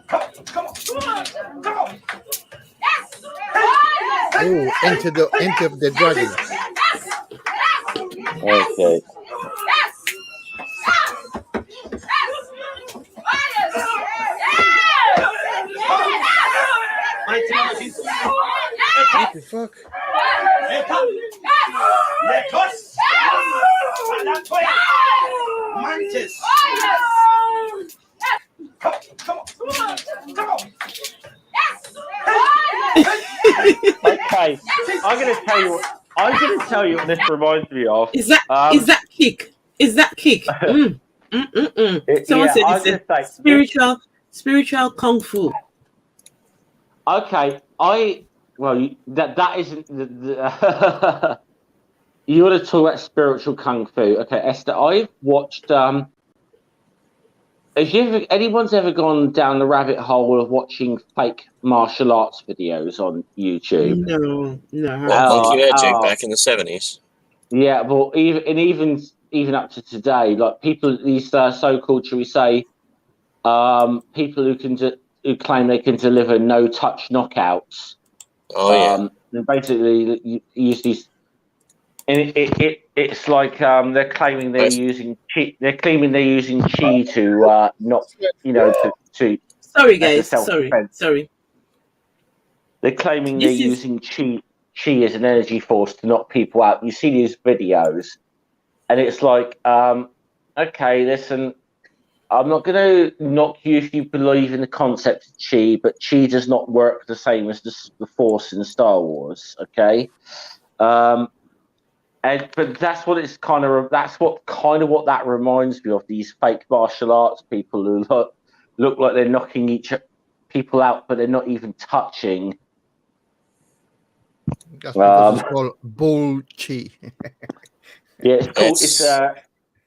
Come on. Oh, enter the dragon. Okay. What the fuck? Mantis. Come on. Okay, I'm going to tell you. I'm going to tell you what this reminds me of. Is that kick? Is that kick? Someone Yeah, said I it's was a going to say, spiritual kung fu. okay, that isn't the you want to talk about spiritual kung fu. Okay, Esther, I've watched anyone's ever gone down the rabbit hole of watching fake martial arts videos on YouTube? No, What, Monkey Magic Oh, back in the 70s? yeah, well, even up to today, like these so-called, shall we say, people who claim they can deliver no-touch knockouts. Oh, yeah. And basically, you use these, and it's like they're claiming they're using chi. They're claiming they're using chi to not, to Sorry, as a guys. self-defense. Sorry. They're claiming they're This is using chi as an energy force to knock people out. You see these videos, and it's like, okay, listen, I'm not going to knock you if you believe in the concept of chi, but chi does not work the same as the force in Star Wars. Okay, but that's what that reminds me of, these fake martial arts people who look like they're knocking people out, but they're not even touching. That's because it's called bull chi. Yeah, it's called.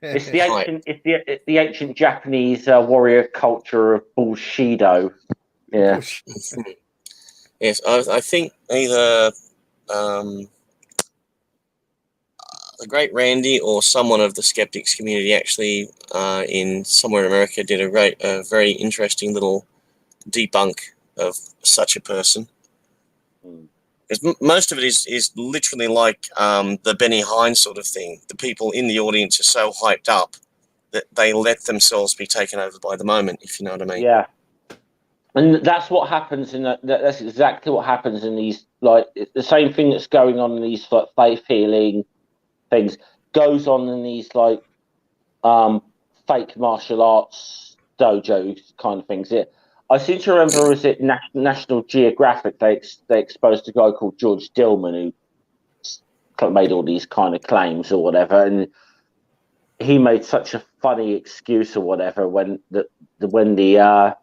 It's the ancient. It's the ancient Japanese warrior culture of Bushido. Yeah. Yes, I think either the great Randy or someone of the skeptics community actually in somewhere in America did a very interesting little debunk of such a person. Because most of it is literally like the Benny Hinn sort of thing. The people in the audience are so hyped up that they let themselves be taken over by the moment, if you know what I mean. Yeah. And that's what happens that's exactly what happens in these, like, the same thing that's going on in these like faith healing things goes on in these like fake martial arts dojos kind of things. I seem to remember, was it National Geographic, they exposed a guy called George Dillman who made all these kind of claims or whatever, and he made such a funny excuse or whatever when the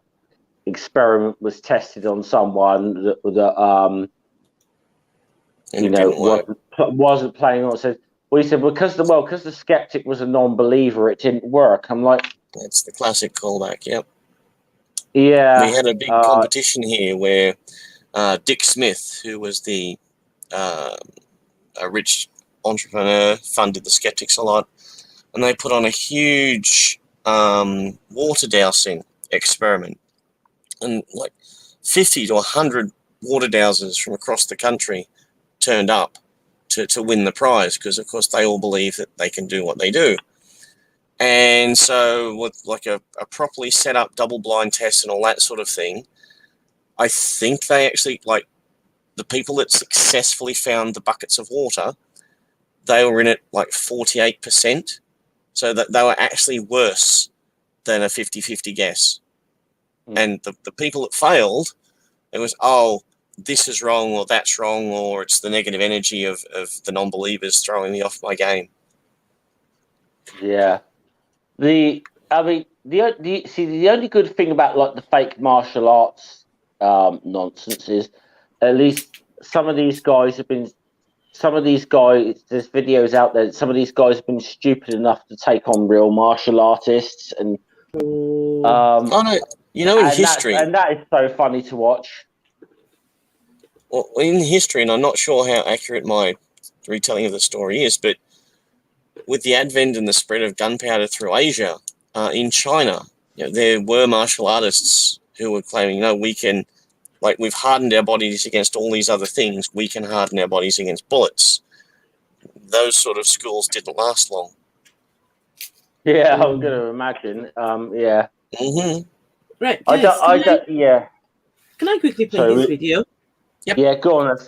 experiment was tested on someone that wasn't playing on. So he said, because the skeptic was a non-believer, it didn't work. I'm like, that's the classic callback. Yep. Yeah. We had a big competition here where Dick Smith, who was a rich entrepreneur, funded the skeptics a lot, and they put on a huge water dowsing experiment, and like 50 to 100 water dowsers from across the country turned up to win the prize, because of course they all believe that they can do what they do. And so with like a properly set up double-blind test and all that sort of thing, I think they actually, like, the people that successfully found the buckets of water, they were in it like 48%. So that they were actually worse than a 50-50 guess. And the people that failed, it was, oh, this is wrong or that's wrong, or it's the negative energy of the non-believers throwing me off my game. Yeah. The only good thing about like the fake martial arts nonsense is, at least some of these guys, there's videos out there, some of these guys have been stupid enough to take on real martial artists, and in history, that is so funny to watch. Well, in history, and I'm not sure how accurate my retelling of the story is, but with the advent and the spread of gunpowder through Asia, in China, there were martial artists who were claiming, no, we can, like, we've hardened our bodies against all these other things, we can harden our bodies against bullets. Those sort of schools didn't last long. Yeah, I'm going to imagine. Yeah. Mm-hmm. Right, guys, yeah. Can I quickly play this video? Yep. Yeah, go on.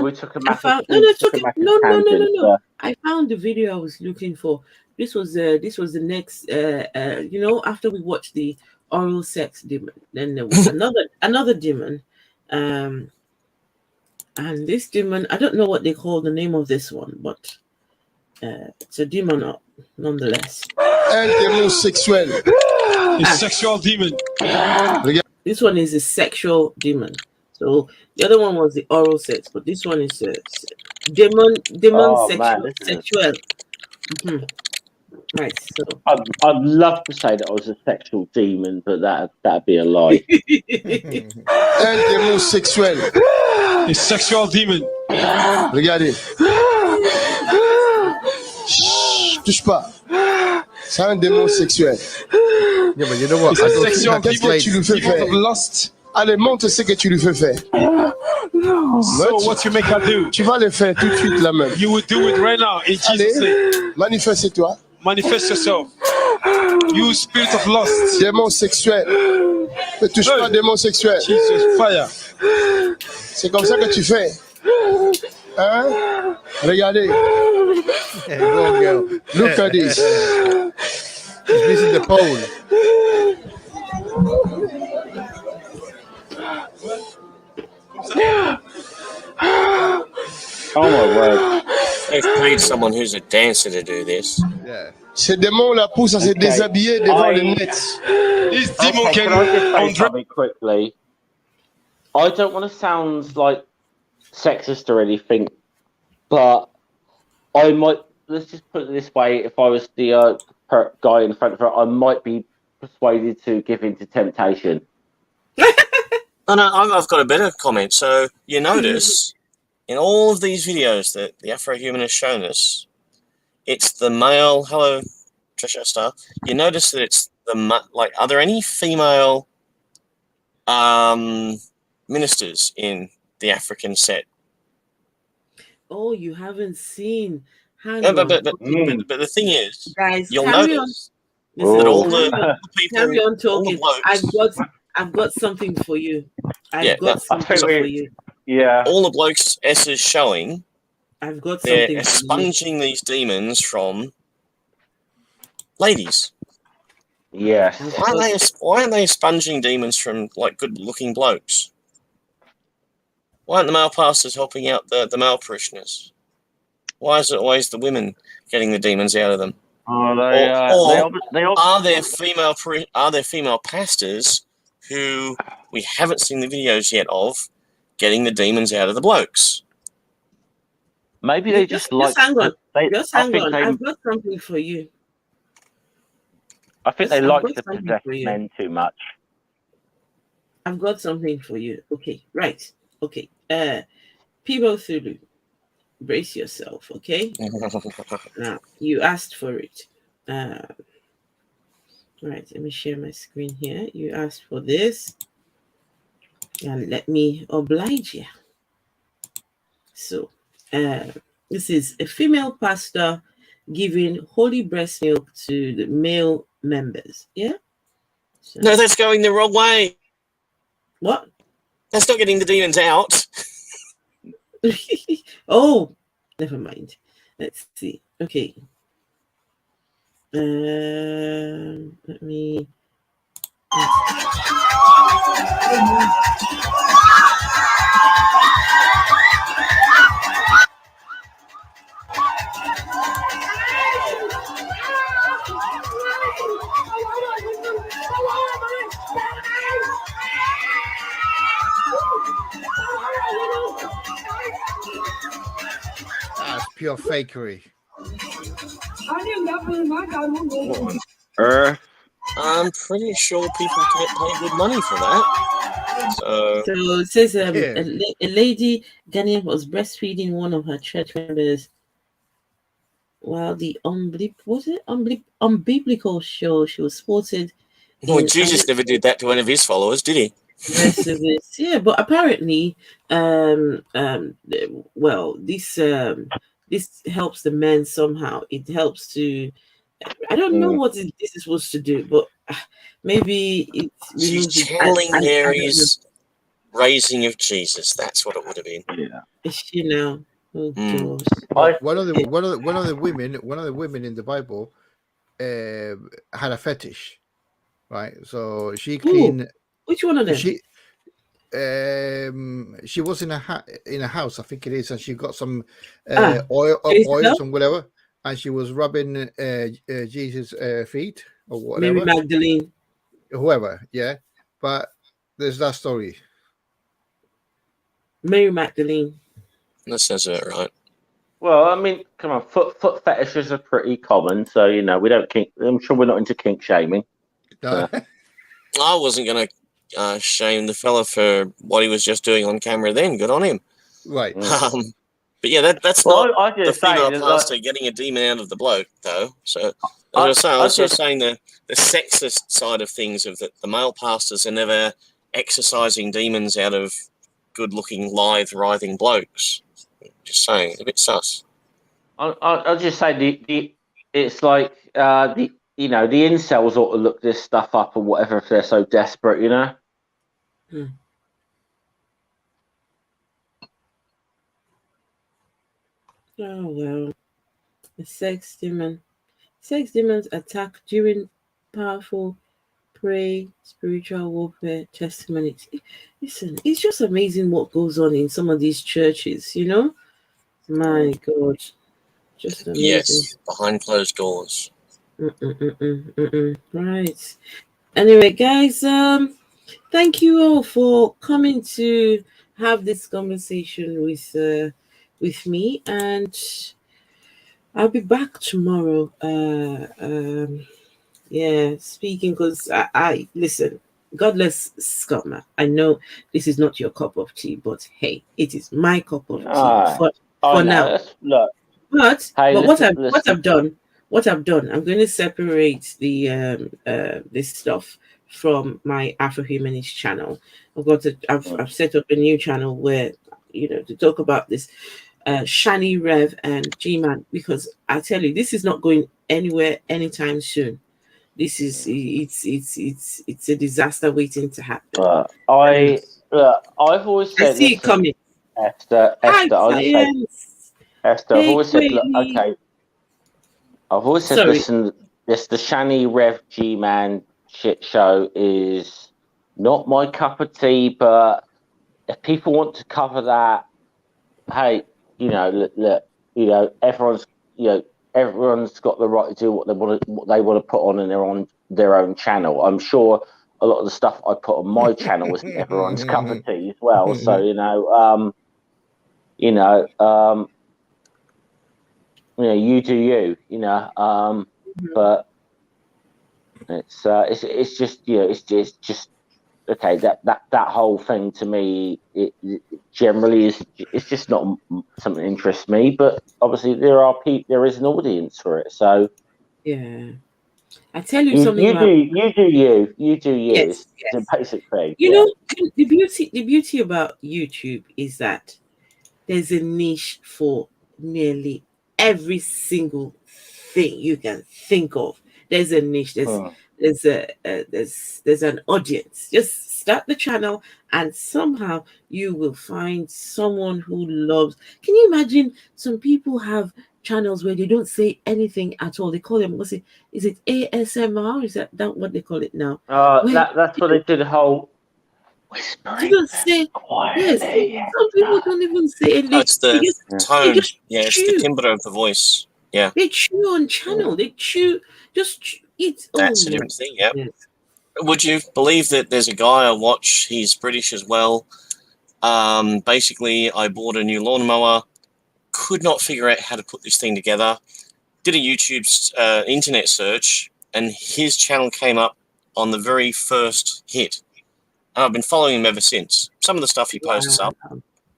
We took a massive tangent. No. I found the video I was looking for. This was the next. After we watched the oral sex demon, then there was another demon. And this demon, I don't know what they call the name of this one, but it's a demon nonetheless. Un démon sexuel. A sexual demon. This one is a sexual demon. So the other one was the oral sex, but this one is a demon Oh man, sexual. Mm-hmm. Right. So I'd love to say that I was a sexual demon, but that'd be a lie. Un démon sexuel. A sexual demon. Regardez. Chut, touche pas. C'est un démon sexuel. Yeah, but you know what? Qu'est-ce que tu lui fais faire? Allez, montre ce que tu lui fais faire. So what you make her do? Tu vas le faire tout de suite là même. You will do it right now in Jesus' name. Manifeste-toi. Manifest yourself. You spirit of lust. Démon sexuel. Ne touche pas démon sexuel. Jesus, fire. C'est comme ça que tu fais. Hein? Regardez. Yeah, go on, girl. Look at this. He's missing the pole. Oh my word. They've paid someone who's a dancer to do this. Yeah. Ces démons-là poussent à se déshabiller devant le net. These demons Can I just say something quickly? I don't want to sound like sexist or anything, but I might. Let's just put it this way: if I was the guy in front of her, I might be persuaded to give in to temptation. Oh, no, I've got a better comment. So you notice in all of these videos that the Afro-Human has shown us, it's the male. Hello, Trisha Star. You notice that it's the are there any female ministers in the African set? Oh, you haven't seen. Hang No, on. but the thing is, Guys, you'll carry notice on. that all Listen, the people, carry on all the talking. blokes, I've got something for you. Yeah, I've got something for you. Yeah. all the blokes S is showing, I've got they're something for you. expunging these demons from ladies. Yes. Why aren't they expunging demons from like good-looking blokes? Why aren't the male pastors helping out the male parishioners? Why is it always the women getting the demons out of them? Oh, Are there female pastors who we haven't seen the videos yet of getting the demons out of the blokes? Maybe they just like. hang on. Just hang on. I've got something for you. I think they I've like got to something possess for you. men too much. I've got something for you. Okay, right. Okay. People Thulu, brace yourself, okay? Now, you asked for it. Right, let me share my screen here. You asked for this. And let me oblige you. So, this is a female pastor giving holy breast milk to the male members. Yeah? So, No, that's going the wrong way. what? That's not getting the demons out. Oh, never mind. Let's see. Okay. Let me. That's pure fakery. I'm pretty sure people can't pay good money for that. So it says a lady Ghanaian was breastfeeding one of her church members while the unbiblical show she was spotted. well, Jesus never did that to one of his followers, did he? Rest of it. Yeah, but apparently, well, this helps the men somehow. It helps to. I don't know what this is supposed to do, but maybe it's She's channeling Mary's raising of Jesus. That's what it would have been. Yeah. Is she now? Oh gosh. One of the women in the Bible had a fetish, right? So she cleaned. Which one of them? she was in a house, I think it is, and she got some Jezebel? oils and whatever, and she was rubbing Jesus' feet or Mary whatever, Magdalene. whoever, yeah. But there's that story. Mary Magdalene. That sounds about right. Well, I mean, come on, foot fetishes are pretty common, so we don't kink. I'm sure we're not into kink shaming. No. I wasn't going to shame the fella for what he was just doing on camera then. Good on him. Right. But yeah, that's Well, not I the just say female that, pastor getting a demon out of the bloke, though. So, as I was just saying the sexist side of things, of that the male pastors are never exercising demons out of good-looking, lithe, writhing blokes. Just saying, it's a bit sus. I'll just say it's like the incels ought to look this stuff up or whatever if they're so desperate, Oh well, the sex demon. Sex demons attack during powerful pray, spiritual warfare, testimonies. Listen, it's just amazing what goes on in some of these churches, My God, just amazing. Yes, behind closed doors. Right. Anyway, guys, thank you all for coming to have this conversation with me, and I'll be back tomorrow. Speaking because I listen. Godless Scummer. I know this is not your cup of tea, but hey, it is my cup of tea for now. Look, But what I've done, I'm going to separate the this stuff from my Afrohumanist channel. I've set up a new channel where to talk about this Shani Rev and G-Man, because I tell you, this is not going anywhere anytime soon. This is it's a disaster waiting to happen. I've always said, I see it coming. Esther, I'll just say, Esther, I've always said, look, okay. I've always said, listen, the Shani Rev G-Man shit show is not my cup of tea, but if people want to cover that, hey, look, everyone's got the right to do what they want to put on their own channel. I'm sure a lot of the stuff I put on my channel isn't everyone's cup of tea as well. So you do you, but it's just okay. That whole thing to me, it generally it's just not something that interests me. But obviously there is an audience for it. So yeah, I tell you something. You do you. Yes, It's a basic thing. The beauty about YouTube is that there's a niche for nearly every single thing you can think of. There's a niche. There's an audience. Just start the channel, and somehow you will find someone who loves. Can you imagine? Some people have channels where they don't say anything at all. They call them, is it ASMR? Is that what they call it now? That's what they did the whole whispering. You don't say yes. Some people don't even say anything. It's the tone. It's the timbre of the voice. Yeah. They chew on channel. They chew. It's That's a different thing. Yeah. Yes. Would you believe that there's a guy I watch? He's British as well. Basically, I bought a new lawnmower. Could not figure out how to put this thing together. Did a YouTube internet search, and his channel came up on the very first hit. And I've been following him ever since. Some of the stuff he posts up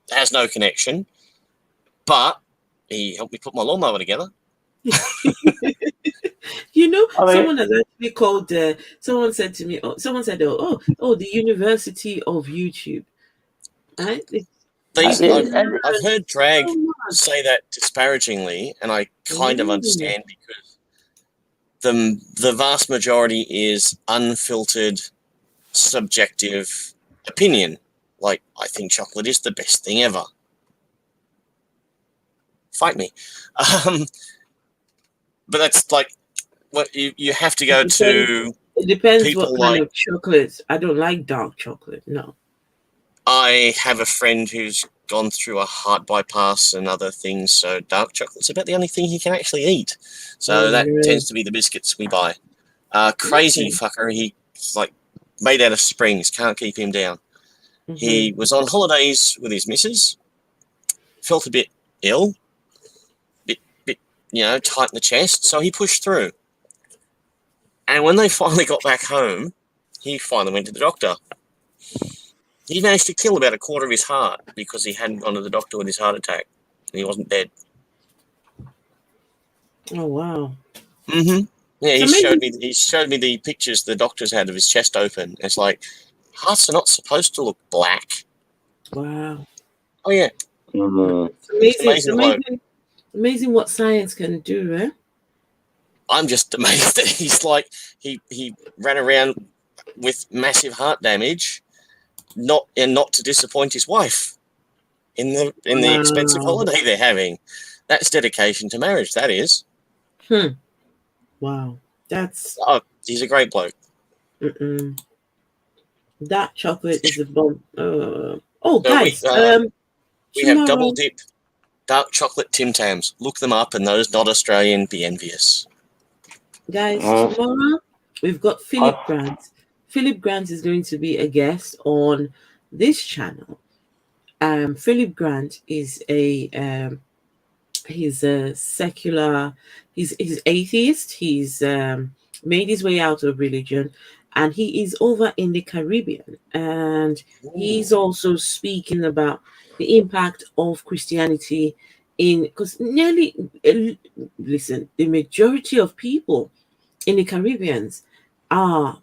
has no connection, but he helped me put my lawnmower together. Someone has actually called. Someone said to me. Someone said, "Oh, the University of YouTube." Right? I've heard Drag say that disparagingly, and I kind of understand, because the vast majority is unfiltered, subjective opinion. Like, I think chocolate is the best thing ever. Fight me. But that's like what you have to go to. It depends what kind of chocolate. I don't like dark chocolate. No. I have a friend who's gone through a heart bypass and other things, so dark chocolate's about the only thing he can actually eat. So that tends to be the biscuits we buy. Crazy fucker, he's like made out of springs, can't keep him down. He was on holidays with his missus, felt a bit ill, bit tight in the chest, so he pushed through. And when they finally got back home, he finally went to the doctor. He managed to kill about a quarter of his heart because he hadn't gone to the doctor with his heart attack, and he wasn't dead. Oh wow. Mm-hmm. Yeah, It's he showed me the pictures the doctors had of his chest open. It's like hearts are not supposed to look black. Wow. Oh yeah. It's amazing. Amazing what science can do, eh? I'm just amazed that he's like he ran around with massive heart damage, not to disappoint his wife in the expensive holiday they're having. That's dedication to marriage. That is. Wow. That's. Oh, he's a great bloke. That chocolate is a bomb. Oh, So guys. we have double dip dark chocolate Tim Tams. Look them up, and those not Australian be envious. Guys, tomorrow we've got Philip Grant. Philip Grant is going to be a guest on this channel. Philip Grant is he's a secular, he's atheist. He's made his way out of religion, and he is over in the Caribbean, and he's also speaking about the impact of Christianity because the majority of people in the Caribbeans are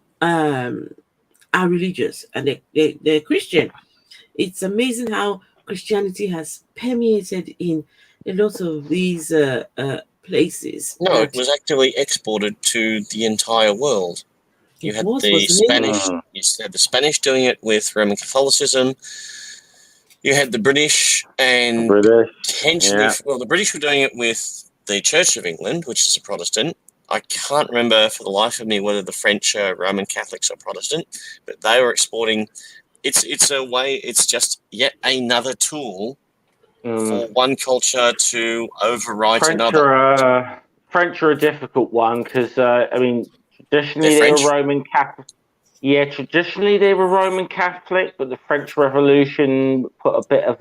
religious, and they're Christian. It's amazing how Christianity has permeated in a lot of these places. No, it was actually exported to the entire world. You had the Spanish. You had the Spanish doing it with Roman Catholicism. You had the British and potentially, the British were doing it with the Church of England, which is a Protestant. I can't remember for the life of me whether the French are Roman Catholics or Protestant, but they were exporting. It's a way. It's just yet another tool for one culture to overwrite another. French are a difficult one because traditionally they were Roman Catholic. Yeah, traditionally they were Roman Catholic, but the French Revolution put a bit of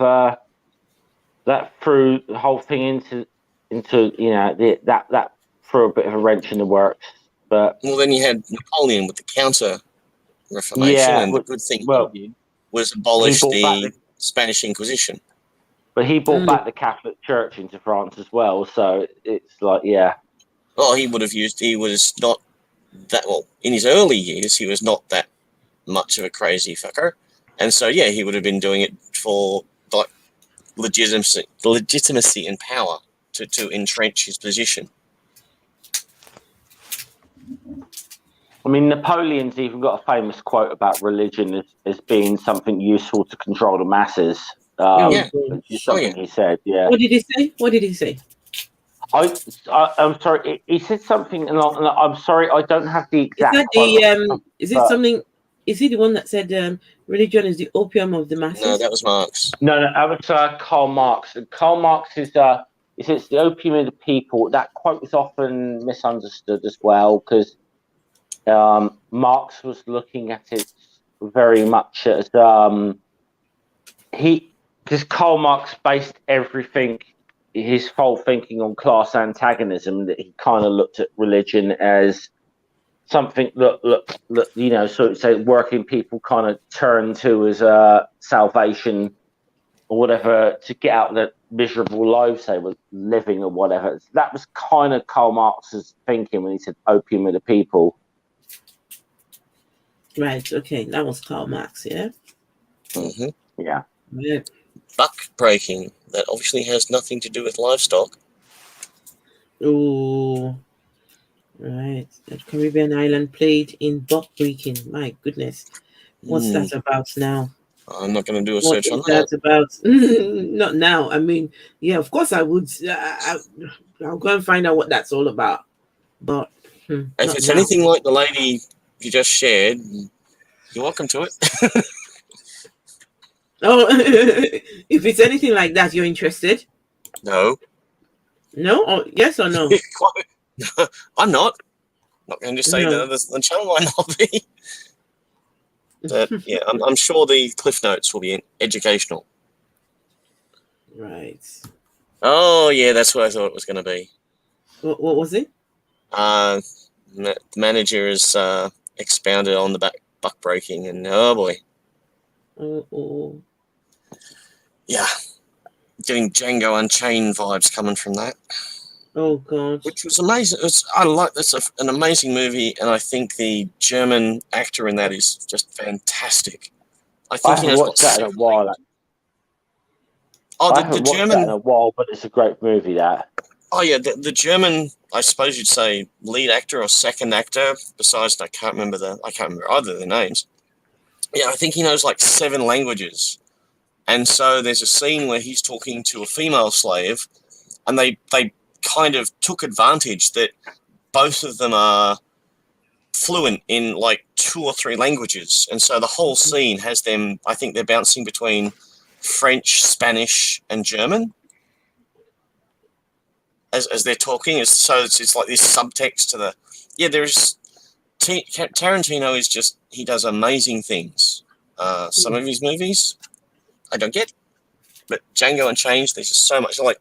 that threw the whole thing into that threw a bit of a wrench in the works. But then you had Napoleon with the Counter Reformation, and the good thing he did was abolish the Spanish Inquisition. But he brought back the Catholic Church into France as well, so it's like, Well, he was not that, in his early years, he was not that much of a crazy fucker. And so, he would have been doing it for, like, legitimacy and power to entrench his position. I mean, Napoleon's even got a famous quote about religion as being something useful to control the masses. Which is something he said. Yeah. What did he say? I'm sorry. He said something along. I'm sorry. I don't have the exact. Is it something? Is he the one that said religion is the opium of the masses? No, that was Marx. No, that was Karl Marx. And Karl Marx is it's the opium of the people. That quote is often misunderstood as well because Marx was looking at it very much as because Karl Marx based everything, his whole thinking on class antagonism, that he kind of looked at religion as something that sort of say working people kind of turn to as a salvation or whatever to get out of the miserable lives they were living or whatever. That was kind of Karl Marx's thinking when he said opium of the people. Right. Okay. That was Karl Marx. Yeah. Mm-hmm. Yeah. Buck breaking. That obviously has nothing to do with livestock. Oh. Right. That Caribbean island played in buck breaking. My goodness. What's that about now? I'm not going to do a search on that. What's that about? Not now. I mean, of course I would. I'll go and find out what that's all about. But if it's anything like the lady you just shared, you're welcome to it. Oh, if it's anything like that, you're interested? No. No? Or yes or no? I'm not. Not going to say No. that the channel might not be. But yeah, I'm sure the cliff notes will be educational. Right. Oh yeah, that's what I thought it was going to be. What was it? The manager has expounded on the buck breaking, and oh boy, Oh. yeah, getting Django Unchained vibes coming from that. Oh god. Which was amazing. That's an amazing movie, and I think the German actor in that is just fantastic. I I think he haven't knows watched that in a while. I the haven't watched German. that in a while, but it's a great movie. That. Oh yeah, the German. I suppose you'd say lead actor or second actor. Besides, I can't remember either of the names. Yeah, I think he knows like 7 languages, and so there's a scene where he's talking to a female slave, and they kind of took advantage that both of them are fluent in like 2 or 3 languages, and so the whole scene has them. I think they're bouncing between French, Spanish, and German as they're talking. So it's like this subtext to the. Yeah, there's Tarantino is just he does amazing things. Some of his movies I don't get, but Django Unchained, there's just so much like.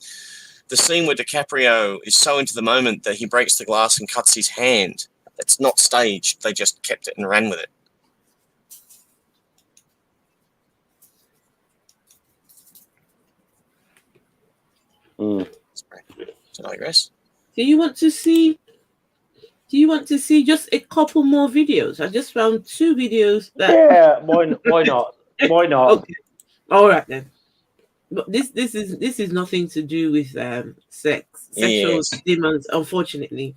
The scene where DiCaprio is so into the moment that he breaks the glass and cuts his hand. It's not staged. They just kept it and ran with it. So I digress. Do you want to see just a couple more videos? I just found 2 videos that. Yeah, why not? Why not? Okay. All right then. But this is nothing to do with sexual demons, unfortunately.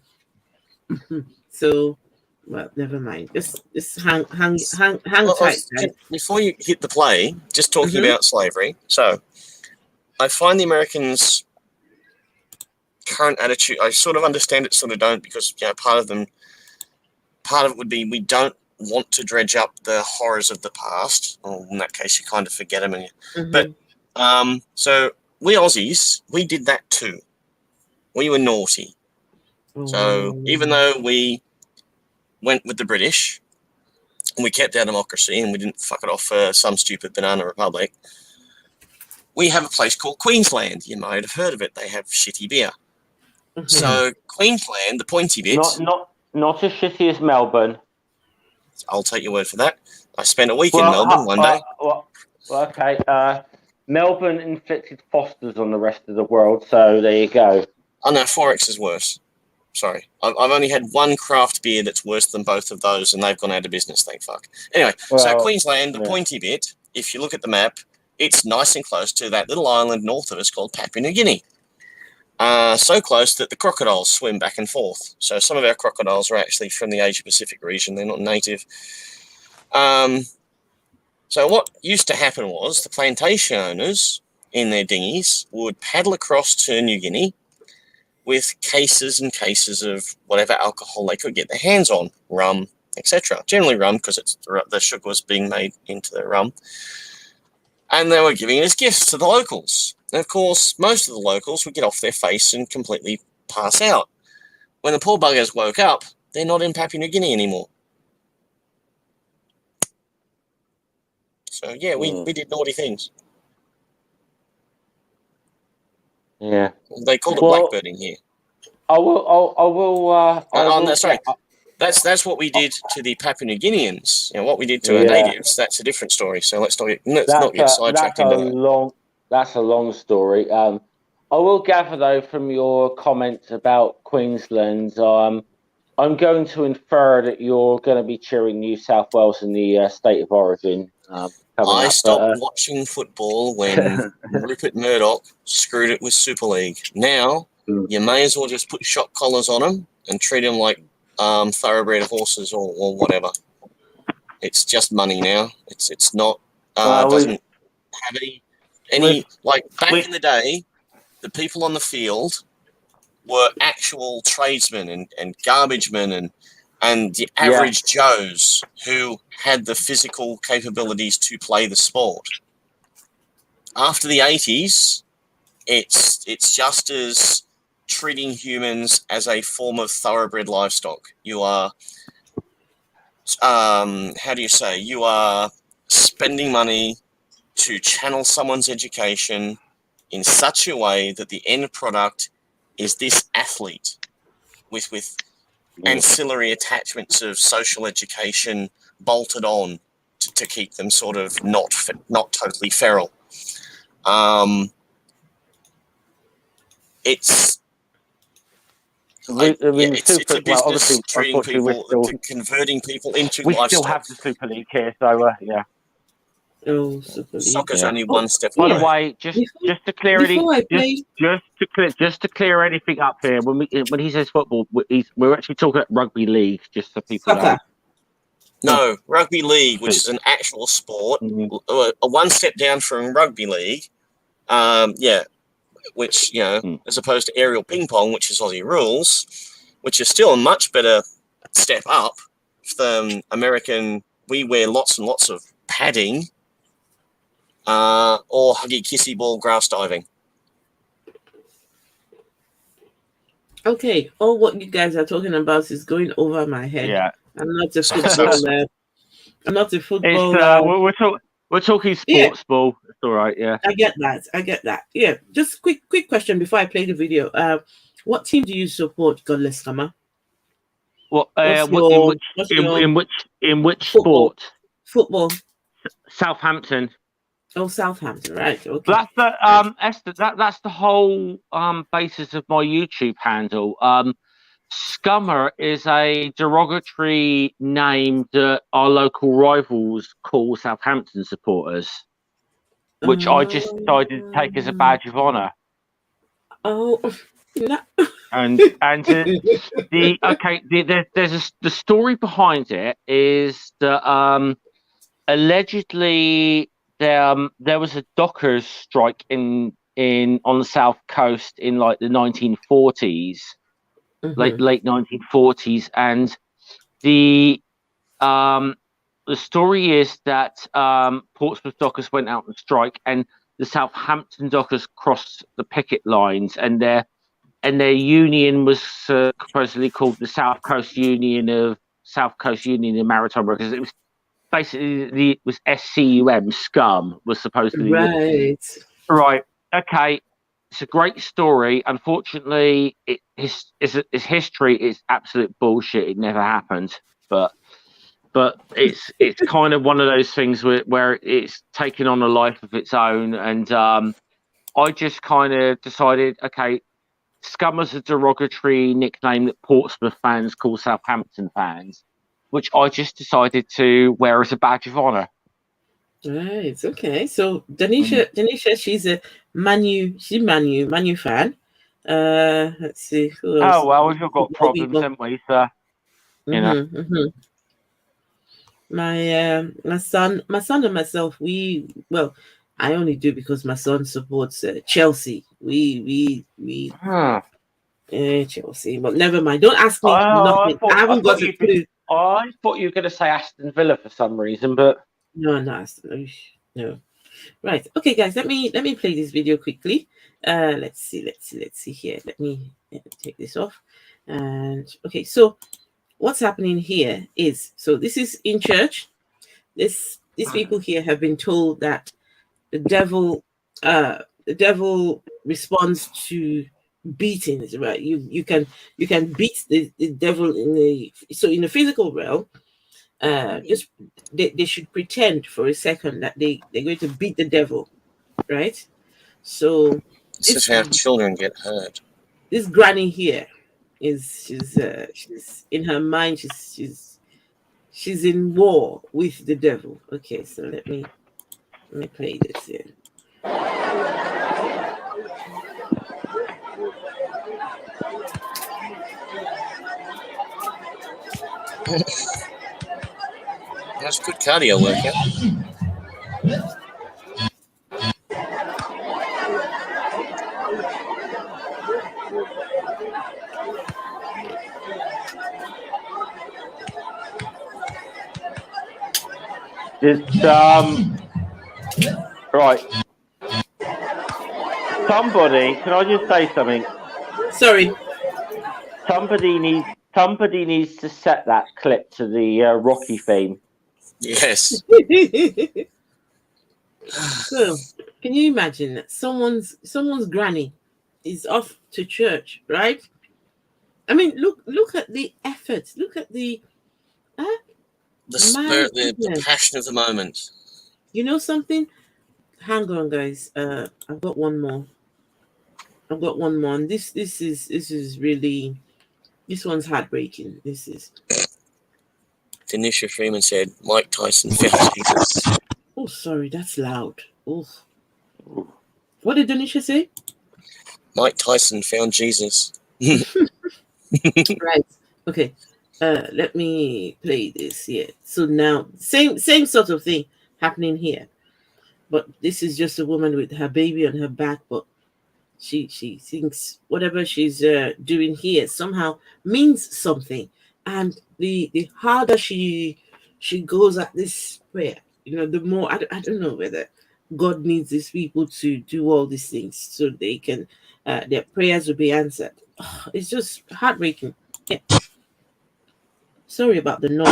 So, well, never mind. Just hang tight. Before you hit the play, just talking about slavery. So, I find the Americans' current attitude. I sort of understand it, sort of don't, because part of it would be we don't want to dredge up the horrors of the past. Or in that case, you kind of forget them. But so we Aussies, we did that too. We were naughty. So even though we went with the British and we kept our democracy and we didn't fuck it off for some stupid banana republic, we have a place called Queensland. You might have heard of it. They have shitty beer. So Queensland, the pointy bit. Not as shitty as Melbourne. I'll take your word for that. I spent a week in Melbourne one day. Okay. Melbourne inflicted Fosters on the rest of the world, so there you go. Oh no, Forex is worse. Sorry, I've only had one craft beer that's worse than both of those, and they've gone out of business. Thank fuck. Anyway, so Queensland, the pointy bit. If you look at the map, it's nice and close to that little island north of us called Papua New Guinea. So close that the crocodiles swim back and forth. So some of our crocodiles are actually from the Asia Pacific region. They're not native. So what used to happen was the plantation owners in their dinghies would paddle across to New Guinea with cases and cases of whatever alcohol they could get their hands on, rum, etc. Generally rum, because it's the sugar was being made into the rum. And they were giving it as gifts to the locals. And of course, most of the locals would get off their face and completely pass out. When the poor buggers woke up, they're not in Papua New Guinea anymore. So yeah, we did naughty things. Yeah. They called it blackbirding here. I will. Sorry. That's what we did to the Papua New Guineans. What we did to our natives. That's a different story. So let's not get sidetracked into that. That's a long story. I will gather though from your comments about Queensland. I'm going to infer that you're going to be cheering New South Wales in the state of origin. I stopped watching football when Rupert Murdoch screwed it with Super League. Now, you may as well just put shock collars on them and treat them like thoroughbred horses or whatever. It's just money now. It's not doesn't have any like back in the day, the people on the field were actual tradesmen and garbage men and the average Joes who had the physical capabilities to play the sport. after the 80s, it's just as treating humans as a form of thoroughbred livestock. You are, how do you say? You are spending money to channel someone's education in such a way that the end product is this athlete with ancillary attachments of social education bolted on to keep them sort of not totally feral. It's it's a business treating people, converting people into we livestock. still have the Super League here, so yeah. Oh, Super League. Soccer's only one step By away. the way, just to clear to clear anything up here, when he says football, we're actually talking about rugby league, just so people know. No, rugby league, which is an actual sport, a one step down from rugby league. Which, you know, as opposed to aerial ping pong, which is Aussie rules, which is still a much better step up than American. We wear lots and lots of padding, or huggy kissy ball grouse diving. Okay, all what you guys are talking about is going over my head. Yeah. I'm not a footballer. I'm not a footballer. We're talking sports ball. It's all right, yeah. I get that. Yeah, just quick question before I play the video. What team do you support, Godless Kama? In which sport? Football. Southampton. Oh, Southampton, right? Okay. That's the Esther. That's the whole basis of my YouTube handle. Scummer is a derogatory name that our local rivals call Southampton supporters, which I just decided to take as a badge of honour. Oh, no. The story behind it is that allegedly there was a dockers strike on the south coast in like the 1940s. Late 1940s, and the story is that Portsmouth dockers went out on strike, and the Southampton dockers crossed the picket lines, and their union was supposedly called the South Coast Union of Maritime Workers. It was basically it was SCUM, scum was supposedly right. Okay. It's a great story. Unfortunately, his history is absolute bullshit. It never happened. But it's kind of one of those things where it's taken on a life of its own. And I just kind of decided, okay, scum is a derogatory nickname that Portsmouth fans call Southampton fans, which I just decided to wear as a badge of honour. Right. Okay. So Danisha, she's a Manu fan. Let's see who else. Oh well, we've all got problems, haven't we? So you know. My son and myself, I only do because my son supports Chelsea. We Chelsea, but never mind. Don't ask me nothing. I haven't got a clue. I thought you were going to say Aston Villa for some reason, but no, Aston. No. Right. Okay, guys. Let me play this video quickly. Let's see here. Let me take this off. And okay, so what's happening here is, so this is in church. These people here have been told that the devil responds to beatings, right? You can beat the devil in the physical realm. Just they should pretend for a second that they're going to beat the devil, right? So this is how children get hurt. This granny here she's in her mind. She's in war with the devil. Okay, so let me play this here. That's good cardio workout. It's right. Somebody, can I just say something? Sorry. Somebody needs to set that clip to the Rocky theme. Yes. So, can you imagine that someone's granny is off to church, right? I mean, look at the effort. Look at the The my spirit, the passion of the moment. You know something? Hang on, guys. I've got one more. And this is really, this one's heartbreaking. This is. Denisha Freeman said, Mike Tyson found Jesus. Oh, sorry, that's loud. Oh. What did Denisha say? Mike Tyson found Jesus. Right. Okay. Let me play this here. So now, same sort of thing happening here, but this is just a woman with her baby on her back, but she thinks whatever she's doing here somehow means something, and the harder she goes at this prayer, the more I don't know whether God needs these people to do all these things so they can their prayers will be answered. It's just heartbreaking. Yeah. Sorry about the noise.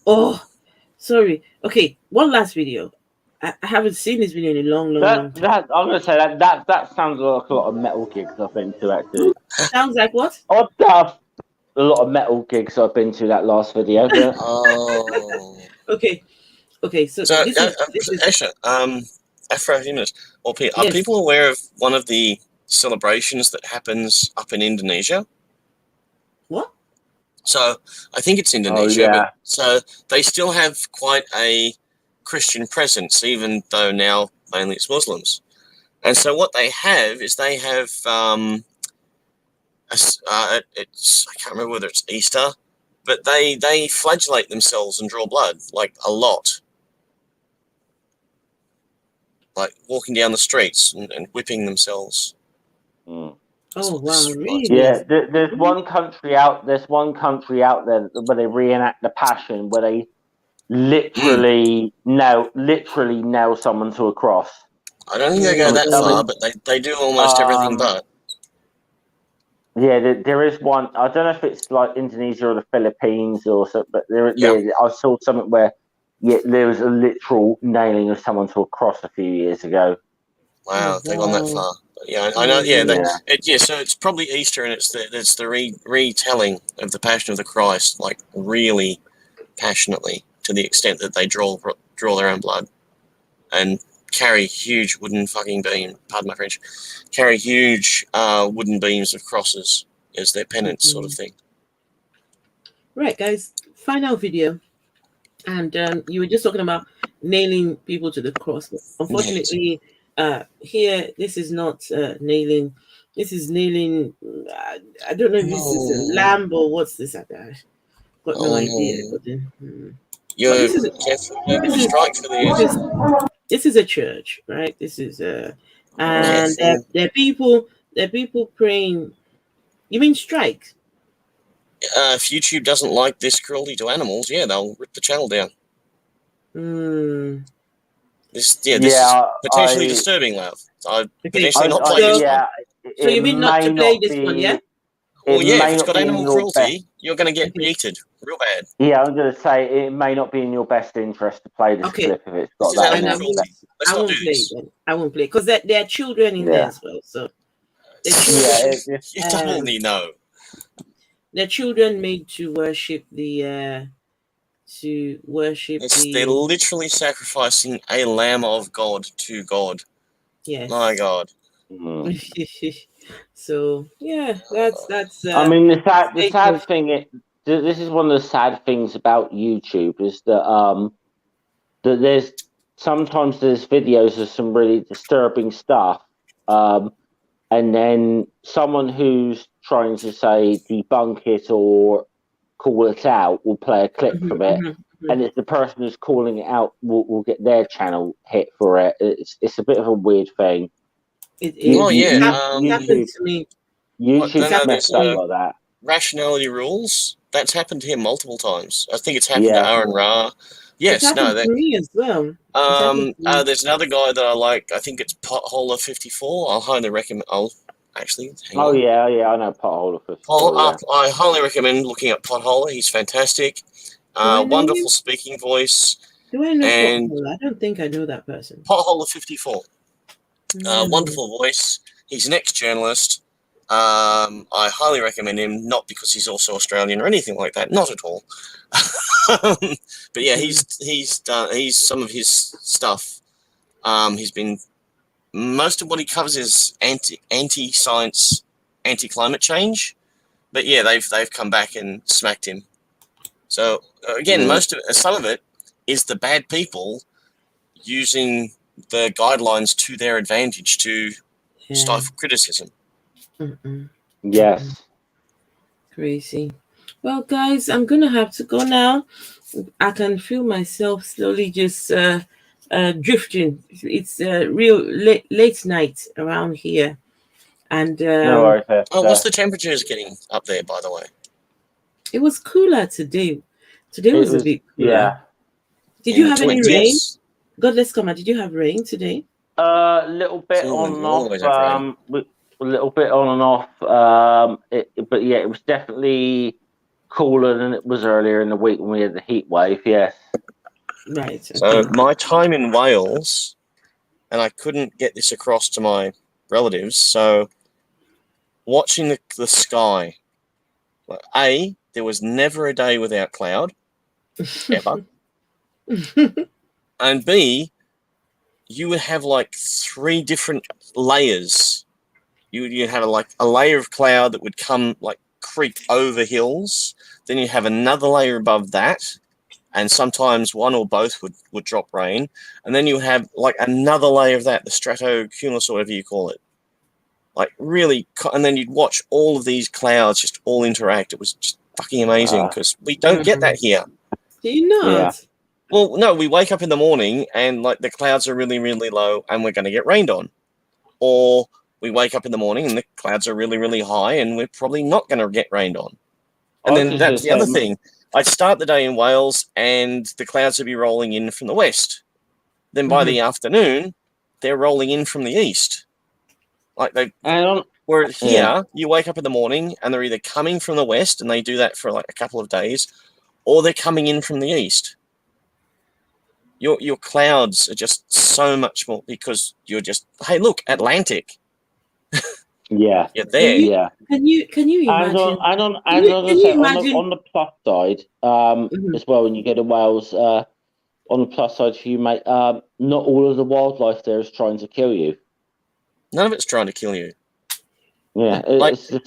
Oh, sorry. Okay, one last video. I haven't seen this video in a long time. I'm gonna say that sounds like a lot of metal gigs I've been to actually. Sounds like what? A lot of metal gigs I've been to that last video. Oh. Okay. So this is Asha, Afro-Humanist, are Yes. people aware of one of the celebrations that happens up in Indonesia? What? So I think it's Indonesia. yeah. But, so they still have quite a Christian presence, even though now mainly it's Muslims. And so what they have is they have it's I can't remember whether it's Easter, but they flagellate themselves and draw blood like a lot, like walking down the streets and whipping themselves. Mm. Oh wow, really? Yeah, there's one country out there where they reenact the Passion, where they literally nail someone to a cross. I don't think they go that far, but they do almost everything but. Yeah, there is one. I don't know if it's like Indonesia or the Philippines or something, but I saw something where there was a literal nailing of someone to a cross a few years ago. Wow, they've gone that far. But yeah, I know. Yeah, so it's probably Easter, and it's the retelling of the Passion of the Christ, like really passionately, to the extent that they draw their own blood and carry huge wooden fucking beam. Pardon my French. Carry huge wooden beams of crosses as their penance, sort of thing. Right, guys. Final video, and you were just talking about nailing people to the cross. Unfortunately, here this is not nailing. This is nailing. I don't know if this is a lamb or what's this. I've got no idea. But then, You're strike for the this is a church, right? This is and there are people praying. You mean strike? If YouTube doesn't like this cruelty to animals, they'll rip the channel down. This is potentially disturbing, love. I'd potentially not play this one. So you mean not to play this one, yeah? Well, if it's got animal cruelty, you're going to get yeeted real bad. Yeah, I'm going to say it may not be in your best interest to play this clip if it's got that. I won't play because there are children in there as well. So you totally know. The children made to worship the They're literally sacrificing a lamb of God to God. Yes. My God. So yeah, that's. I mean, the sad thing. This is one of the sad things about YouTube is that that there's videos of some really disturbing stuff, and then someone who's trying to say debunk it or call it out will play a clip from it, and it's the person who's calling it out will get their channel hit for it. It's a bit of a weird thing. It is. Oh yeah, It happened to me. YouTube's messed up like that. Rationality rules. That's happened to him multiple times. I think it's happened Yeah. to Aaron Ra. Yes, It's happened to me as well. There's another guy that I like. I think it's Potholer 54. I'll highly recommend. I'll actually. Hang on. Yeah, I know Potholer 54. I highly recommend looking up Potholer. He's fantastic. I know Wonderful him? speaking voice. Do I know And Pothole? I don't think I know that person. Potholer 54. Mm. Wonderful voice. He's an ex-journalist. I highly recommend him, not because he's also Australian or anything like that, not at all. But yeah, he's some of his stuff. He's been most of what he covers is anti-science, anti-climate change. But yeah, they've come back and smacked him. So again, some of it is the bad people using the guidelines to their advantage to stifle criticism. Yes. Crazy. Well, guys, I'm gonna have to go now. I can feel myself slowly just drifting. It's real late night around here, and No worries. What's the temperatures getting up there, by the way? it was cooler today. Today was a bit cooler. Yeah. Did you have any rain? Godless Comma, did you have rain today? A little bit on and off. A little bit on and off. But yeah, it was definitely cooler than it was earlier in the week when we had the heat wave. Yes. Right. So my time in Wales, and I couldn't get this across to my relatives. So watching the sky. A, there was never a day without cloud, ever. And B, you would have like 3 different layers. You'd have a layer of cloud that would come creep over hills. Then you have another layer above that, and sometimes one or both would drop rain. And then you have another layer of that, the stratocumulus or whatever you call it. And then you'd watch all of these clouds just all interact. It was just fucking amazing because we don't get that here. Do you not? Yeah. Well, no, we wake up in the morning and the clouds are really, really low and we're going to get rained on. Or we wake up in the morning and the clouds are really, really high and we're probably not going to get rained on. And then that's the other thing. I'd start the day in Wales and the clouds would be rolling in from the west. Then by the afternoon, they're rolling in from the east. Where here, you wake up in the morning and they're either coming from the west, and they do that for a couple of days, or they're coming in from the east. Your clouds are just so much more because you're just, hey, look, Atlantic. Yeah, you're there. Can you imagine? On the plus side, as well, when you go to Wales, on the plus side for you, mate, not all of the wildlife there is trying to kill you. None of it's trying to kill you. Yeah, hence the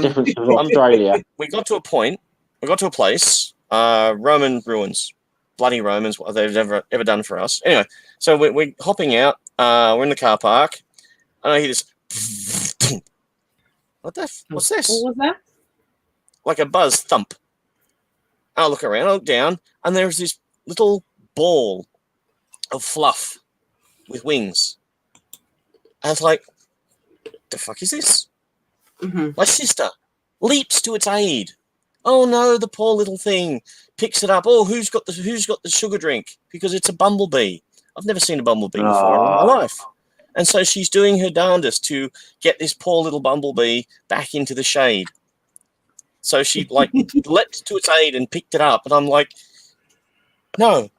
difference with Australia. We got to a place, Roman ruins, bloody Romans, what they've ever done for us. Anyway, so we're hopping out. We're in the car park, and I hear this. What's this? What was that? Like a buzz thump. I look around, I look down, and there's this little ball of fluff with wings. I was like, the fuck is this? My sister leaps to its aid. Oh no, the poor little thing picks it up. Oh, who's got the sugar drink? Because it's a bumblebee. I've never seen a bumblebee before in my life. And so she's doing her darndest to get this poor little bumblebee back into the shade. So she leapt to its aid and picked it up, and I'm like, no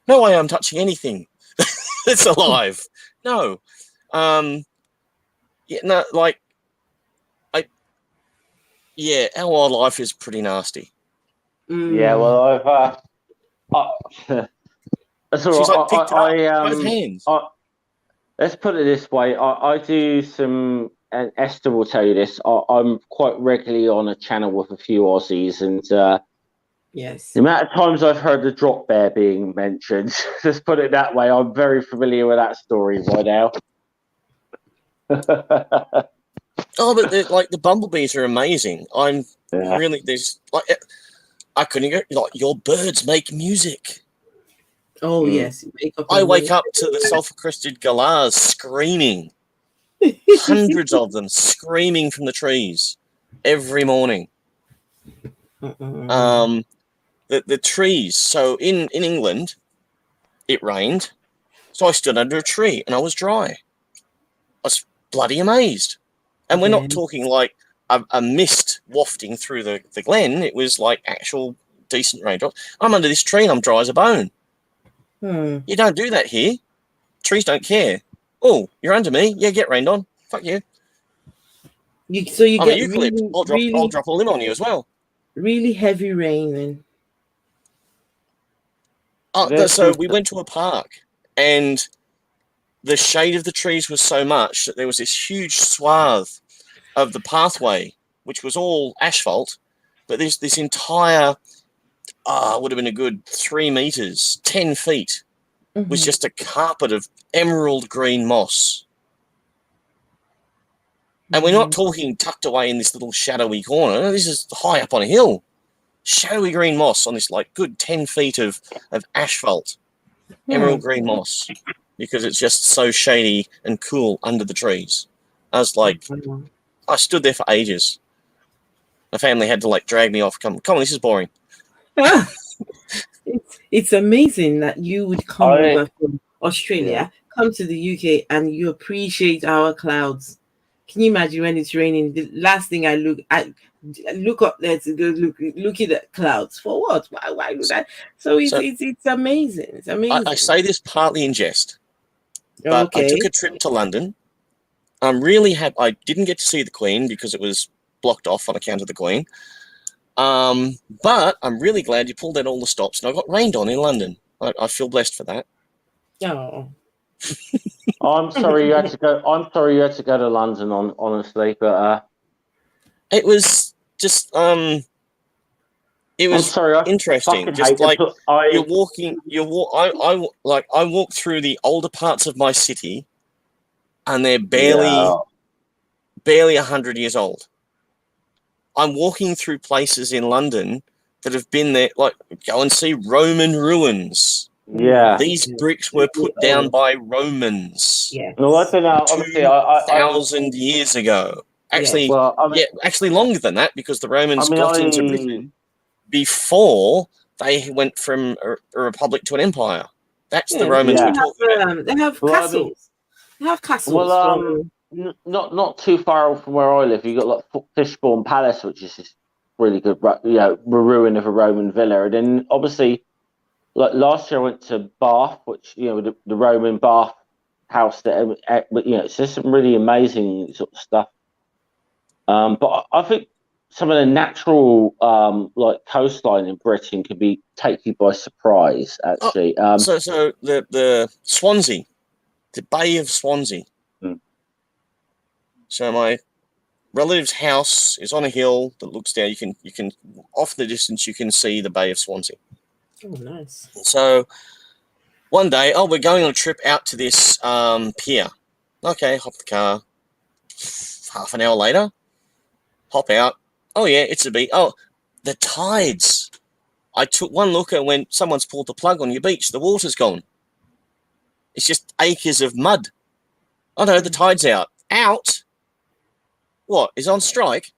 way I'm touching anything. It's alive. No. Our wildlife is pretty nasty. Yeah, well, She's picked it up with both hands. Let's put it this way. I do some, and Esther will tell you this, I'm quite regularly on a channel with a few Aussies, and yes, the amount of times I've heard the drop bear being mentioned, let's put it that way, I'm very familiar with that story by now. Oh, but the bumblebees are amazing. Really, there's I couldn't go. Like, your birds make music. Oh yes, you wake up. I and wake up to the sulfur-crested galahs screaming, hundreds of them screaming from the trees every morning. The trees. So in England, it rained, so I stood under a tree and I was dry. I was bloody amazed. And we're not talking like a mist wafting through the glen. It was like actual decent raindrops. I'm under this tree and I'm dry as a bone. You don't do that here. Trees don't care. Oh, you're under me. Yeah, get rained on. Fuck you. So you I'm a get eucalypt. really, I'll drop a limb on you as well. really heavy rain then. So we went to a park, and the shade of the trees was so much that there was this huge swath of the pathway, which was all asphalt, but there's this entire, would have been a good 3 meters, 10 feet, was just a carpet of emerald green moss. And we're not talking tucked away in this little shadowy corner. This is high up on a hill. Shadowy green moss on this like good 10 feet of asphalt. Emerald green moss. Because it's just so shady and cool under the trees. I was like, I stood there for ages. My family had to like drag me off. Come on, this is boring. It's amazing that you would come over from Australia, come to the UK, and you appreciate our clouds. Can you imagine when it's raining? The last thing I look up there to go look at the clouds for what? Why do that? So it's amazing. It's amazing. I say this partly in jest, but I took a trip to London. I'm really happy. I didn't get to see the Queen because it was blocked off on account of the Queen. But I'm really glad you pulled out all the stops and I got rained on in London. I feel blessed for that. Oh. I'm sorry you had to go. I'm sorry you had to go to London. Honestly, but it was just it was interesting. Just like you're walking, I walk through the older parts of my city, and they're barely 100 years old. I'm walking through places in London that have been there. Like, go and see Roman ruins. Yeah, these bricks were put down by Romans. Yeah, no, I don't know. Obviously, 2,000 years ago. Actually, actually longer than that, because the Romans got into Britain before they went from a republic to an empire. That's the Romans we're talking about. They have castles. They have castles. Well, not too far from where I live. You got like Fishbourne Palace, which is just really good. Ruin of a Roman villa, and then obviously. Like last year, I went to Bath, which the Roman bath house there. But it's just some really amazing sort of stuff. But I think some of the natural like coastline in Britain could take you by surprise. Actually, so the Swansea, the Bay of Swansea. So my relative's house is on a hill that looks down. You can off the distance you can see the Bay of Swansea. Oh, nice. So one day, we're going on a trip out to this pier. Okay, hop the car. Half an hour later, hop out. Oh, yeah, it's a beach. Oh, the tides. I took one look and when someone's pulled the plug on your beach, the water's gone. It's just acres of mud. Oh, no, the tide's out. Out? What, is on strike?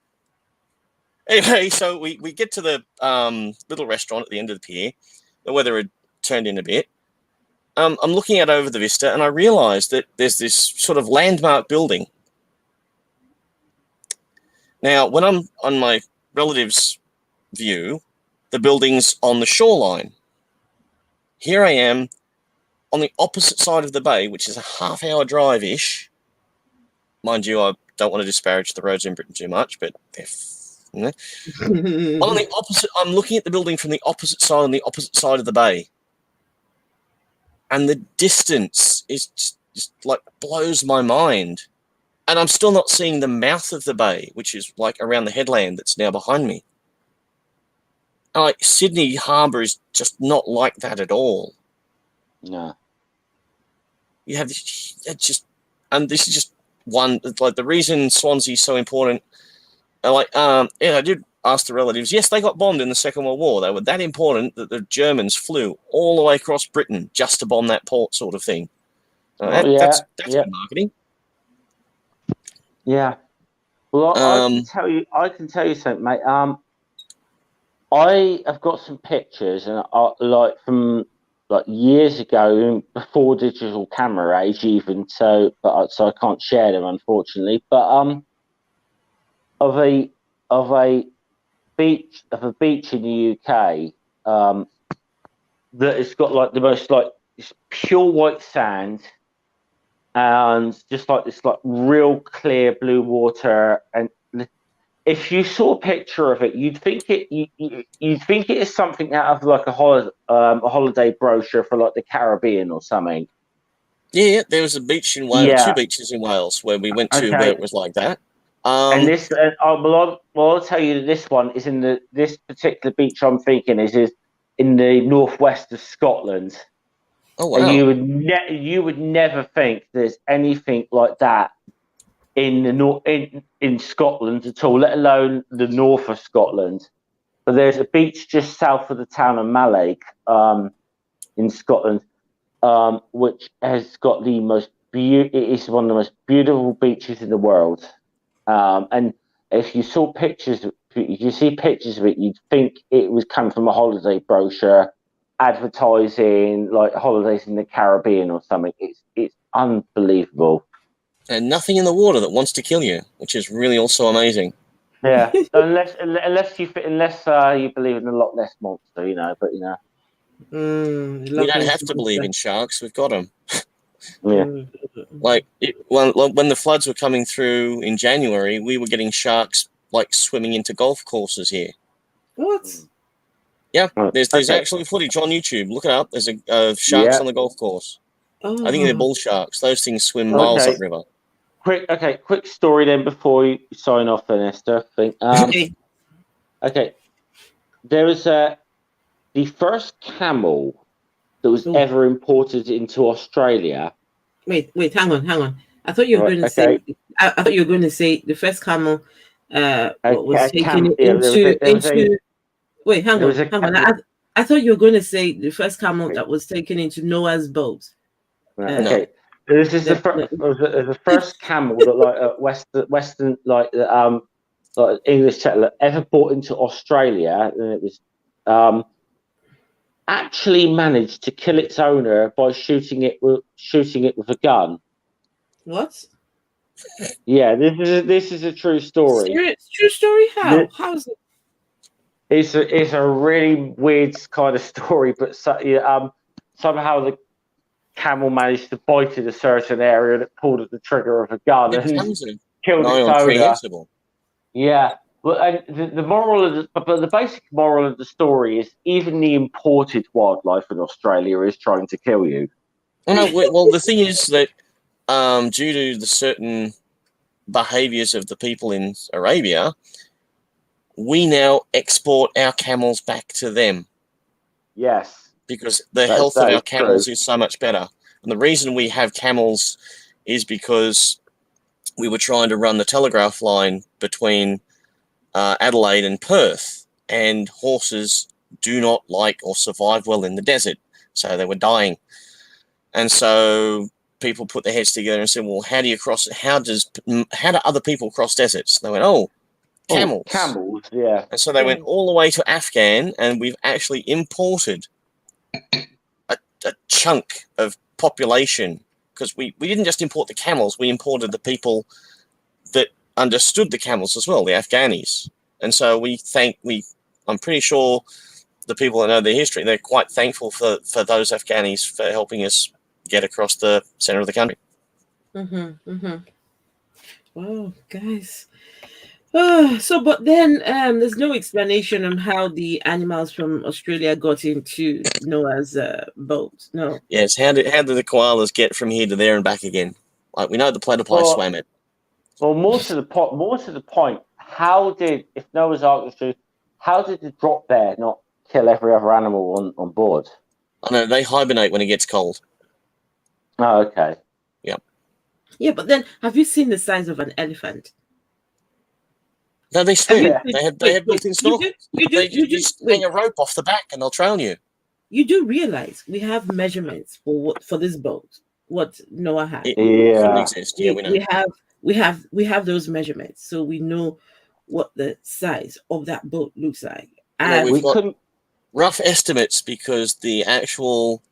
Anyway, so we get to the little restaurant at the end of the pier. The weather had turned in a bit. I'm looking out over the vista, and I realise that there's this sort of landmark building. Now, when I'm on my relative's view, the building's on the shoreline. Here I am on the opposite side of the bay, which is a half-hour drive-ish. Mind you, I don't want to disparage the roads in Britain too much, but they're... on the opposite, I'm looking at the building from the opposite side on the opposite side of the bay, and the distance is just like blows my mind. And I'm still not seeing the mouth of the bay, which is like around the headland that's now behind me. And like Sydney Harbour is just not like that at all. No, you have this, and this is just one. Like the reason Swansea's so important. I did asked the relatives, yes, they got bombed in the Second World War. They were that important that the Germans flew all the way across Britain just to bomb that port, sort of thing. That's good marketing. Yeah. Well, I can tell you something, mate. I have got some pictures, and like from like years ago, before digital camera age, even so I can't share them, unfortunately. But of a beach in the UK that has got like the most like this pure white sand and just like this like real clear blue water. And if you saw a picture of it, you'd think it is something out of like a holiday brochure for like the Caribbean or something. Yeah, there was a beach in Wales, 2 beaches in Wales where we went to where it was like that. And this, I'll tell you that this one is in this particular beach I'm thinking is in the northwest of Scotland. Oh wow! And you would never think there's anything like that in the in Scotland at all, let alone the north of Scotland. But there's a beach just south of the town of Mallaig, in Scotland, which has got the most it is one of the most beautiful beaches in the world. And if you saw pictures, if you see pictures of it, you'd think it was come from a holiday brochure advertising like holidays in the Caribbean or something. It's unbelievable. And nothing in the water that wants to kill you, which is really also amazing. Yeah, unless you believe in the Loch Ness monster, you know. But you know, we don't have to believe in sharks. We've got them. Yeah. Like when the floods were coming through in January, we were getting sharks like swimming into golf courses here. What? Yeah, there's actually footage on YouTube. Look it up. There's sharks on the golf course. Oh. I think they're bull sharks. Those things swim miles upriver. Quick story then before you sign off, then Esther. Okay. There was the first camel that was ever imported into Australia. Wait, hang on. I thought you were going to say. I thought you were going to say the first camel was taken into. Wait, hang on. I thought you were going to say the first camel that was taken into Noah's boat. Okay. This is the first camel that like Western like English settler ever brought into Australia, and it was actually managed to kill its owner by shooting it with a gun. What? Yeah, this is a true story. True story? How is it? It's a really weird kind of story, but somehow the camel managed to bite in a certain area that pulled at the trigger of a gun and killed its owner. Yeah, but the basic moral of the story is even the imported wildlife in Australia is trying to kill you. Well, the thing is that due to the certain behaviors of the people in Arabia, we now export our camels back to them. Yes. Because the health of our camels is so much better. And the reason we have camels is because we were trying to run the telegraph line between Adelaide and Perth, and horses do not like or survive well in the desert, so they were dying. And so people put their heads together and said, well, how do other people cross deserts? And they went, camels. Camels, yeah. And so they went all the way to Afghan, and we've actually imported a chunk of population, because we didn't just import the camels, we imported the people that understood the camels as well, the Afghanis. And so I'm pretty sure the people that know their history, they're quite thankful for those Afghanis for helping us get across the center of the country. Wow, guys. But then there's no explanation on how the animals from Australia got into Noah's boat. No. Yes, how did the koalas get from here to there and back again? Like, we know the platypi swam it. Well, more to the point, if Noah's Ark was true, how did the drop there not kill every other animal on board? I know, they hibernate when it gets cold. Oh, okay. Yeah. Yeah, but then have you seen the size of an elephant? No, they swim. You, They have built-in snorkels. They just hang wait. a rope off the back and they'll drown you. You do realize we have measurements for this boat. What Noah had. It couldn't exist. Yeah, we know. We have those measurements, so we know what the size of that boat looks like. And We've got rough estimates because the actual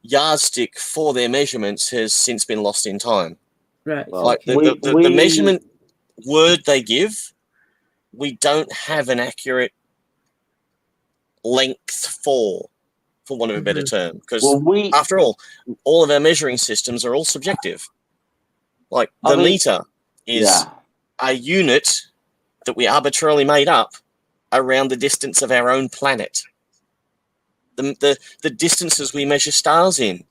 yardstick for their measurements has since been lost in time. Right. Like the measurement word they give, we don't have an accurate length for want of a better term. Because after all of our measuring systems are all subjective. Like the meter is a unit that we arbitrarily made up around the distance of our own planet. The distances we measure stars in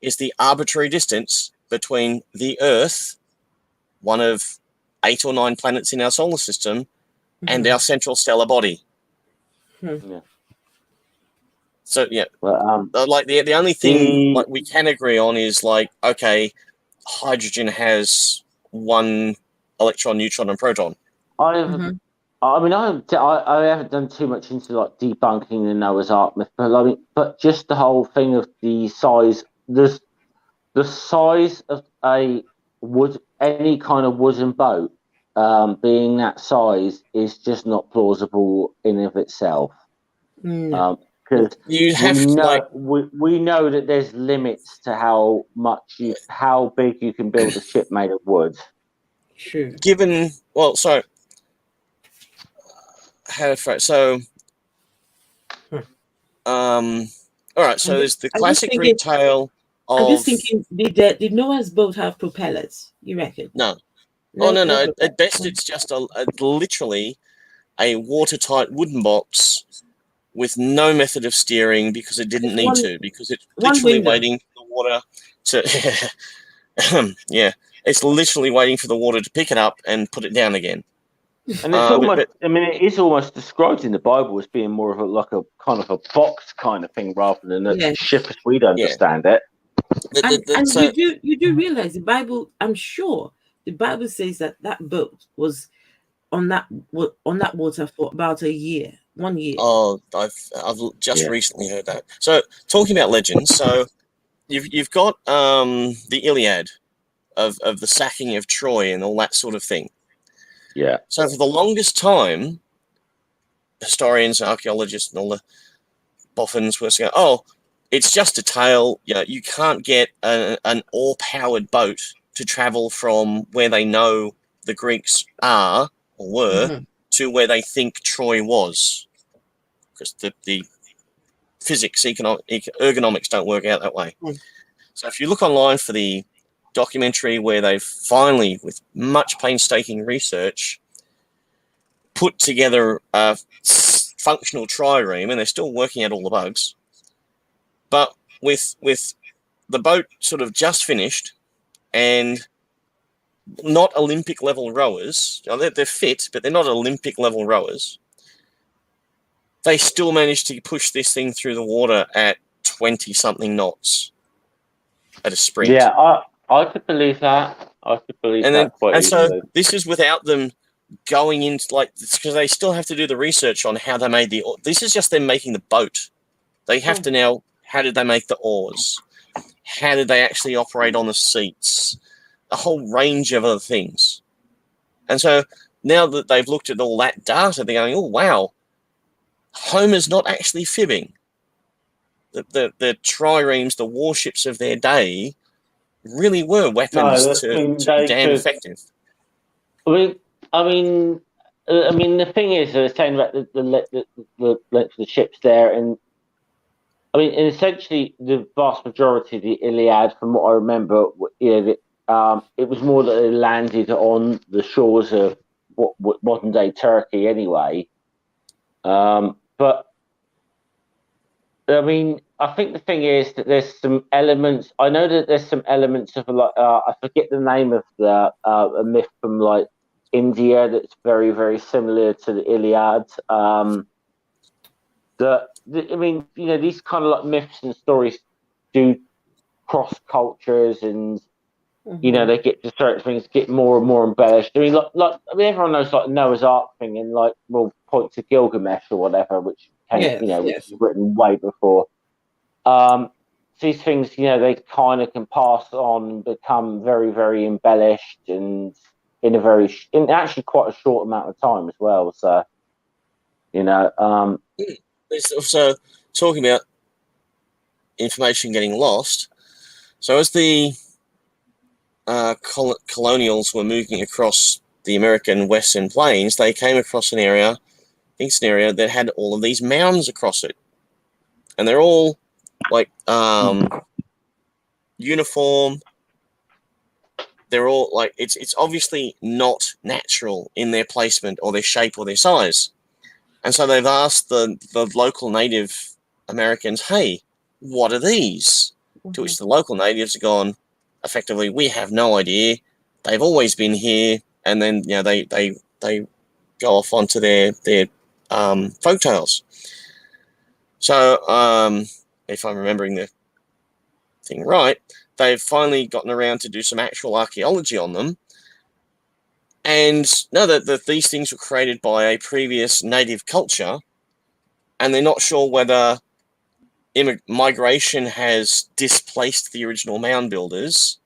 is the arbitrary distance between the Earth, one of 8 or 9 planets in our solar system, and our central stellar body. So like the only thing like we can agree on is like, okay, hydrogen has 1 electron, neutron, and proton. I haven't done too much into like debunking the Noah's Ark myth, but just the whole thing of the size. The size of any kind of wooden boat being that size is just not plausible in of itself. Because we know that there's limits to how big you can build a ship made of wood. Sure. All right, so there's the classic Greek tale of... I'm just thinking, did Noah's boat have propellers, you reckon? No. No. At best, it's just literally a watertight wooden box with no method of steering because it didn't need to, because it's literally waiting for the water to... yeah, it's literally waiting for the water to pick it up and put it down again. And it's it is almost described in the Bible as being more of a kind of a box kind of thing rather than a ship as we'd understand it. And you do realize the Bible, I'm sure the Bible says that boat was on that water for about 1 year. Oh, I've just recently heard that. So talking about legends, so you've got the Iliad of the sacking of Troy and all that sort of thing. Yeah. So for the longest time, historians, archaeologists, and all the boffins were saying, "Oh, it's just a tale. You can't get an oar-powered boat to travel from where they know the Greeks are or were to where they think Troy was, because the physics, ergonomics don't work out that way." So if you look online for the documentary where they've finally, with much painstaking research, put together a functional trireme, and they're still working out all the bugs, but with the boat sort of just finished and not Olympic level rowers, they're fit, but they're not Olympic level rowers, they still managed to push this thing through the water at 20 something knots at a sprint. Yeah, I could believe that. I could believe that quite easily. So this is without them going into, like, because they still have to do the research on how they made this is just them making the boat. They have to now, how did they make the oars? How did they actually operate on the seats? A whole range of other things. And so now that they've looked at all that data, they're going, oh, wow, Homer's not actually fibbing. The triremes, the warships of their day, really were weapons to be damn effective. I mean, the thing is, they're saying about the length of the ships there, and I mean, essentially, the vast majority of the Iliad, from what I remember, it was more that they landed on the shores of what modern day Turkey, anyway. But I mean, I think the thing is that there's some elements. I know that there's some elements of I forget the name of a myth from like India that's very, very similar to the Iliad. I mean, these kind of like myths and stories do cross cultures, and You know, they get to certain things get more and more embellished. I mean, everyone knows like Noah's Ark thing, and like we'll point to Gilgamesh or whatever, which came, Yes, which yes. was written way before. These things, they kind of can pass on and become very, very embellished, and in actually quite a short amount of time as well. So, So talking about information getting lost. So as the colonials were moving across the American Western Plains, they came across an area that had all of these mounds across it, and they're all like uniform. They're all like it's obviously not natural in their placement or their shape or their size, and so they've asked the local Native Americans, "Hey, what are these?" To which the local natives have gone, effectively, "We have no idea. They've always been here." And then they go off onto their folk tales. So if I'm remembering the thing right, they've finally gotten around to do some actual archaeology on them, and know that these things were created by a previous native culture, and they're not sure whether migration has displaced the original mound builders,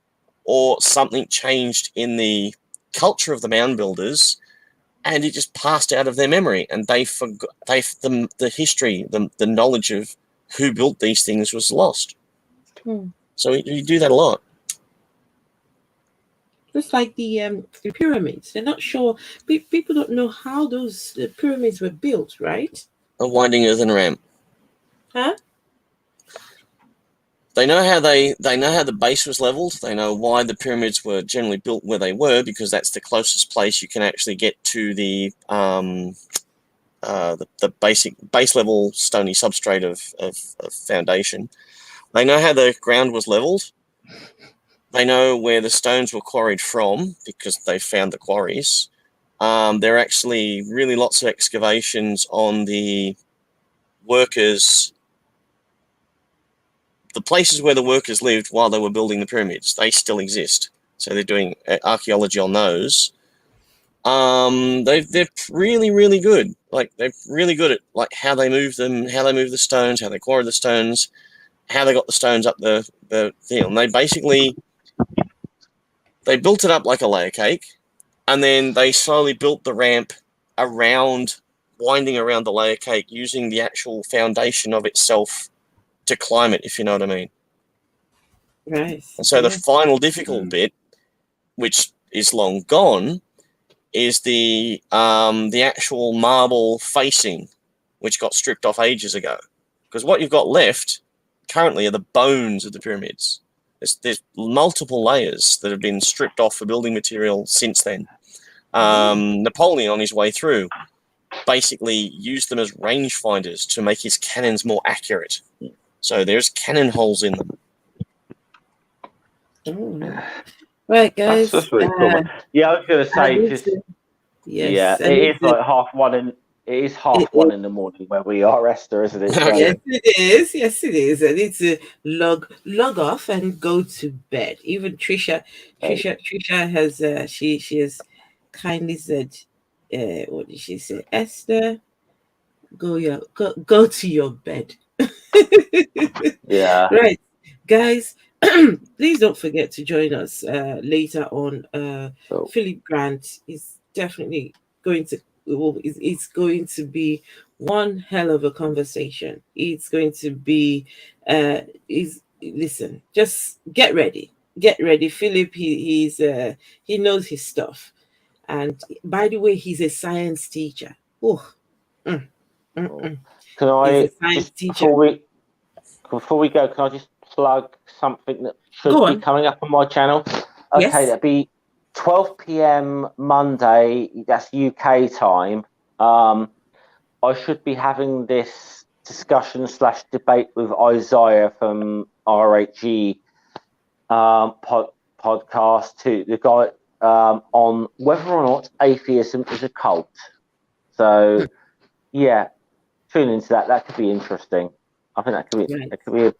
or something changed in the culture of the mound builders, and it just passed out of their memory, and they forgot. The history, the knowledge of who built these things was lost. So you do that a lot. Just like the pyramids, they're not sure. People don't know how those pyramids were built, right? A winding earthen ramp. Huh? They know how the base was leveled. They know why the pyramids were generally built where they were, because that's the closest place you can actually get to the basic base level stony substrate of foundation. They know how the ground was leveled. They know where the stones were quarried from because they found the quarries. There are actually really lots of excavations on the workers. The places where the workers lived while they were building the pyramids, they still exist. So they're doing archaeology on those. They're really, really good. Like, they're really good at like how they move them, how they move the stones, how they quarry the stones, how they got the stones up the thing. And they built it up like a layer cake, and then they slowly built the ramp around, winding around the layer cake, using the actual foundation of itself to climb it, if you know what I mean. Right. And so the final difficult bit, which is long gone, is the actual marble facing, which got stripped off ages ago. Because what you've got left currently are the bones of the pyramids. There's multiple layers that have been stripped off for building material since then. Napoleon, on his way through, basically used them as rangefinders to make his cannons more accurate. So there's cannon holes in them. Oh. Right, guys. That's really cool, man. Yeah, I was going to say, yes, it is like half one in the morning where we are, Esther, isn't it? So. Yes, it is. Yes, it is. I need to log off and go to bed. Even Trisha has she has kindly said, what did she say? Esther, go to your bed. Yeah. Right, guys. Please don't forget to join us later on. Philip Grant is definitely going to. It's going to be one hell of a conversation. It's going to be. Listen. Just get ready. Get ready, Philip. He knows his stuff. And by the way, he's a science teacher. Oh, Can I just before we go? Can I just plug something that should be coming up on my channel? Okay, that'd be 12 p.m. Monday. That's UK time. I should be having this discussion / debate with Isaiah from RHG podcast, to the guy on whether or not atheism is a cult. So yeah, tune into that. That could be interesting. I think that could be. Right.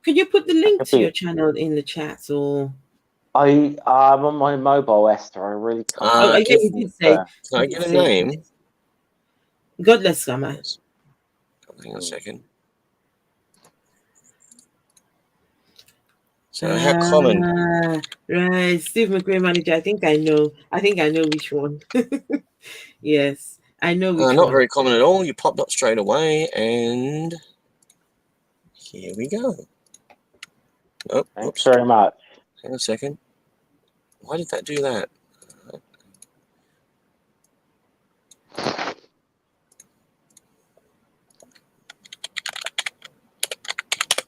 Could you put the link to your channel in the chat or? I'm on my mobile, Esther. I really can't. Oh, yeah, you did say. Can I get a name? Godless Scammer. Yes. Hang on a second. So how common? Right, Steve McRae manager. I think I know which one. Yes, I know which Not one. very common at all. You popped up straight away, and here we go. Oh, Thanks very much. Hang on a second. Why did that do that?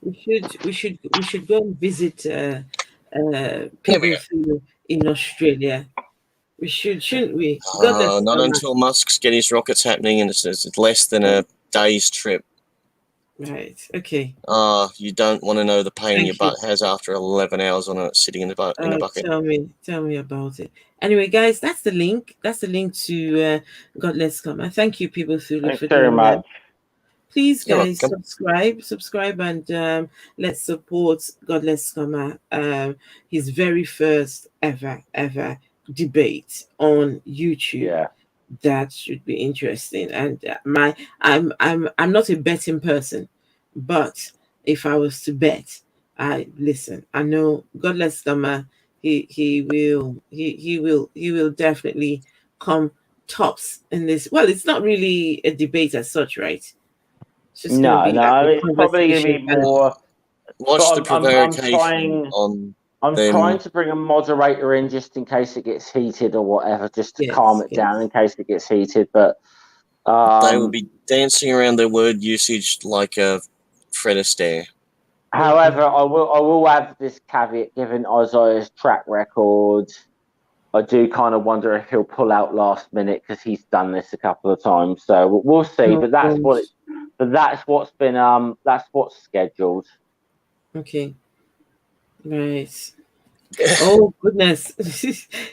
We should go and visit people in Australia. We should, shouldn't we? Not until Musk's get his rockets happening, and it's less than a day's trip. Right. Okay. You don't want to know the pain Thank your butt has after 11 hours on it, sitting in the in a bucket. Tell me about it. Anyway, guys, that's the link. That's the link to Godless Scammer. Thank you, people Thulu, Thanks for very doing much. that. Please, You're guys, welcome. subscribe, and let's support Godless Scammer. His very first ever debate on YouTube. Yeah. That should be interesting. And I'm not a betting person, but if I was to bet, I know Godless Scammer. He will definitely come tops in this. Well, it's not really a debate as such, right? It's just going to be like a It's probably going to be conversation. more. Watch the prevarication on. I'm trying to bring a moderator in just in case it gets heated or whatever, just to calm it down in case it gets heated. But they will be dancing around their word usage like a Fred Astaire. However, I will add this caveat: given Isaiah's track record, I do kind of wonder if he'll pull out last minute because he's done this a couple of times. So we'll see. But that's what's scheduled. Okay. Right. Oh goodness.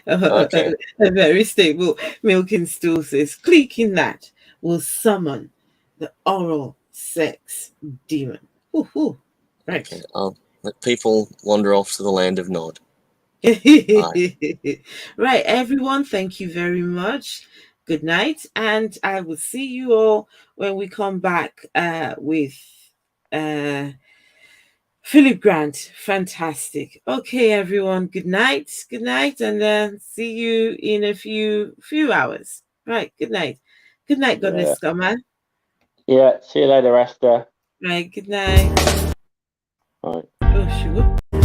Okay. A very stable milking stool says clicking that will summon the oral sex demon. Ooh. Right. Okay. I'll let people wander off to the land of Nod. Right, everyone, thank you very much. Good night, and I will see you all when we come back with Philip Grant. Fantastic. Okay, everyone, good night, and see you in a few hours. Right, good night, Godless Scammer. Yeah, see you later, Esther. Right, good night. Right. Oh, shoot.